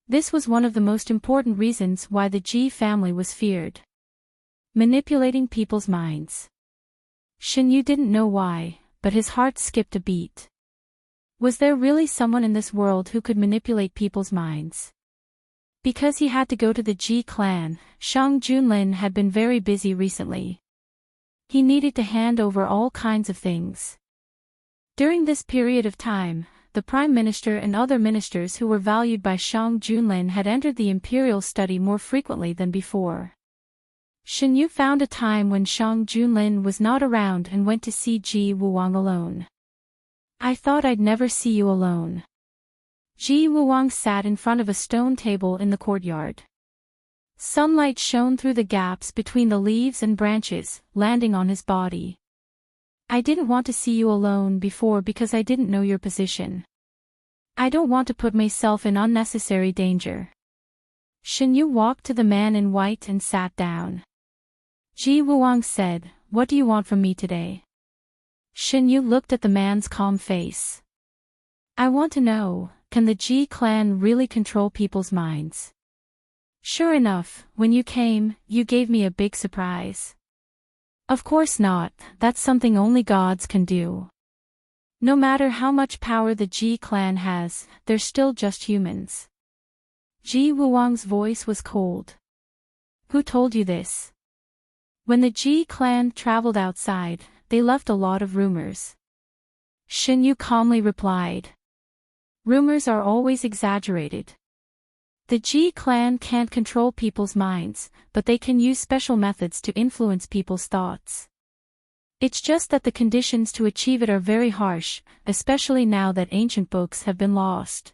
This was one of the most important reasons why the Ji family was feared. Manipulating people's minds. Shen Yu didn't know why, but his heart skipped a beat. Was there really someone in this world who could manipulate people's minds? Because he had to go to the Ji clan, Shang Junlin had been very busy recently. He needed to hand over all kinds of things. During this period of time, the Prime Minister and other ministers who were valued by Shang Junlin had entered the imperial study more frequently than before. Shen Yu found a time when Shang Junlin was not around and went to see Ji Wuwang alone. I thought I'd never see you alone. Ji Wuwang sat in front of a stone table in the courtyard. Sunlight shone through the gaps between the leaves and branches, landing on his body. I didn't want to see you alone before because I didn't know your position. I don't want to put myself in unnecessary danger. Shinyu walked to the man in white and sat down. Ji Wuwang said, "What do you want from me today?" Shinyu looked at the man's calm face. "I want to know, can the Ji clan really control people's minds?" Sure enough, when you came, you gave me a big surprise. Of course not, that's something only gods can do. No matter how much power the Ji clan has, they're still just humans. Ji Wuwang's voice was cold. Who told you this? When the Ji clan traveled outside, they left a lot of rumors. Shinyu calmly replied. Rumors are always exaggerated. The Ji clan can't control people's minds, but they can use special methods to influence people's thoughts. It's just that the conditions to achieve it are very harsh, especially now that ancient books have been lost.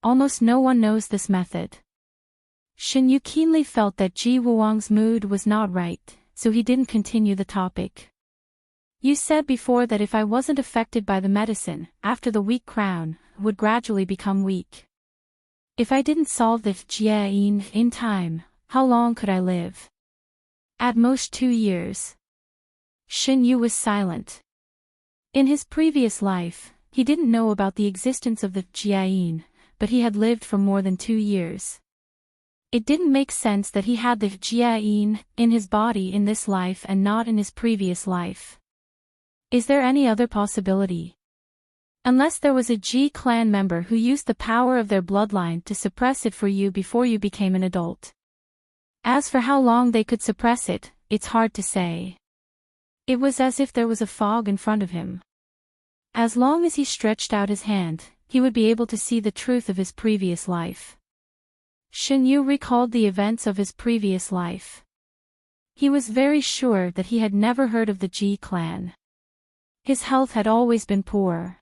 Almost no one knows this method. Shinyu keenly felt that Ji Wuwang's mood was not right, so he didn't continue the topic. You said before that if I wasn't affected by the medicine, after the weak crown, would gradually become weak. If I didn't solve the Jiayin in time, how long could I live? At most 2 years. Shinyu was silent. In his previous life, he didn't know about the existence of the Jiayin, but he had lived for more than 2 years. It didn't make sense that he had the Jiayin in his body in this life and not in his previous life. Is there any other possibility? Unless there was a Ji clan member who used the power of their bloodline to suppress it for you before you became an adult. As for how long they could suppress it, it's hard to say. It was as if there was a fog in front of him. As long as he stretched out his hand, he would be able to see the truth of his previous life. Shinyu recalled the events of his previous life. He was very sure that he had never heard of the Ji clan. His health had always been poor.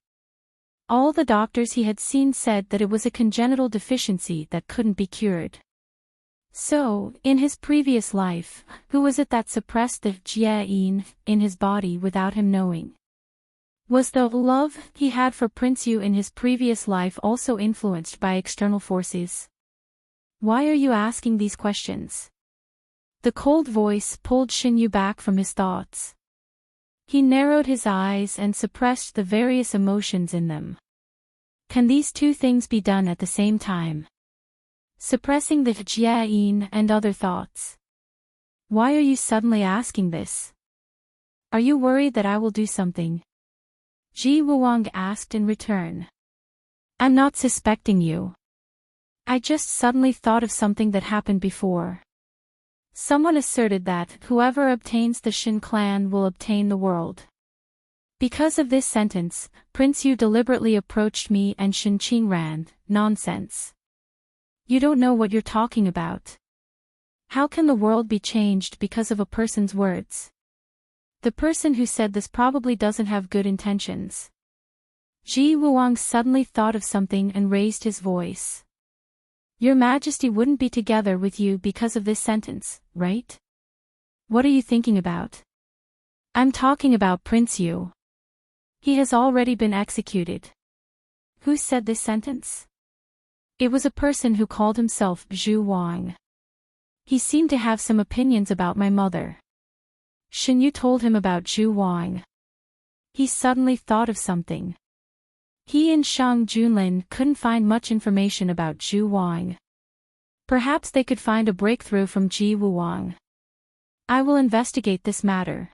All the doctors he had seen said that it was a congenital deficiency that couldn't be cured. So, in his previous life, who was it that suppressed the Jiayin in his body without him knowing? Was the love he had for Prince Yu in his previous life also influenced by external forces? Why are you asking these questions? The cold voice pulled Shinyu back from his thoughts. He narrowed his eyes and suppressed the various emotions in them. Can these two things be done at the same time? Suppressing the Jiayin and other thoughts. Why are you suddenly asking this? Are you worried that I will do something? Ji Wuwang asked in return. I'm not suspecting you. I just suddenly thought of something that happened before. Someone asserted that whoever obtains the Shin clan will obtain the world. Because of this sentence, Prince Yu deliberately approached me and Shin Qing ran. Nonsense. You don't know what you're talking about. How can the world be changed because of a person's words? The person who said this probably doesn't have good intentions. Ji Wuwang suddenly thought of something and raised his voice. Your Majesty wouldn't be together with you because of this sentence, right? What are you thinking about? I'm talking about Prince Yu. He has already been executed. Who said this sentence? It was a person who called himself Zhu Wang. He seemed to have some opinions about my mother. Shinyu told him about Zhu Wang. He suddenly thought of something. He and Shang Junlin couldn't find much information about Zhu Wang. Perhaps they could find a breakthrough from Ji Wuwang. I will investigate this matter.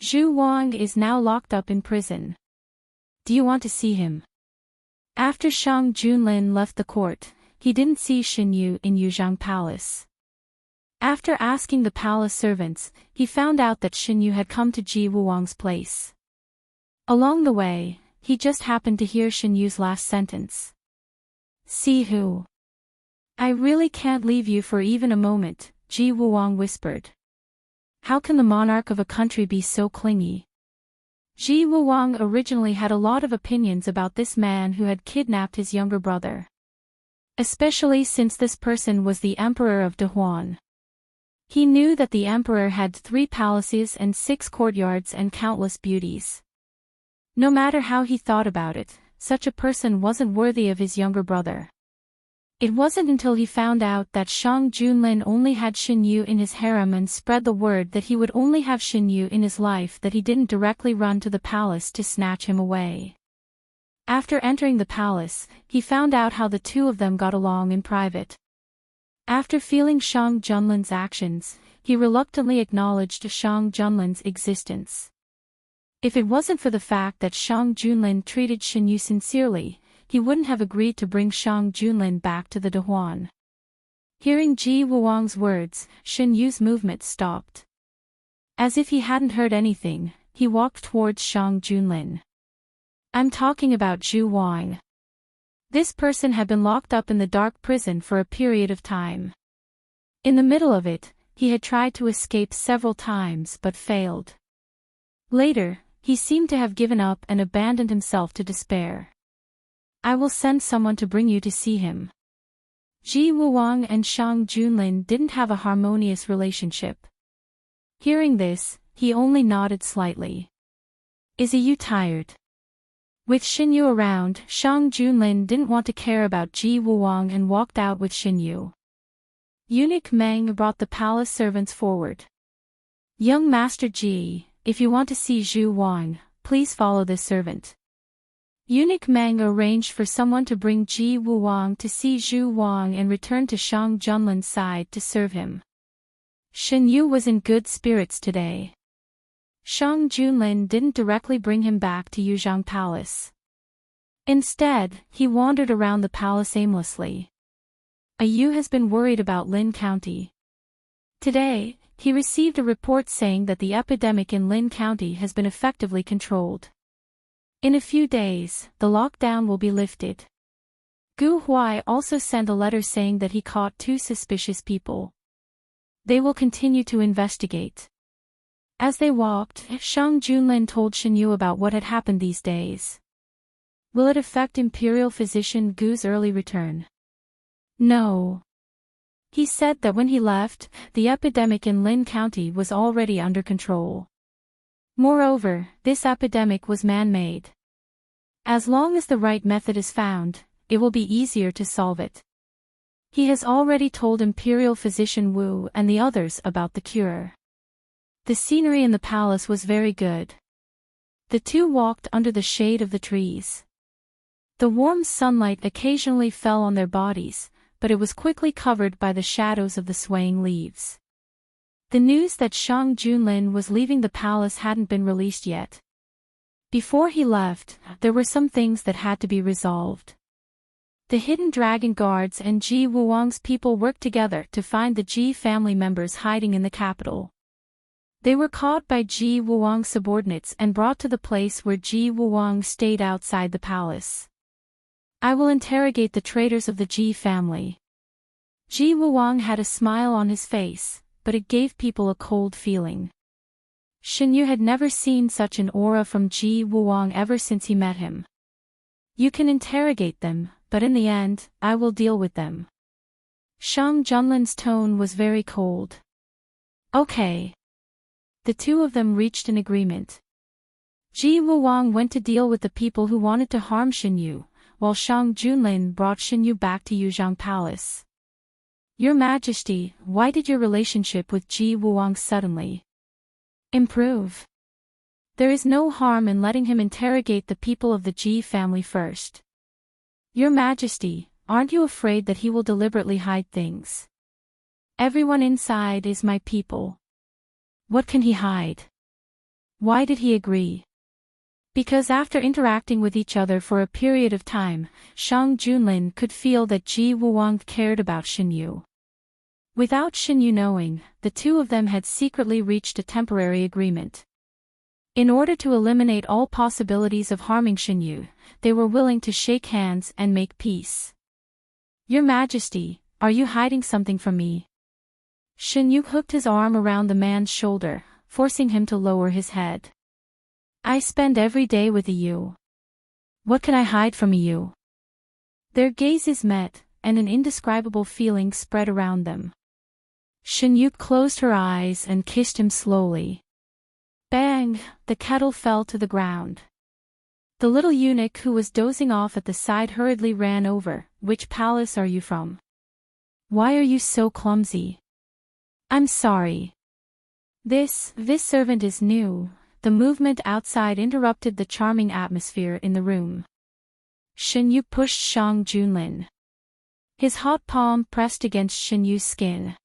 Zhu Wang is now locked up in prison. Do you want to see him? After Shang Junlin left the court, he didn't see Shinyu in Yuzhang Palace. After asking the palace servants, he found out that Shinyu had come to Ji Wuwang's place. Along the way, he just happened to hear Shinyu's last sentence. See who? I really can't leave you for even a moment, Ji Wuwang whispered. How can the monarch of a country be so clingy? Ji Wuwang originally had a lot of opinions about this man who had kidnapped his younger brother. Especially since this person was the Emperor of Dahuan. He knew that the Emperor had 3 palaces and 6 courtyards and countless beauties. No matter how he thought about it, such a person wasn't worthy of his younger brother. It wasn't until he found out that Shang Junlin only had Shin Yu in his harem and spread the word that he would only have Shin Yu in his life that he didn't directly run to the palace to snatch him away. After entering the palace, he found out how the two of them got along in private. After feeling Shang Junlin's actions, he reluctantly acknowledged Shang Junlin's existence. If it wasn't for the fact that Shang Junlin treated Shin Yu sincerely, he wouldn't have agreed to bring Shang Junlin back to the Dahuan. Hearing Ji Wuwang's words, Shin Yu's movement stopped. As if he hadn't heard anything, he walked towards Shang Junlin. I'm talking about Zhu Wang. This person had been locked up in the dark prison for a period of time. In the middle of it, he had tried to escape several times but failed. Later, he seemed to have given up and abandoned himself to despair. I will send someone to bring you to see him. Ji Wuwang and Shang Junlin didn't have a harmonious relationship. Hearing this, he only nodded slightly. Is you tired? With Shin Yu around, Shang Junlin didn't want to care about Ji Wuwang and walked out with Shin Yu. Eunuch Meng brought the palace servants forward. Young Master Ji, if you want to see Zhu Wang, please follow this servant. Eunuch Meng arranged for someone to bring Ji Wuwang to see Zhu Wang and return to Shang Junlin's side to serve him. Shin Yu was in good spirits today. Shang Junlin didn't directly bring him back to Yuzhang Palace. Instead, he wandered around the palace aimlessly. Yu has been worried about Lin County. Today, he received a report saying that the epidemic in Lin County has been effectively controlled. In a few days, the lockdown will be lifted. Gu Huai also sent a letter saying that he caught 2 suspicious people. They will continue to investigate. As they walked, Shang Junlin told Shin Yu about what had happened these days. Will it affect Imperial Physician Gu's early return? No. He said that when he left, the epidemic in Lin County was already under control. Moreover, this epidemic was man-made. As long as the right method is found, it will be easier to solve it. He has already told Imperial Physician Wu and the others about the cure. The scenery in the palace was very good. The two walked under the shade of the trees. The warm sunlight occasionally fell on their bodies, but it was quickly covered by the shadows of the swaying leaves. The news that Shang Junlin was leaving the palace hadn't been released yet. Before he left, there were some things that had to be resolved. The hidden dragon guards and Ji Wuwang's people worked together to find the Ji family members hiding in the capital. They were caught by Ji Wuwang's subordinates and brought to the place where Ji Wuwang stayed outside the palace. I will interrogate the traitors of the Ji family. Ji Wuwang had a smile on his face, but it gave people a cold feeling. Shin Yu had never seen such an aura from Ji Wuwang ever since he met him. You can interrogate them, but in the end, I will deal with them. Shang Junlin's tone was very cold. Okay. The two of them reached an agreement. Ji Wuwang went to deal with the people who wanted to harm Shin Yu, while Shang Junlin brought Shin Yu back to Yuzhang Palace. Your Majesty, why did your relationship with Ji Wuwang suddenly improve? There is no harm in letting him interrogate the people of the Ji family first. Your Majesty, aren't you afraid that he will deliberately hide things? Everyone inside is my people. What can he hide? Why did he agree? Because after interacting with each other for a period of time, Shang Junlin could feel that Ji Wuwang cared about Shin Yu. Without Shin Yu knowing, the two of them had secretly reached a temporary agreement. In order to eliminate all possibilities of harming Shin Yu, they were willing to shake hands and make peace. Your Majesty, are you hiding something from me? Shin Yu hooked his arm around the man's shoulder, forcing him to lower his head. I spend every day with you. What can I hide from you? Their gazes met, and an indescribable feeling spread around them. Shin-Yu closed her eyes and kissed him slowly. Bang! The kettle fell to the ground. The little eunuch who was dozing off at the side hurriedly ran over. Which palace are you from? Why are you so clumsy? I'm sorry. This servant is new. The movement outside interrupted the charming atmosphere in the room. Shin-Yu pushed Shang Junlin. His hot palm pressed against Shin-Yu's skin.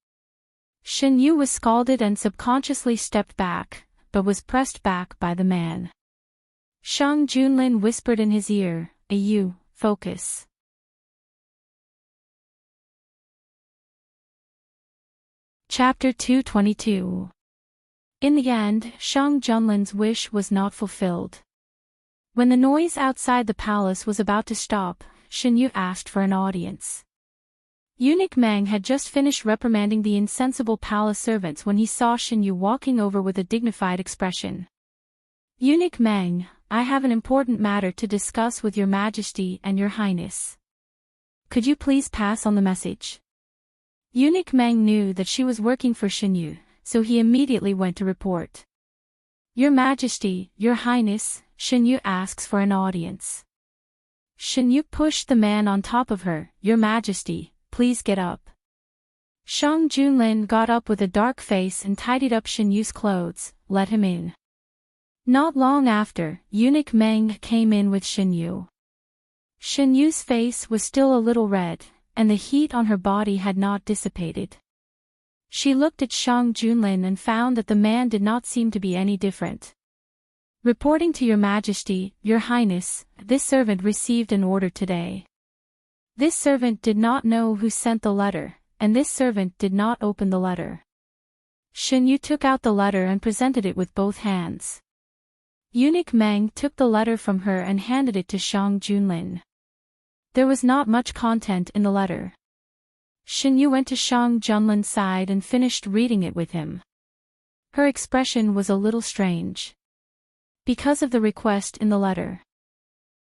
Shin-Yu was scalded and subconsciously stepped back, but was pressed back by the man. Shang Junlin whispered in his ear, "You, focus." Chapter 222. In the end, Shang Junlin's wish was not fulfilled. When the noise outside the palace was about to stop, Shin-Yu asked for an audience. Eunuch Meng had just finished reprimanding the insensible palace servants when he saw Shin-Yu walking over with a dignified expression. Eunuch Meng, I have an important matter to discuss with your Majesty and your Highness. Could you please pass on the message? Eunuch Meng knew that she was working for Shin-Yu, so he immediately went to report. Your Majesty, your Highness, Shin-Yu asks for an audience. Shin-Yu pushed the man on top of her. Your Majesty, please get up. Shang Junlin got up with a dark face and tidied up Shin-Yu's clothes. Let him in. Not long after, Eunuch Meng came in with Shin-Yu. Shin-Yu's face was still a little red, and the heat on her body had not dissipated. She looked at Shang Junlin and found that the man did not seem to be any different. Reporting to your Majesty, your Highness, this servant received an order today. This servant did not know who sent the letter, and this servant did not open the letter. Shin-Yu took out the letter and presented it with both hands. Eunuch Meng took the letter from her and handed it to Shang Junlin. There was not much content in the letter. Shin-Yu went to Shang Junlin's side and finished reading it with him. Her expression was a little strange. Because of the request in the letter.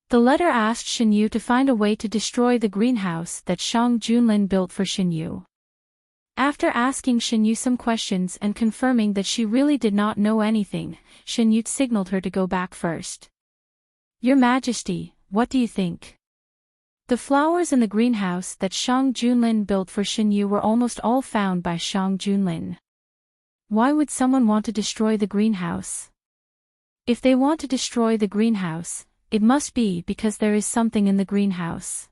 The letter asked Shin-Yu to find a way to destroy the greenhouse that Shang Junlin built for Shin-Yu. After asking Shin-Yu some questions and confirming that she really did not know anything, Shin-Yu signaled her to go back first. Your Majesty, what do you think? The flowers in the greenhouse that Shang Junlin built for Shin-Yu were almost all found by Shang Junlin. Why would someone want to destroy the greenhouse? If they want to destroy the greenhouse, it must be because there is something in the greenhouse.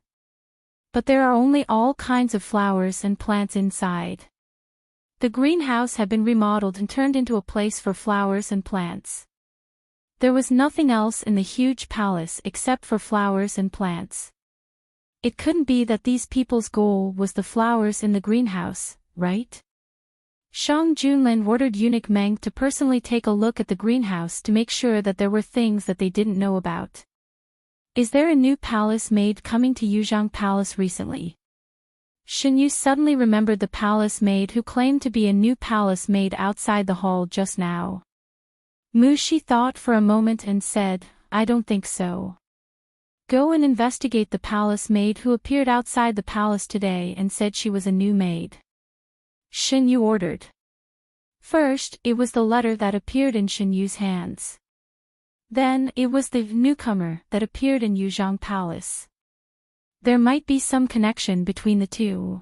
But there are only all kinds of flowers and plants inside. The greenhouse had been remodeled and turned into a place for flowers and plants. There was nothing else in the huge palace except for flowers and plants. It couldn't be that these people's goal was the flowers in the greenhouse, right? Shang Junlin ordered Eunuch Meng to personally take a look at the greenhouse to make sure that there were things that they didn't know about. Is there a new palace maid coming to Yuzhang Palace recently? Shin-Yu suddenly remembered the palace maid who claimed to be a new palace maid outside the hall just now. Mushi thought for a moment and said, I don't think so. Go and investigate the palace maid who appeared outside the palace today and said she was a new maid. Shin-Yu ordered. First, it was the letter that appeared in Shin-Yu's hands. Then, it was the newcomer that appeared in Yuzhang Palace. There might be some connection between the two.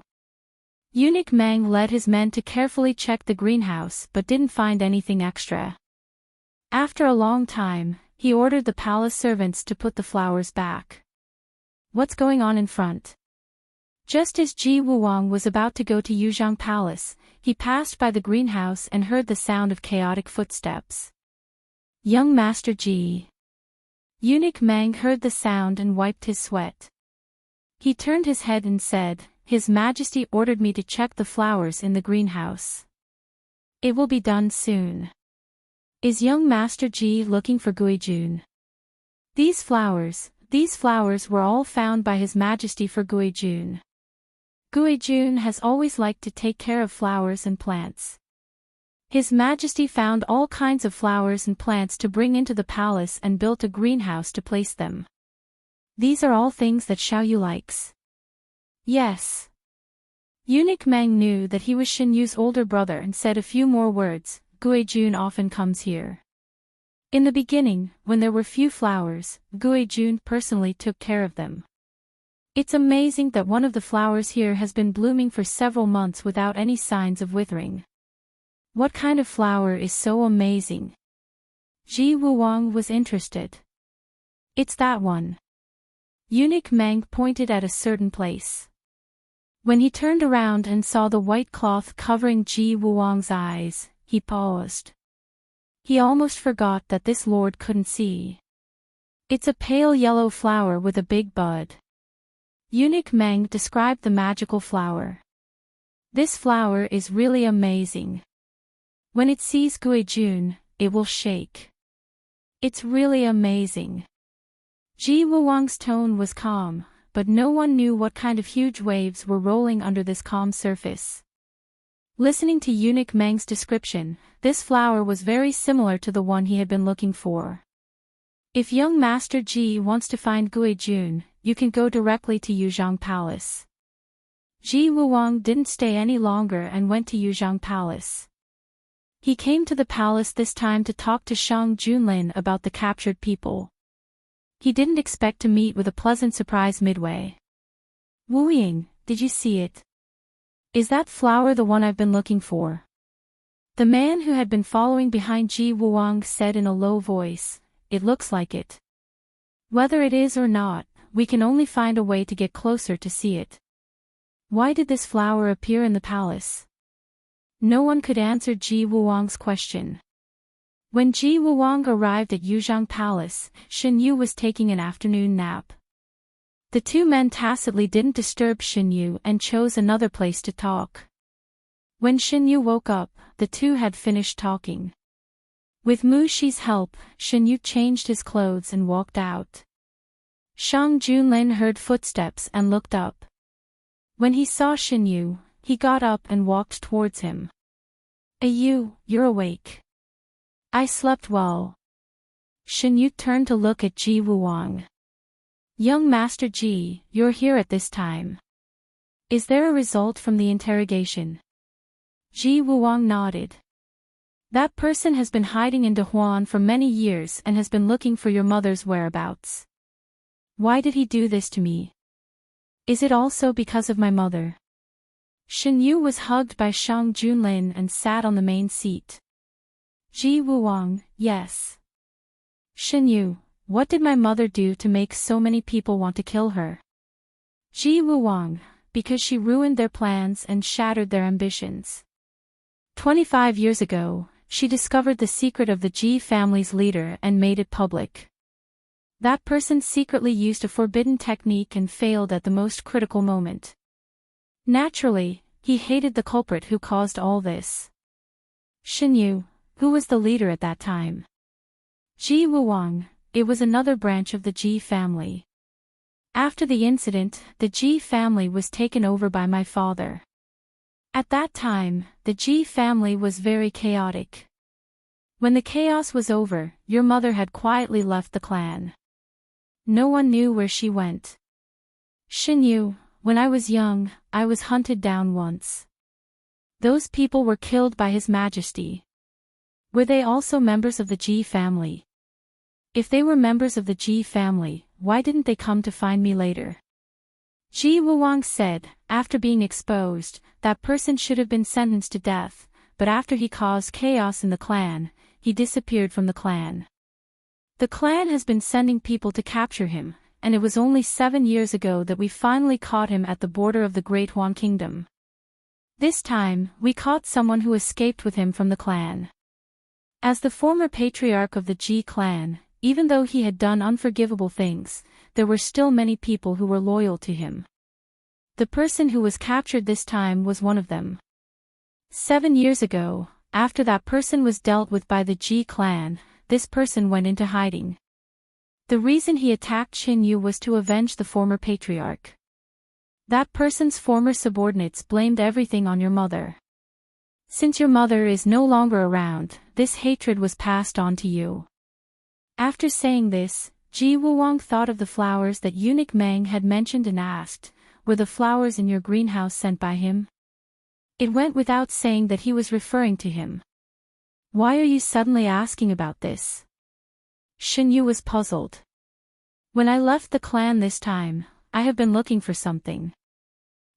Eunuch Meng led his men to carefully check the greenhouse but didn't find anything extra. After a long time, he ordered the palace servants to put the flowers back. What's going on in front? Just as Ji Wuwang was about to go to Yuzhang Palace, he passed by the greenhouse and heard the sound of chaotic footsteps. Young Master Ji. Eunuch Meng heard the sound and wiped his sweat. He turned his head and said, His Majesty ordered me to check the flowers in the greenhouse. It will be done soon. Is young Master Ji looking for Guijun? These flowers were all found by His Majesty for Guijun. Guijun has always liked to take care of flowers and plants. His Majesty found all kinds of flowers and plants to bring into the palace and built a greenhouse to place them. These are all things that Xiaoyu likes. Yes. Eunuch Meng knew that he was Xinyu's older brother and said a few more words. Guijun often comes here. In the beginning, when there were few flowers, Guijun personally took care of them. It's amazing that one of the flowers here has been blooming for several months without any signs of withering. What kind of flower is so amazing? Ji Wuwang was interested. It's that one. Eunuch Meng pointed at a certain place. When he turned around and saw the white cloth covering Ji Wuwang's eyes, he paused. He almost forgot that this lord couldn't see. It's a pale yellow flower with a big bud. Eunuch Meng described the magical flower. This flower is really amazing. When it sees Guijun, it will shake. It's really amazing. Ji Wuwang's tone was calm, but no one knew what kind of huge waves were rolling under this calm surface. Listening to Eunuch Meng's description, this flower was very similar to the one he had been looking for. If young Master Ji wants to find Guijun, you can go directly to Yuzhang Palace. Ji Wuwang didn't stay any longer and went to Yuzhang Palace. He came to the palace this time to talk to Shang Junlin about the captured people. He didn't expect to meet with a pleasant surprise midway. Wu Ying, did you see it? Is that flower the one I've been looking for? The man who had been following behind Ji Wuwang said in a low voice, it looks like it. Whether it is or not, we can only find a way to get closer to see it. Why did this flower appear in the palace? No one could answer Ji Wuwang's question. When Ji Wuwang arrived at Yuzhang Palace, Xinyu was taking an afternoon nap. The two men tacitly didn't disturb Xinyu and chose another place to talk. When Xinyu woke up, the two had finished talking. With Mu Shi's help, Xinyu changed his clothes and walked out. Shang Junlin heard footsteps and looked up. When he saw Xinyu, he got up and walked towards him. You're awake. I slept well. Xinyu turned to look at Ji Wuwang. Young Master Ji, you're here at this time. Is there a result from the interrogation? Ji Wuwang nodded. That person has been hiding in Dehuan for many years and has been looking for your mother's whereabouts. Why did he do this to me? Is it also because of my mother? Xinyu was hugged by Shang Junlin and sat on the main seat. Ji Wuwang, yes. Xinyu, what did my mother do to make so many people want to kill her? Ji Wuwang, because she ruined their plans and shattered their ambitions. 25 years ago, she discovered the secret of the Ji family's leader and made it public. That person secretly used a forbidden technique and failed at the most critical moment. Naturally, he hated the culprit who caused all this. Xinyu, who was the leader at that time? Ji Wuwang, it was another branch of the Ji family. After the incident, the Ji family was taken over by my father. At that time, the Ji family was very chaotic. When the chaos was over, your mother had quietly left the clan. No one knew where she went. Xinyu, when I was young, I was hunted down once. Those people were killed by His Majesty. Were they also members of the Ji family? If they were members of the Ji family, why didn't they come to find me later? Ji Wuwang said, after being exposed, that person should have been sentenced to death, but after he caused chaos in the clan, he disappeared from the clan. The clan has been sending people to capture him, and it was only 7 years ago that we finally caught him at the border of the Great Huan Kingdom. This time, we caught someone who escaped with him from the clan. As the former patriarch of the Ji clan, even though he had done unforgivable things, there were still many people who were loyal to him. The person who was captured this time was one of them. 7 years ago, after that person was dealt with by the Ji clan, this person went into hiding. The reason he attacked Xinyu was to avenge the former patriarch. That person's former subordinates blamed everything on your mother. Since your mother is no longer around, this hatred was passed on to you. After saying this, Ji Wuwang thought of the flowers that eunuch Meng had mentioned and asked, "Were the flowers in your greenhouse sent by him?" It went without saying that he was referring to him. "Why are you suddenly asking about this?" Shen Yu was puzzled. "When I left the clan this time, I have been looking for something.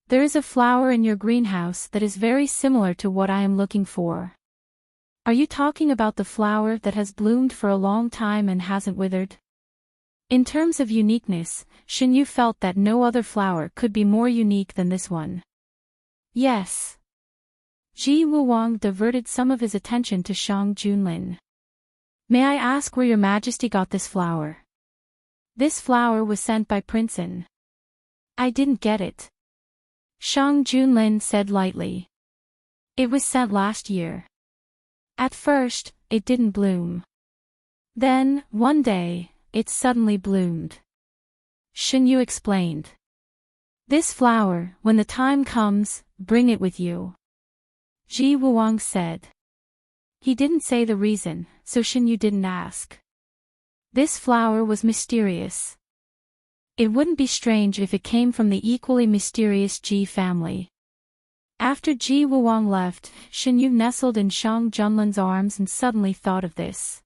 There is a flower in your greenhouse that is very similar to what I am looking for." "Are you talking about the flower that has bloomed for a long time and hasn't withered?" In terms of uniqueness, Shen Yu felt that no other flower could be more unique than this one. "Yes." Ji Wuwang diverted some of his attention to Shang Junlin. "May I ask where your majesty got this flower?" "This flower was sent by Prince En." "I didn't get it." Shang Junlin said lightly. "It was sent last year. At first, it didn't bloom. Then, one day, it suddenly bloomed." Shen Yu explained. "This flower, when the time comes, bring it with you," Ji Wuwang said. He didn't say the reason, so Shen Yu didn't ask. This flower was mysterious. It wouldn't be strange if it came from the equally mysterious Ji family. After Ji Wuwang left, Shen Yu nestled in Shang Junlin's arms and suddenly thought of this.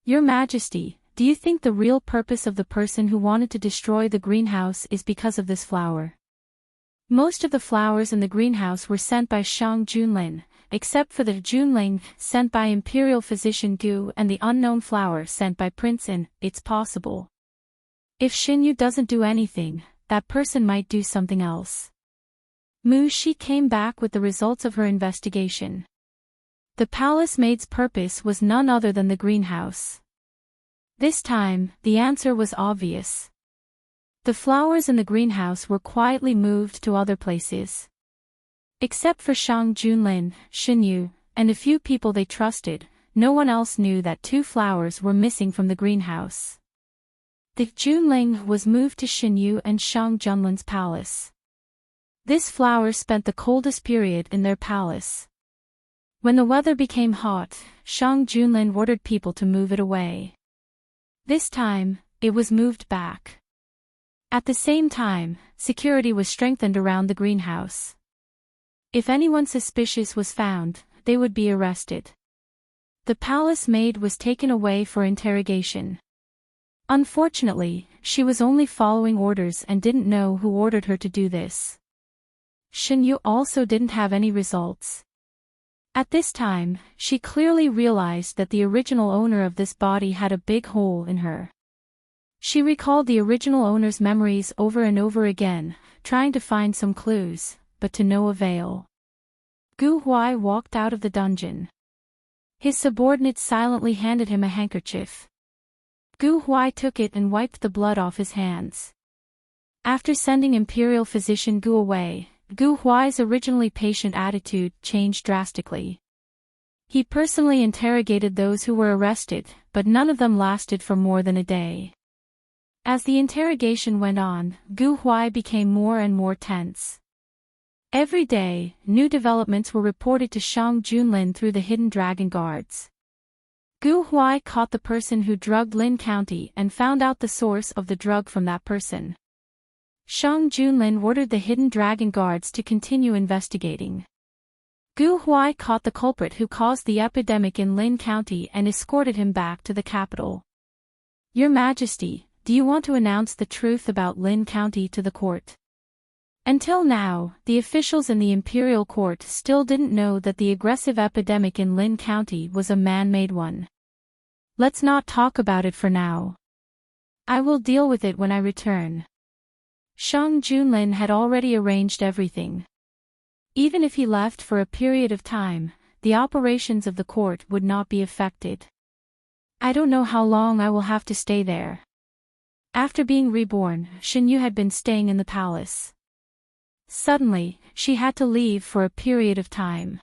"Your Majesty, do you think the real purpose of the person who wanted to destroy the greenhouse is because of this flower?" Most of the flowers in the greenhouse were sent by Shang Junlin, except for the Junling sent by Imperial Physician Gu and the unknown flower sent by Prince En. It's possible. If Shen Yu doesn't do anything, that person might do something else. Mu Shi came back with the results of her investigation. The palace maid's purpose was none other than the greenhouse. This time, the answer was obvious. The flowers in the greenhouse were quietly moved to other places. Except for Shang Junlin, Shen Yu, and a few people they trusted, no one else knew that 2 flowers were missing from the greenhouse. The Junling was moved to Shen Yu and Shang Junlin's palace. This flower spent the coldest period in their palace. When the weather became hot, Shang Junlin ordered people to move it away. This time, it was moved back. At the same time, security was strengthened around the greenhouse. If anyone suspicious was found, they would be arrested. The palace maid was taken away for interrogation. Unfortunately, she was only following orders and didn't know who ordered her to do this. Shen Yu also didn't have any results. At this time, she clearly realized that the original owner of this body had a big hole in her. She recalled the original owner's memories over and over again, trying to find some clues, but to no avail. Gu Huai walked out of the dungeon. His subordinate silently handed him a handkerchief. Gu Huai took it and wiped the blood off his hands. After sending Imperial Physician Gu away, Gu Huai's originally patient attitude changed drastically. He personally interrogated those who were arrested, but none of them lasted for more than a day. As the interrogation went on, Gu Huai became more and more tense. Every day, new developments were reported to Shang Junlin through the hidden dragon guards. Gu Huai caught the person who drugged Lin County and found out the source of the drug from that person. Shang Junlin ordered the hidden dragon guards to continue investigating. Gu Huai caught the culprit who caused the epidemic in Lin County and escorted him back to the capital. "Your Majesty, do you want to announce the truth about Lin County to the court?" Until now, the officials in the imperial court still didn't know that the aggressive epidemic in Lin County was a man-made one. "Let's not talk about it for now. I will deal with it when I return." Shang Junlin had already arranged everything. Even if he left for a period of time, the operations of the court would not be affected. "I don't know how long I will have to stay there." After being reborn, Shen Yu had been staying in the palace. Suddenly, she had to leave for a period of time.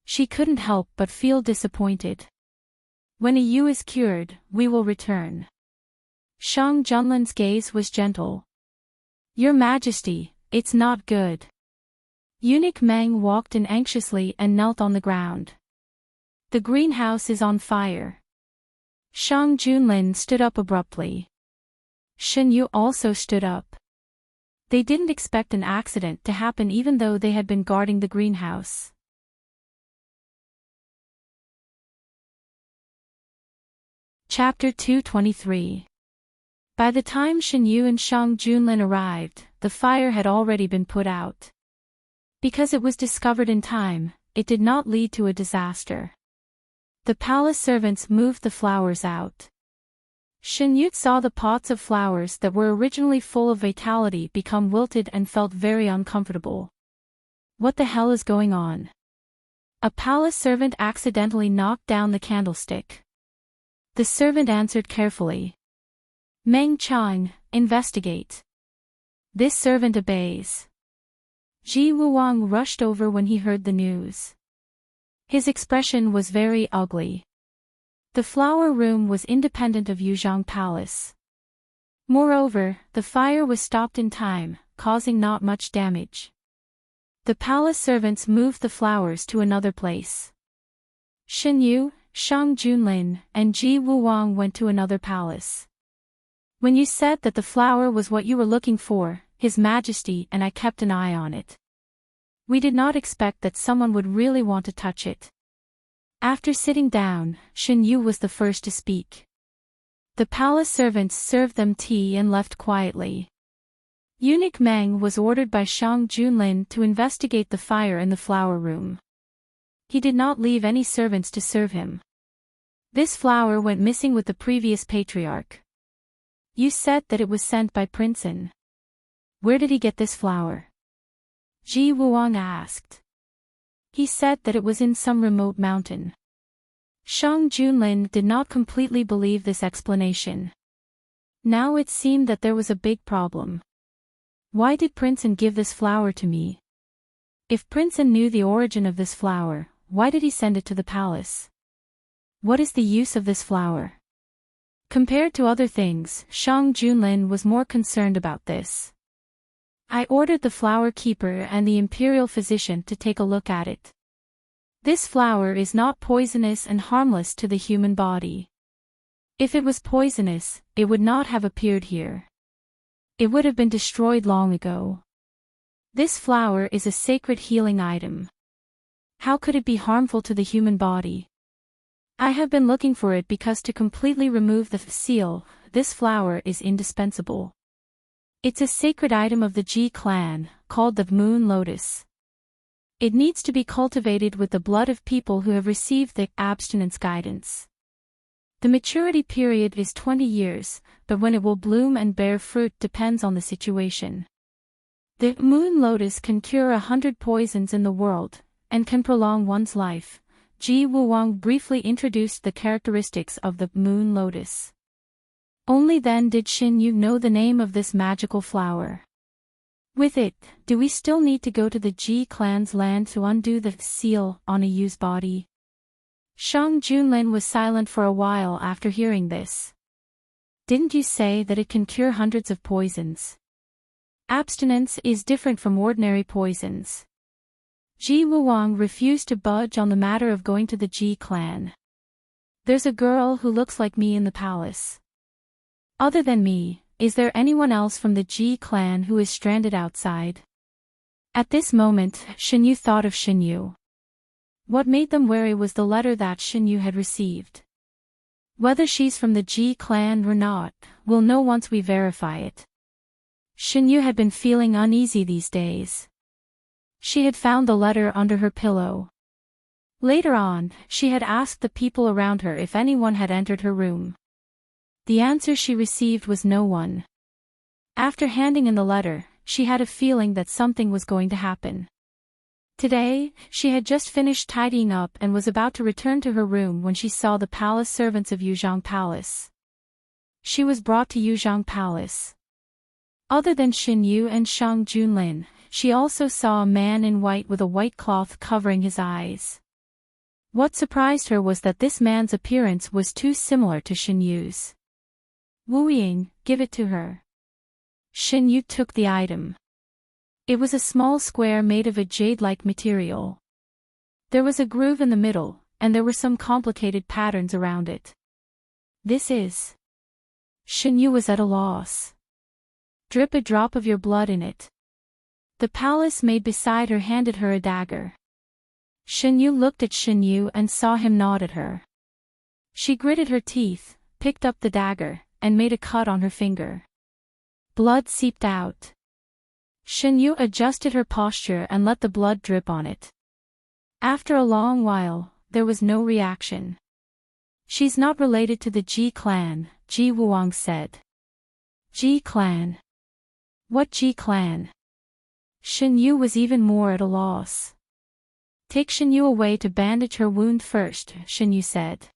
She couldn't help but feel disappointed. "When Yu is cured, we will return." Shang Junlin's gaze was gentle. "Your Majesty, it's not good." Eunuch Meng walked in anxiously and knelt on the ground. The greenhouse is on fire. Shang Junlin stood up abruptly. Shen Yu also stood up. They didn't expect an accident to happen even though they had been guarding the greenhouse. Chapter 223. By the time Shen Yu and Shang Junlin arrived, the fire had already been put out. Because it was discovered in time, it did not lead to a disaster. The palace servants moved the flowers out. Shen Yu saw the pots of flowers that were originally full of vitality become wilted and felt very uncomfortable. What the hell is going on? A palace servant accidentally knocked down the candlestick. The servant answered carefully. Meng Chang, investigate. This servant obeys. Ji Wuwang rushed over when he heard the news. His expression was very ugly. The flower room was independent of Yuzhang Palace. Moreover, the fire was stopped in time, causing not much damage. The palace servants moved the flowers to another place. Shen Yu, Shang Junlin, and Ji Wuwang went to another palace. When you said that the flower was what you were looking for, His Majesty and I kept an eye on it. We did not expect that someone would really want to touch it. After sitting down, Shen Yu was the first to speak. The palace servants served them tea and left quietly. Eunuch Meng was ordered by Shang Junlin to investigate the fire in the flower room. He did not leave any servants to serve him. This flower went missing with the previous patriarch. You said that it was sent by Prince An. Where did he get this flower? Ji Wuwang asked. He said that it was in some remote mountain. Shang Junlin did not completely believe this explanation. Now it seemed that there was a big problem. Why did Prince An give this flower to me? If Prince An knew the origin of this flower, why did he send it to the palace? What is the use of this flower? Compared to other things, Shang Junlin was more concerned about this. I ordered the flower keeper and the imperial physician to take a look at it. This flower is not poisonous and harmless to the human body. If it was poisonous, it would not have appeared here. It would have been destroyed long ago. This flower is a sacred healing item. How could it be harmful to the human body? I have been looking for it because to completely remove the seal, this flower is indispensable. It's a sacred item of the Ji clan, called the Moon Lotus. It needs to be cultivated with the blood of people who have received the abstinence guidance. The maturity period is 20 years, but when it will bloom and bear fruit depends on the situation. The Moon Lotus can cure 100 poisons in the world, and can prolong one's life. Ji Wuwang briefly introduced the characteristics of the Moon Lotus. Only then did Shen Yu know the name of this magical flower. With it, do we still need to go to the Ji clan's land to undo the seal on a Yu's body? Shang Junlin was silent for a while after hearing this. Didn't you say that it can cure hundreds of poisons? Abstinence is different from ordinary poisons. Ji Wuwang refused to budge on the matter of going to the Ji clan. There's a girl who looks like me in the palace. Other than me, is there anyone else from the Ji clan who is stranded outside? At this moment, Shen Yu thought of Shen Yu. What made them wary was the letter that Shen Yu had received. Whether she's from the Ji clan or not, we'll know once we verify it. Shen Yu had been feeling uneasy these days. She had found the letter under her pillow. Later on, she had asked the people around her if anyone had entered her room. The answer she received was no one. After handing in the letter, she had a feeling that something was going to happen. Today, she had just finished tidying up and was about to return to her room when she saw the palace servants of Yuzhang Palace. She was brought to Yuzhang Palace. Other than Shen Yu and Shang Junlin, she also saw a man in white with a white cloth covering his eyes. What surprised her was that this man's appearance was too similar to Shen Yu's. Wu Ying, give it to her. Shen Yu took the item. It was a small square made of a jade-like material. There was a groove in the middle, and there were some complicated patterns around it. This is... Shinyu was at a loss. Drip a drop of your blood in it. The palace maid beside her handed her a dagger. Shinyu looked at Shinyu and saw him nod at her. She gritted her teeth, picked up the dagger, and made a cut on her finger. Blood seeped out. Shinyu adjusted her posture and let the blood drip on it. After a long while, there was no reaction. She's not related to the Ji clan, Ji Wuang said. Ji clan? What Ji clan? Shinyu was even more at a loss. Take Shinyu away to bandage her wound first, Shinyu said.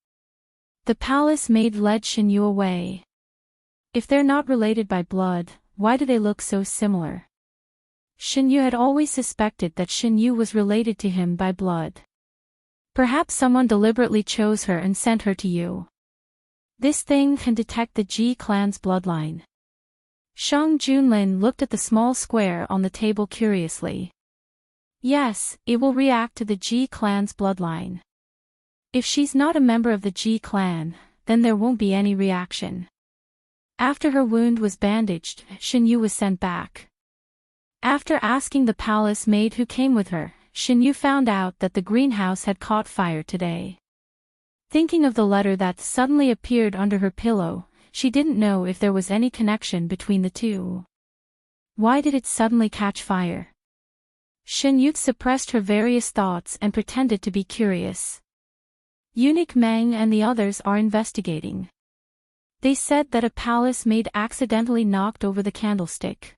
The palace maid led Shinyu away. If they're not related by blood, why do they look so similar? Shinyu had always suspected that Shinyu was related to him by blood. Perhaps someone deliberately chose her and sent her to you. This thing can detect the Ji clan's bloodline. Shang Junlin looked at the small square on the table curiously. Yes, it will react to the Ji clan's bloodline. If she's not a member of the Ji clan, then there won't be any reaction. After her wound was bandaged, Shinyu was sent back. After asking the palace maid who came with her, Shinyu found out that the greenhouse had caught fire today. Thinking of the letter that suddenly appeared under her pillow, she didn't know if there was any connection between the two. Why did it suddenly catch fire? Shinyu suppressed her various thoughts and pretended to be curious. Eunuch Meng and the others are investigating. They said that a palace maid accidentally knocked over the candlestick.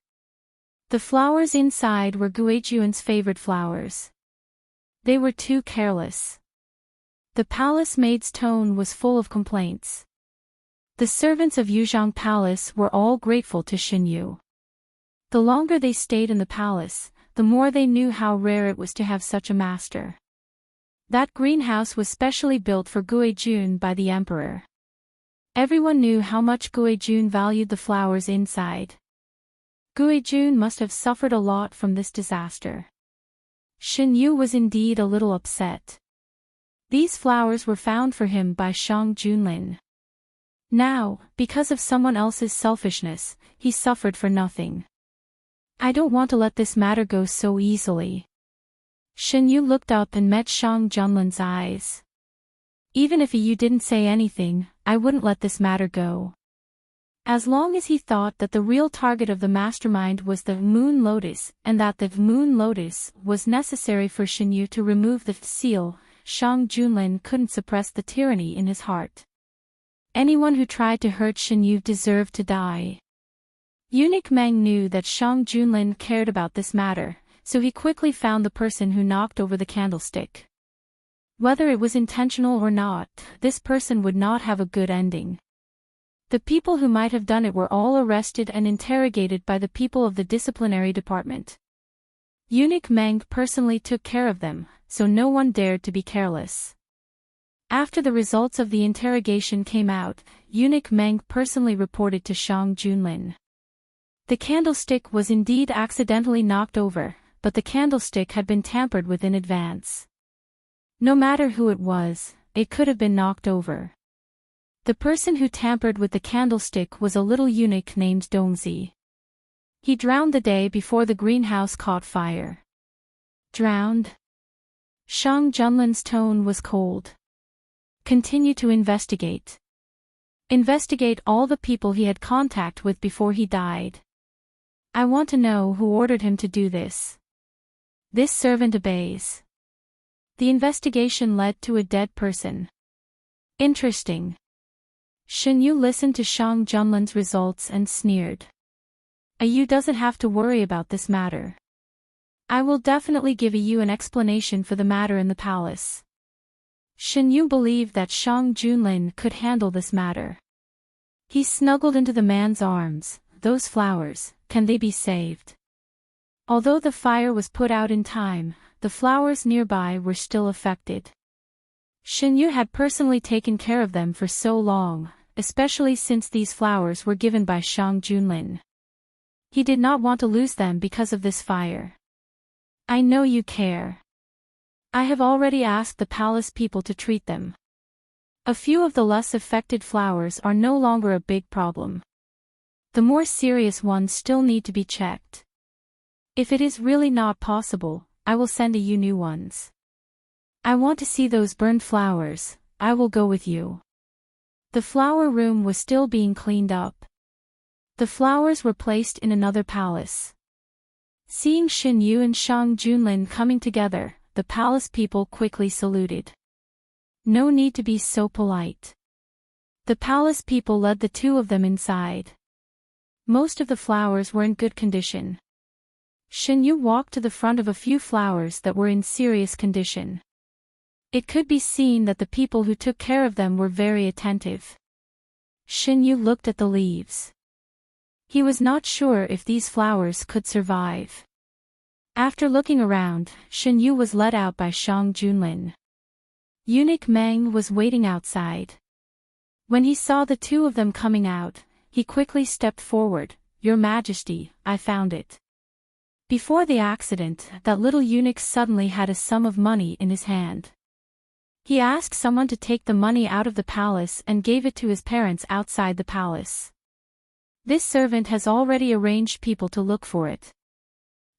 The flowers inside were Guizhuan's favorite flowers. They were too careless. The palace maid's tone was full of complaints. The servants of Yuzhang Palace were all grateful to Shinyu. The longer they stayed in the palace, the more they knew how rare it was to have such a master. That greenhouse was specially built for Guizhuan by the emperor. Everyone knew how much Guizhuan valued the flowers inside. Guizhuan must have suffered a lot from this disaster. Shinyu was indeed a little upset. These flowers were found for him by Shang Junlin. Now, because of someone else's selfishness, he suffered for nothing. I don't want to let this matter go so easily. Shinyu looked up and met Shang Junlin's eyes. Even if you didn't say anything, I wouldn't let this matter go. As long as he thought that the real target of the mastermind was the Moon Lotus, and that the Moon Lotus was necessary for Shinyu to remove the seal, Shang Junlin couldn't suppress the tyranny in his heart. Anyone who tried to hurt Shinyu deserved to die. Eunuch Meng knew that Shang Junlin cared about this matter, so he quickly found the person who knocked over the candlestick. Whether it was intentional or not, this person would not have a good ending. The people who might have done it were all arrested and interrogated by the people of the disciplinary department. Eunuch Meng personally took care of them, so no one dared to be careless. After the results of the interrogation came out, Eunuch Meng personally reported to Shang Junlin. The candlestick was indeed accidentally knocked over, but the candlestick had been tampered with in advance. No matter who it was, it could have been knocked over. The person who tampered with the candlestick was a little eunuch named Dongzi. He drowned the day before the greenhouse caught fire. Drowned? Shang Junlin's tone was cold. Continue to investigate. Investigate all the people he had contact with before he died. I want to know who ordered him to do this. This servant obeys. The investigation led to a dead person. Interesting. Shinyu listened to Shang Junlin's results and sneered. You doesn't have to worry about this matter. I will definitely give you an explanation for the matter in the palace. Shinyu believed that Shang Junlin could handle this matter. He snuggled into the man's arms. Those flowers, can they be saved? Although the fire was put out in time, the flowers nearby were still affected. Shinyu had personally taken care of them for so long, especially since these flowers were given by Shang Junlin. He did not want to lose them because of this fire. I know you care. I have already asked the palace people to treat them. A few of the less affected flowers are no longer a big problem. The more serious ones still need to be checked. If it is really not possible, I will send you new ones. I want to see those burned flowers. I will go with you. The flower room was still being cleaned up. The flowers were placed in another palace. Seeing Xin Yu and Shang Junlin coming together, the palace people quickly saluted. No need to be so polite. The palace people led the two of them inside. Most of the flowers were in good condition. Xin Yu walked to the front of a few flowers that were in serious condition. It could be seen that the people who took care of them were very attentive. Xin Yu looked at the leaves. He was not sure if these flowers could survive. After looking around, Xin Yu was led out by Shang Junlin. Eunuch Meng was waiting outside. When he saw the two of them coming out, he quickly stepped forward. Your Majesty, I found it. Before the accident, that little eunuch suddenly had a sum of money in his hand. He asked someone to take the money out of the palace and gave it to his parents outside the palace. This servant has already arranged people to look for it.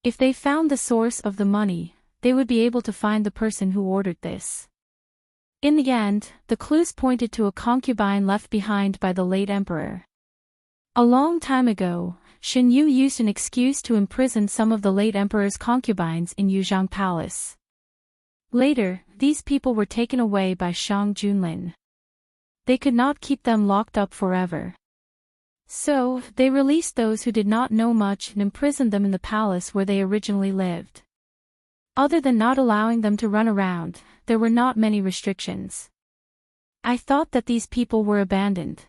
If they found the source of the money, they would be able to find the person who ordered this. In the end, the clues pointed to a concubine left behind by the late emperor. A long time ago, Xin Yu used an excuse to imprison some of the late emperor's concubines in Yuzhang Palace. Later, these people were taken away by Shang Junlin. They could not keep them locked up forever. So, they released those who did not know much and imprisoned them in the palace where they originally lived. Other than not allowing them to run around, there were not many restrictions. I thought that these people were abandoned.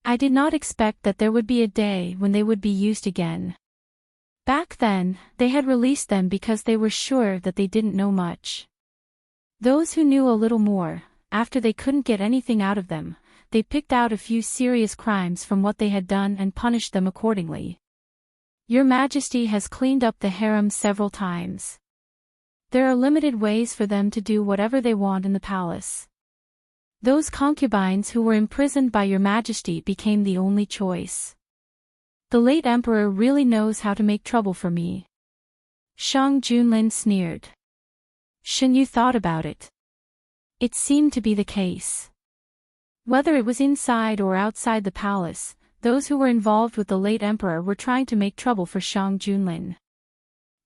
I did not expect that there would be a day when they would be used again. Back then, they had released them because they were sure that they didn't know much. Those who knew a little more, after they couldn't get anything out of them, they picked out a few serious crimes from what they had done and punished them accordingly. Your Majesty has cleaned up the harem several times. There are limited ways for them to do whatever they want in the palace. Those concubines who were imprisoned by Your Majesty became the only choice. The late emperor really knows how to make trouble for me. Shang Junlin sneered. Xin Yu thought about it. It seemed to be the case. Whether it was inside or outside the palace, those who were involved with the late emperor were trying to make trouble for Shang Junlin.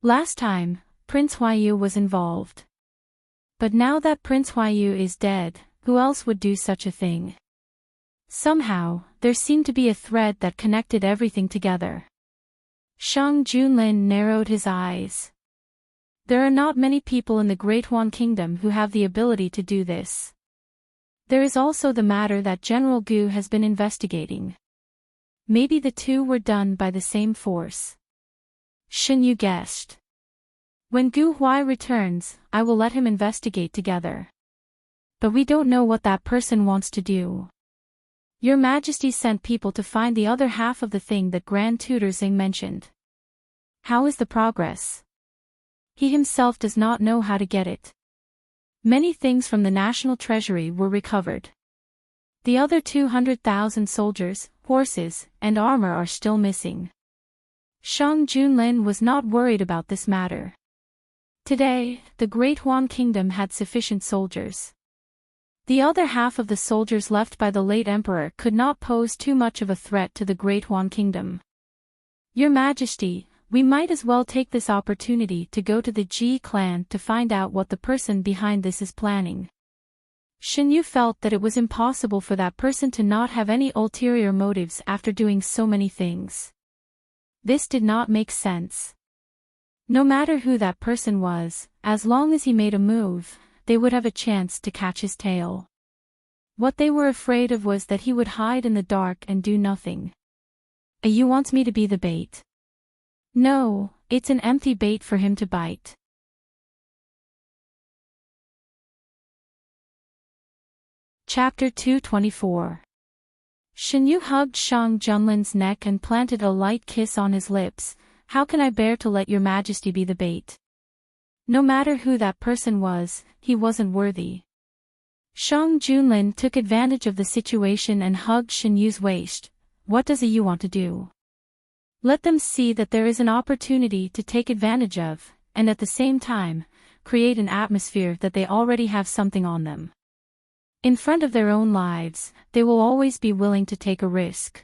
Last time, Prince Huayu was involved. But now that Prince Huayu is dead, who else would do such a thing? Somehow, there seemed to be a thread that connected everything together. Shang Junlin narrowed his eyes. There are not many people in the Great Han Kingdom who have the ability to do this. There is also the matter that General Gu has been investigating. Maybe the two were done by the same force. Xin Yu guessed. When Gu Huai returns, I will let him investigate together. But we don't know what that person wants to do. Your Majesty sent people to find the other half of the thing that Grand Tutor Xing mentioned. How is the progress? He himself does not know how to get it. Many things from the national treasury were recovered. The other 200,000 soldiers, horses, and armor are still missing. Shang Junlin was not worried about this matter. Today, the Great Han Kingdom had sufficient soldiers. The other half of the soldiers left by the late emperor could not pose too much of a threat to the Great Han Kingdom. Your Majesty, we might as well take this opportunity to go to the Ji clan to find out what the person behind this is planning. Xin Yu felt that it was impossible for that person to not have any ulterior motives after doing so many things. This did not make sense. No matter who that person was, as long as he made a move, they would have a chance to catch his tail. What they were afraid of was that he would hide in the dark and do nothing. You wants me to be the bait. No, it's an empty bait for him to bite. Chapter 224. Shinyu hugged Shang Junlin's neck and planted a light kiss on his lips. How can I bear to let your majesty be the bait? No matter who that person was, he wasn't worthy. Shang Junlin took advantage of the situation and hugged Shinyu's waist. What does you want to do? Let them see that there is an opportunity to take advantage of, and at the same time, create an atmosphere that they already have something on them. In front of their own lives, they will always be willing to take a risk.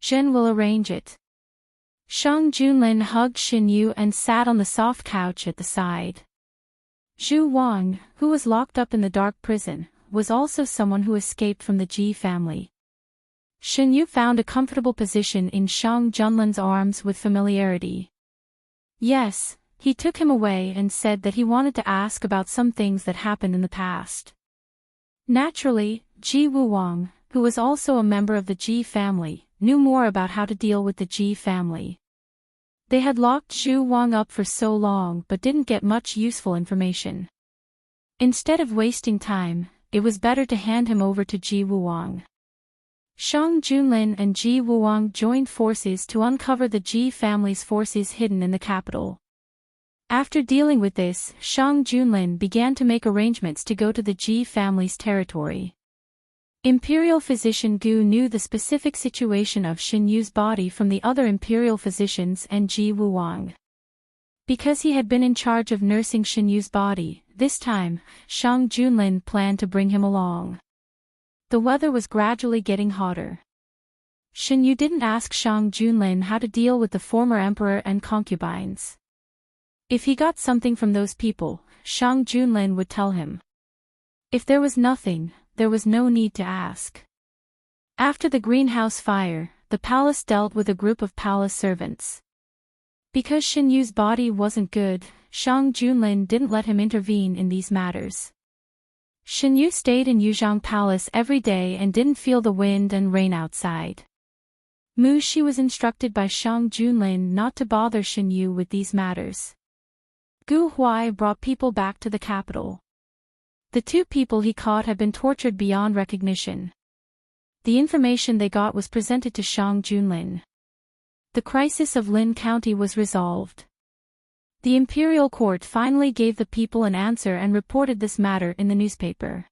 Zhen will arrange it. Shang Junlin hugged Shinyu and sat on the soft couch at the side. Zhu Wang, who was locked up in the dark prison, was also someone who escaped from the Ji family. Shinyu found a comfortable position in Shang Junlin's arms with familiarity. Yes, he took him away and said that he wanted to ask about some things that happened in the past. Naturally, Ji Wuwang, who was also a member of the Ji family, knew more about how to deal with the Ji family. They had locked Zhu Wang up for so long but didn't get much useful information. Instead of wasting time, it was better to hand him over to Ji Wuwang. Shang Junlin and Ji Wuwang joined forces to uncover the Ji family's forces hidden in the capital. After dealing with this, Shang Junlin began to make arrangements to go to the Ji family's territory. Imperial physician Gu knew the specific situation of Shinyu's body from the other imperial physicians and Ji Wuwang. Because he had been in charge of nursing Shinyu's body, this time, Shang Junlin planned to bring him along. The weather was gradually getting hotter. Shinyu didn't ask Shang Junlin how to deal with the former emperor and concubines. If he got something from those people, Shang Junlin would tell him. If there was nothing, there was no need to ask. After the greenhouse fire, the palace dealt with a group of palace servants. Because Shinyu's body wasn't good, Shang Junlin didn't let him intervene in these matters. Shinyu stayed in Yuzhang Palace every day and didn't feel the wind and rain outside. Mu Shi was instructed by Shang Junlin not to bother Shinyu with these matters. Gu Huai brought people back to the capital. The two people he caught had been tortured beyond recognition. The information they got was presented to Shang Junlin. The crisis of Lin County was resolved. The imperial court finally gave the people an answer and reported this matter in the newspaper.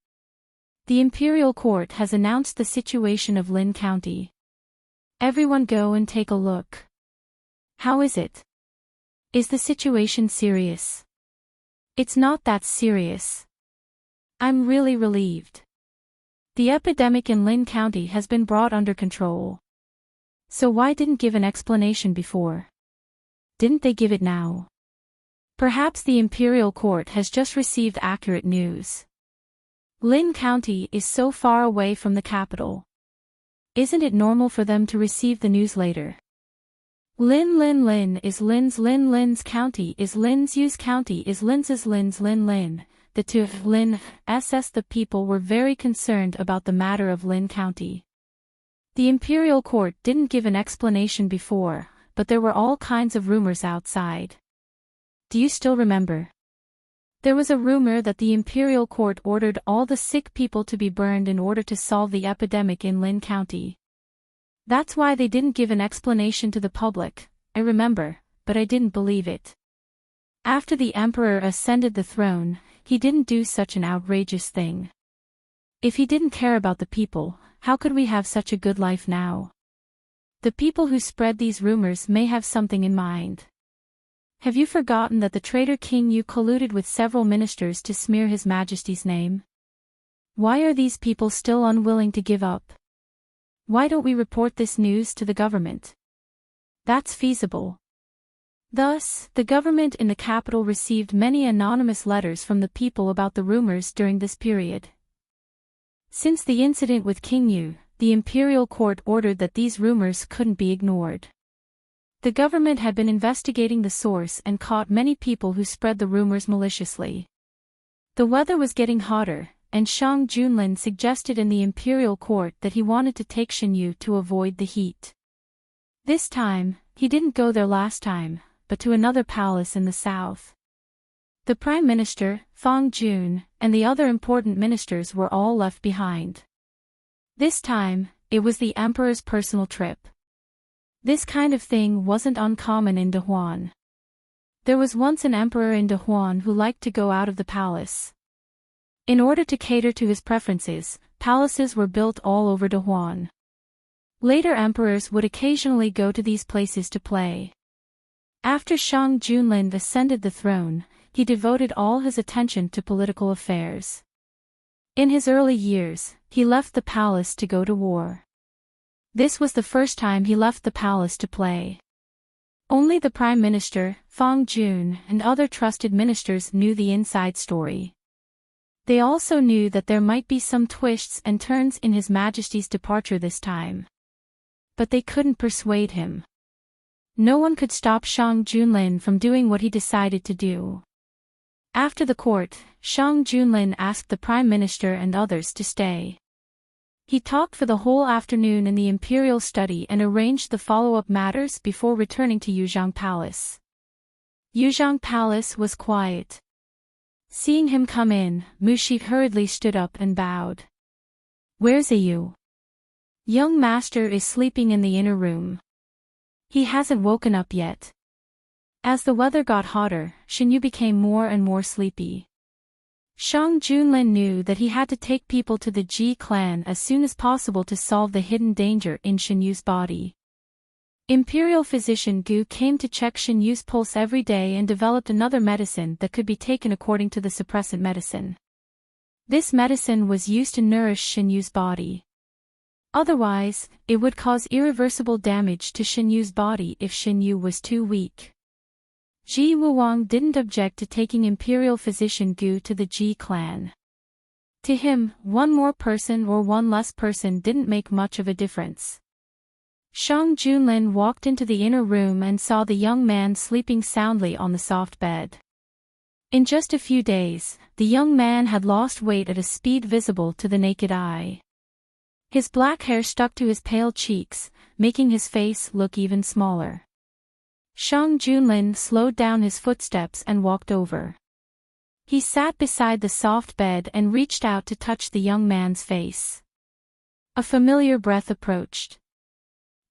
The imperial court has announced the situation of Lin County. Everyone go and take a look. How is it? Is the situation serious? It's not that serious. I'm really relieved. The epidemic in Lin County has been brought under control. So why didn't give an explanation before? Didn't they give it now? Perhaps the imperial court has just received accurate news. Lin County is so far away from the capital. Isn't it normal for them to receive the news later? Lin is Lin's county is Lin's Yu's county is Lin's Lin. The two of Lin SS. The people were very concerned about the matter of Lin County. The imperial court didn't give an explanation before, but there were all kinds of rumors outside. Do you still remember? There was a rumor that the imperial court ordered all the sick people to be burned in order to solve the epidemic in Lin County. That's why they didn't give an explanation to the public. I remember, but I didn't believe it. After the emperor ascended the throne, he didn't do such an outrageous thing. If he didn't care about the people, how could we have such a good life now? The people who spread these rumors may have something in mind. Have you forgotten that the traitor King Yu colluded with several ministers to smear His Majesty's name? Why are these people still unwilling to give up? Why don't we report this news to the government? That's feasible. Thus, the government in the capital received many anonymous letters from the people about the rumors during this period. Since the incident with King Yu, the imperial court ordered that these rumors couldn't be ignored. The government had been investigating the source and caught many people who spread the rumors maliciously. The weather was getting hotter, and Shang Junlin suggested in the imperial court that he wanted to take Shinyu to avoid the heat. This time, he didn't go there last time, but to another palace in the south. The Prime Minister, Fang Jun, and the other important ministers were all left behind. This time, it was the emperor's personal trip. This kind of thing wasn't uncommon in Dahuan. There was once an emperor in Dahuan who liked to go out of the palace. In order to cater to his preferences, palaces were built all over Dahuan. Later emperors would occasionally go to these places to play. After Shang Junlin ascended the throne, he devoted all his attention to political affairs. In his early years, he left the palace to go to war. This was the first time he left the palace to play. Only the Prime Minister, Fang Jun, and other trusted ministers knew the inside story. They also knew that there might be some twists and turns in His Majesty's departure this time. But they couldn't persuade him. No one could stop Shang Junlin from doing what he decided to do. After the court, Shang Junlin asked the Prime Minister and others to stay. He talked for the whole afternoon in the imperial study and arranged the follow-up matters before returning to Yuzhang Palace. Yuzhang Palace was quiet. Seeing him come in, Mushi hurriedly stood up and bowed. "Where's Ayu?" "Young master is sleeping in the inner room. He hasn't woken up yet." As the weather got hotter, Shinyu became more and more sleepy. Shang Junlin knew that he had to take people to the Ji clan as soon as possible to solve the hidden danger in Shinyu's body. Imperial physician Gu came to check Shinyu's pulse every day and developed another medicine that could be taken according to the suppressant medicine. This medicine was used to nourish Shinyu's body. Otherwise, it would cause irreversible damage to Shinyu's body if Shinyu was too weak. Ji Wuwang didn't object to taking Imperial physician Gu to the Ji clan. To him, one more person or one less person didn't make much of a difference. Shang Junlin walked into the inner room and saw the young man sleeping soundly on the soft bed. In just a few days, the young man had lost weight at a speed visible to the naked eye. His black hair stuck to his pale cheeks, making his face look even smaller. Shang Junlin slowed down his footsteps and walked over. He sat beside the soft bed and reached out to touch the young man's face. A familiar breath approached.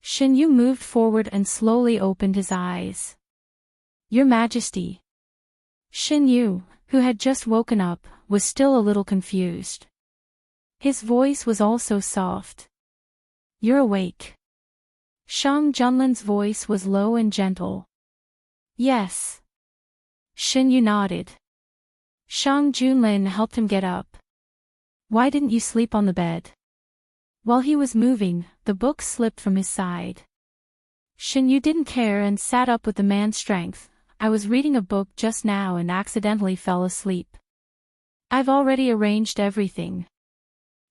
Shinyu moved forward and slowly opened his eyes. "Your Majesty." Shinyu, who had just woken up, was still a little confused. His voice was also soft. "You're awake." Shang Junlin's voice was low and gentle. "Yes." Shinyu nodded. Shang Junlin helped him get up. "Why didn't you sleep on the bed?" While he was moving, the book slipped from his side. Shinyu didn't care and sat up with the man's strength. "I was reading a book just now and accidentally fell asleep. I've already arranged everything.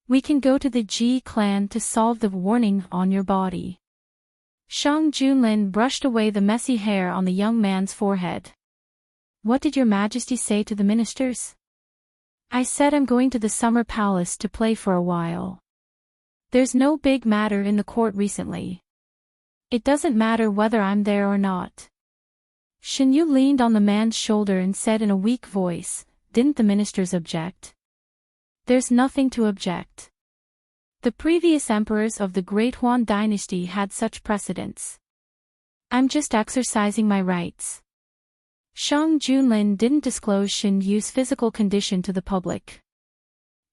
We can go to the Ji clan to solve the warning on your body." Shang Junlin brushed away the messy hair on the young man's forehead. "What did your Majesty say to the ministers?" "I said I'm going to the summer palace to play for a while. There's no big matter in the court recently. It doesn't matter whether I'm there or not." Shinyu leaned on the man's shoulder and said in a weak voice, "Didn't the ministers object?" "There's nothing to object. The previous emperors of the Great Huan dynasty had such precedents. I'm just exercising my rights." Shang Junlin didn't disclose Shinyu's physical condition to the public.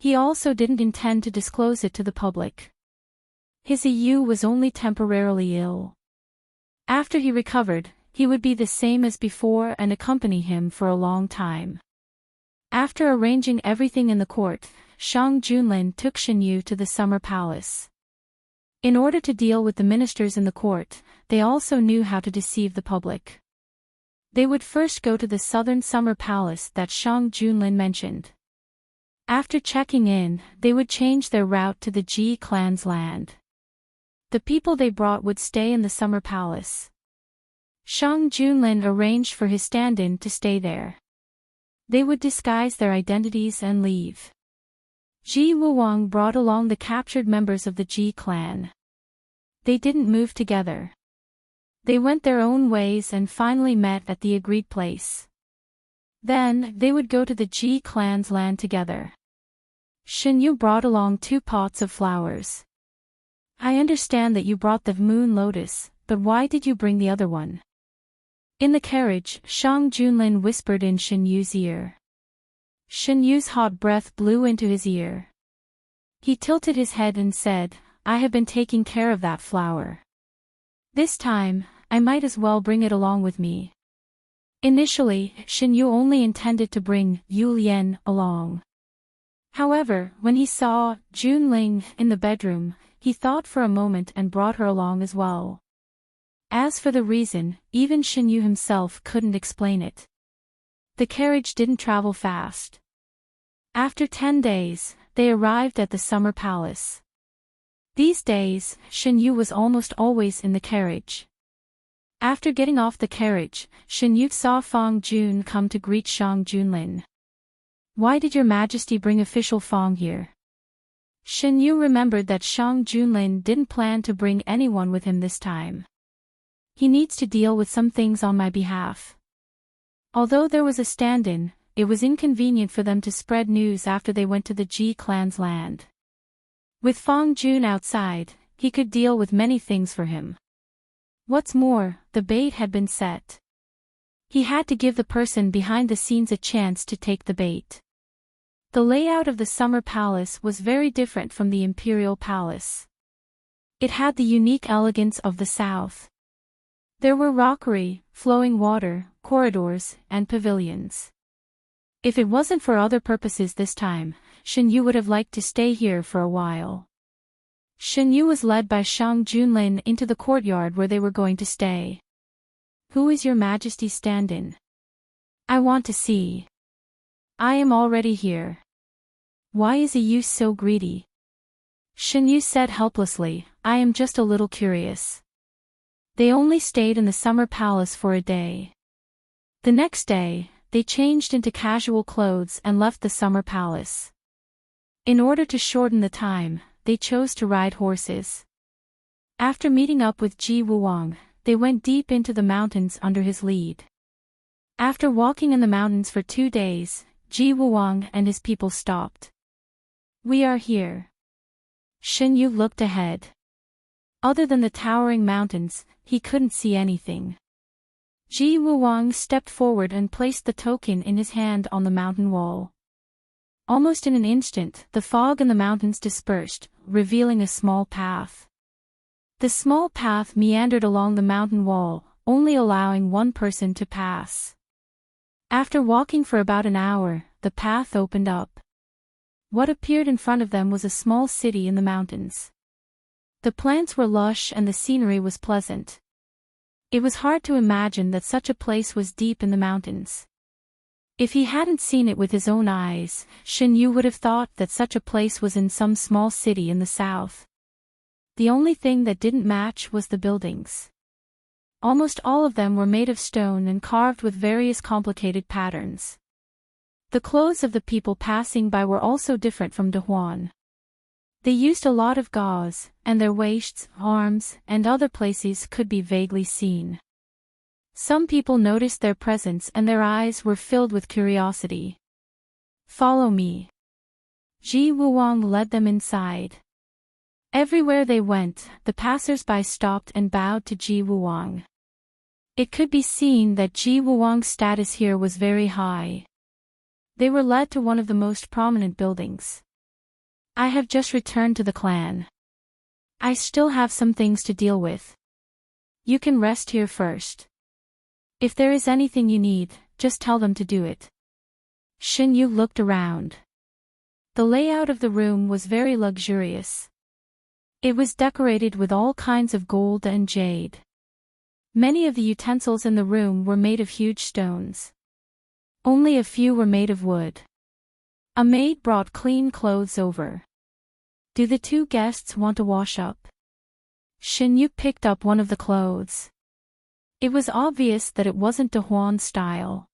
He also didn't intend to disclose it to the public. His Ayu was only temporarily ill. After he recovered, he would be the same as before and accompany him for a long time. After arranging everything in the court, Shang Junlin took Shinyu to the summer palace. In order to deal with the ministers in the court, they also knew how to deceive the public. They would first go to the southern summer palace that Shang Junlin mentioned. After checking in, they would change their route to the Ji clan's land. The people they brought would stay in the summer palace. Shang Junlin arranged for his stand-in to stay there. They would disguise their identities and leave. Ji Wuwang brought along the captured members of the Ji clan. They didn't move together. They went their own ways and finally met at the agreed place. Then, they would go to the Ji clan's land together. Shinyu brought along 2 pots of flowers. I understand that you brought the moon lotus, but why did you bring the other one? In the carriage, Shang Junlin whispered in Shen Yu's ear. Shen Yu's hot breath blew into his ear. He tilted his head and said, I have been taking care of that flower. This time, I might as well bring it along with me. Initially, Shen Yu only intended to bring Yu Lian along. However, when he saw Junling in the bedroom, he thought for a moment and brought her along as well. As for the reason, even Shen Yu himself couldn't explain it. The carriage didn't travel fast. After 10 days, they arrived at the summer palace. These days, Shen Yu was almost always in the carriage. After getting off the carriage, Shen Yu saw Fang Jun come to greet Shang Junlin. Why did your majesty bring official Fang here? Shen Yu remembered that Shang Junlin didn't plan to bring anyone with him this time. He needs to deal with some things on my behalf. Although there was a stand-in, it was inconvenient for them to spread news after they went to the Ji clan's land. With Fang Jun outside, he could deal with many things for him. What's more, the bait had been set. He had to give the person behind the scenes a chance to take the bait. The layout of the summer palace was very different from the imperial palace. It had the unique elegance of the south. There were rockery, flowing water, corridors, and pavilions. If it wasn't for other purposes this time, Shen Yu would have liked to stay here for a while. Shen Yu was led by Shang Junlin into the courtyard where they were going to stay. Who is your majesty's stand-in? I want to see. I am already here. Why is a youth so greedy? Shen Yu said helplessly, I am just a little curious. They only stayed in the summer palace for a day. The next day, they changed into casual clothes and left the summer palace. In order to shorten the time, they chose to ride horses. After meeting up with Ji Wuwang, they went deep into the mountains under his lead. After walking in the mountains for 2 days, Ji Wuwang and his people stopped. We are here. Shen Yu looked ahead. Other than the towering mountains, he couldn't see anything. Ji Wuwang stepped forward and placed the token in his hand on the mountain wall. Almost in an instant, the fog in the mountains dispersed, revealing a small path. The small path meandered along the mountain wall, only allowing one person to pass. After walking for about an hour, the path opened up. What appeared in front of them was a small city in the mountains. The plants were lush and the scenery was pleasant. It was hard to imagine that such a place was deep in the mountains. If he hadn't seen it with his own eyes, Shen Yu would have thought that such a place was in some small city in the south. The only thing that didn't match was the buildings. Almost all of them were made of stone and carved with various complicated patterns. The clothes of the people passing by were also different from Dahuan. They used a lot of gauze, and their waists, arms, and other places could be vaguely seen. Some people noticed their presence and their eyes were filled with curiosity. Follow me. Ji Wuwang led them inside. Everywhere they went, the passers-by stopped and bowed to Ji Wuwang. It could be seen that Ji Wuwang's status here was very high. They were led to one of the most prominent buildings. I have just returned to the clan. I still have some things to deal with. You can rest here first. If there is anything you need, just tell them to do it. Shen Yu looked around. The layout of the room was very luxurious. It was decorated with all kinds of gold and jade. Many of the utensils in the room were made of huge stones. Only a few were made of wood. A maid brought clean clothes over. Do the 2 guests want to wash up? Shen Yu picked up one of the clothes. It was obvious that it wasn't Dahuan style.